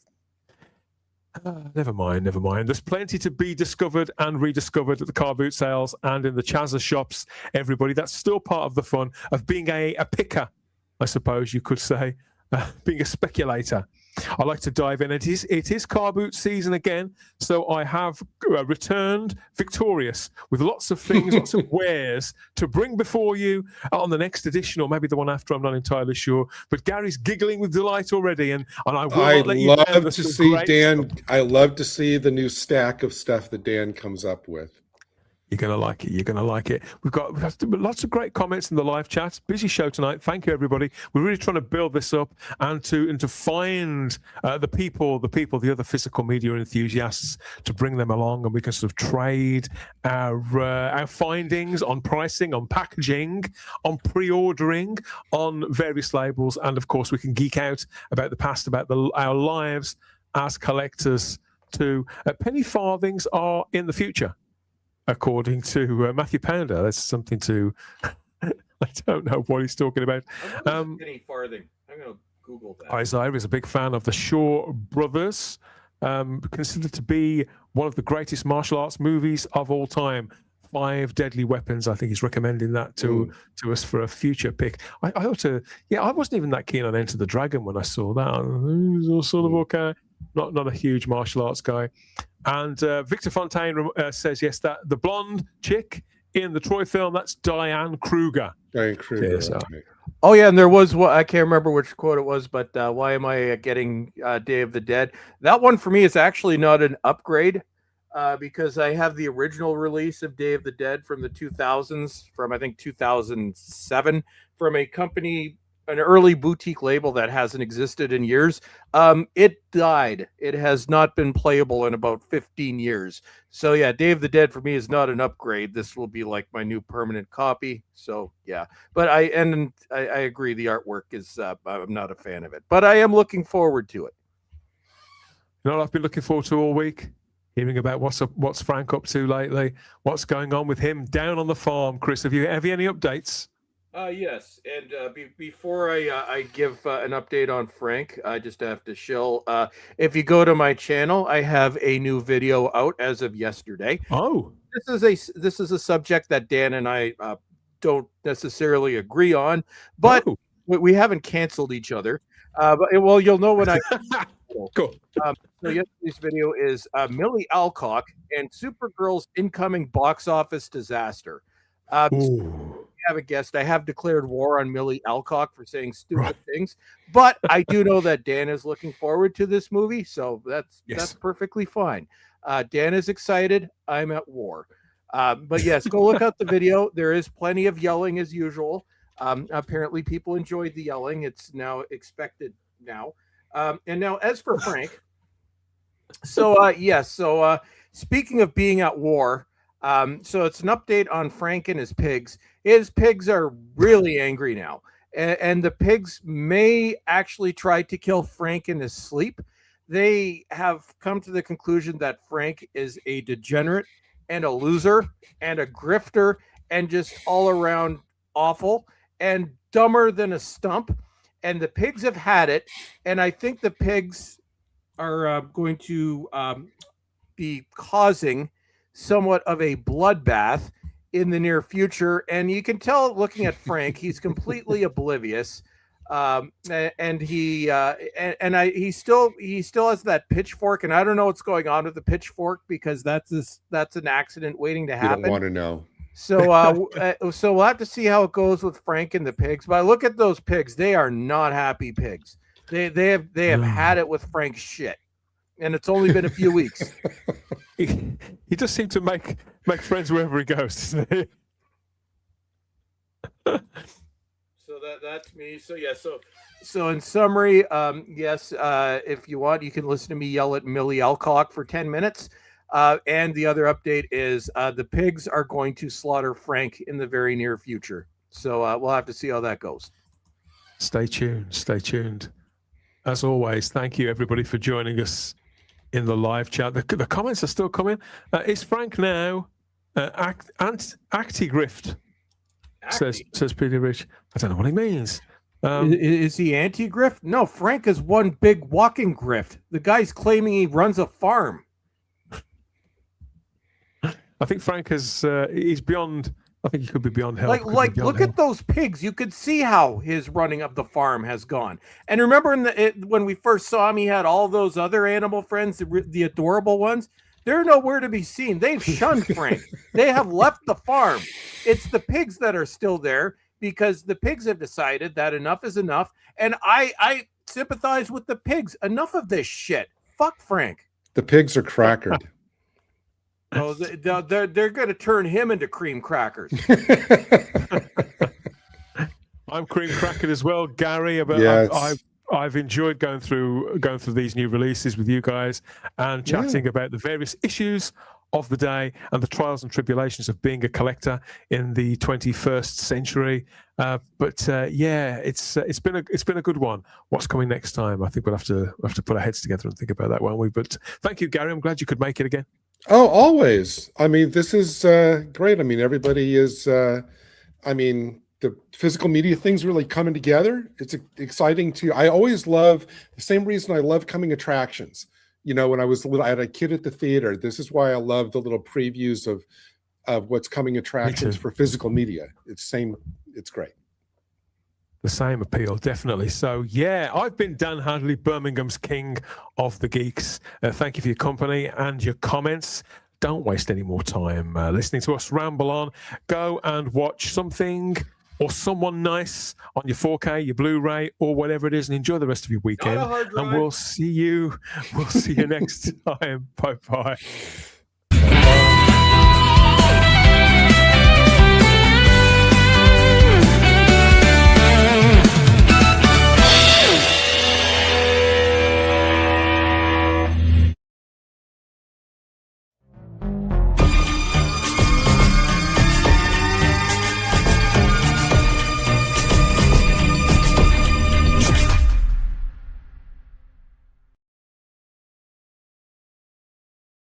never mind. There's plenty to be discovered and rediscovered at the car boot sales and in the Chazza shops. Everybody, that's still part of the fun of being a picker, I suppose you could say, being a speculator. I like to dive in. It is car boot season again, so I have returned victorious with lots of things, lots of wares to bring before you on the next edition, or maybe the one after. I'm not entirely sure. But Gary's giggling with delight already, and I will not let you down. I love to see Dan. I love to see the new stack of stuff that Dan comes up with. You're going to like it. We've got lots of great comments in the live chat. Busy show tonight. Thank you, everybody. We're really trying to build this up and to find the other physical media enthusiasts, to bring them along, and we can sort of trade our findings on pricing, on packaging, on pre-ordering, on various labels, and of course we can geek out about the past, about our lives as collectors 2. Penny farthings are in the future, according to Matthew Pounder. That's something to. I don't know what he's talking about. Penny farthing. I'm going to Google that. Isaiah is a big fan of the Shaw Brothers, considered to be one of the greatest martial arts movies of all time. 5 Deadly Weapons. I think he's recommending that to us for a future pick. I ought to. Yeah, I wasn't even that keen on Enter the Dragon when I saw that. It was all sort of okay. Not a huge martial arts guy. And Victor Fontaine says yes, that the blonde chick in the Troy film, that's Diane Kruger. Diane Kruger. Yes, okay. Oh yeah, and there was what I can't remember which quote it was, but why am I getting Day of the Dead? That one for me is actually not an upgrade because I have the original release of Day of the Dead from the 2000s, from I think 2007, from a company, an early boutique label that hasn't existed in years. It died. It has not been playable in about 15 years. So yeah, Day of the Dead for me is not an upgrade. This will be like my new permanent copy. So yeah, but I agree. The artwork is I'm not a fan of it, but I am looking forward to it. You know what I've been looking forward to all week? Hearing about what's Frank up to lately, what's going on with him down on the farm. Chris, have you any updates? Yes, and before I give an update on Frank, I just have to shill. If you go to my channel, I have a new video out as of yesterday. Oh, this is a subject that Dan and I don't necessarily agree on, but we haven't canceled each other. But well, you'll know when I. Cool. So yesterday's video is Millie Alcock and Supergirl's incoming box office disaster. Have a guest. I have declared war on Millie Alcock for saying stupid things, but I do know that Dan is looking forward to this movie, so that's perfectly fine. Dan is excited. I'm at war. But yes, go look out the video. There is plenty of yelling as usual. Apparently, people enjoyed the yelling. It's now expected now. And now, as for Frank, so speaking of being at war. So it's an update on Frank and his pigs. His pigs are really angry now. And the pigs may actually try to kill Frank in his sleep. They have come to the conclusion that Frank is a degenerate and a loser and a grifter and just all around awful and dumber than a stump. And the pigs have had it. And I think the pigs are going to be causing somewhat of a bloodbath in the near future, and you can tell looking at Frank, he's completely oblivious, and he still has that pitchfork, and I don't know what's going on with the pitchfork because that's an accident waiting to happen. You don't want to know. So so we'll have to see how it goes with Frank and the pigs. But look at those pigs; they are not happy pigs. They have had it with Frank's shit. And it's only been a few weeks. He just seems to make friends wherever he goes, doesn't he? So that's me. So yeah. So in summary, yes. If you want, you can listen to me yell at Millie Alcock for 10 minutes. And the other update is the pigs are going to slaughter Frank in the very near future. So we'll have to see how that goes. Stay tuned. Stay tuned. As always, thank you everybody for joining us in the live chat. The comments are still coming. Is Frank now anti-grift? Says Peter Rich. I don't know what he means. Is he anti-grift? No, Frank is one big walking grift. The guy's claiming he runs a farm. I think Frank he's beyond. I think he could be beyond help. Like look at those pigs. You could see how his running of the farm has gone. And remember when we first saw him, he had all those other animal friends, the adorable ones. They're nowhere to be seen. They've shunned Frank. They have left the farm. It's the pigs that are still there because the pigs have decided that enough is enough. And I sympathize with the pigs. Enough of this shit. Fuck Frank. The pigs are crackered. Oh, they're going to turn him into cream crackers. I'm cream crackered as well, Gary. I've enjoyed going through these new releases with you guys and chatting about the various issues of the day and the trials and tribulations of being a collector in the 21st century. Yeah, it's been a good one. What's coming next time? I think we'll have to put our heads together and think about that, won't we? But thank you, Gary. I'm glad you could make it again. Oh, always. I mean, this is great. I mean, everybody is. I mean, the physical media thing's really coming together. It's exciting too. I always love the same reason I love coming attractions. You know, when I was little, I had a kid at the theater. This is why I love the little previews of what's coming attractions for physical media. It's great. The same appeal, definitely. So, yeah, I've been Dan Hadley, Birmingham's King of the Geeks. Thank you for your company and your comments. Don't waste any more time listening to us ramble on. Go and watch something or someone nice on your 4K, your Blu-ray, or whatever it is, and enjoy the rest of your weekend. And we'll see you next time. Bye-bye.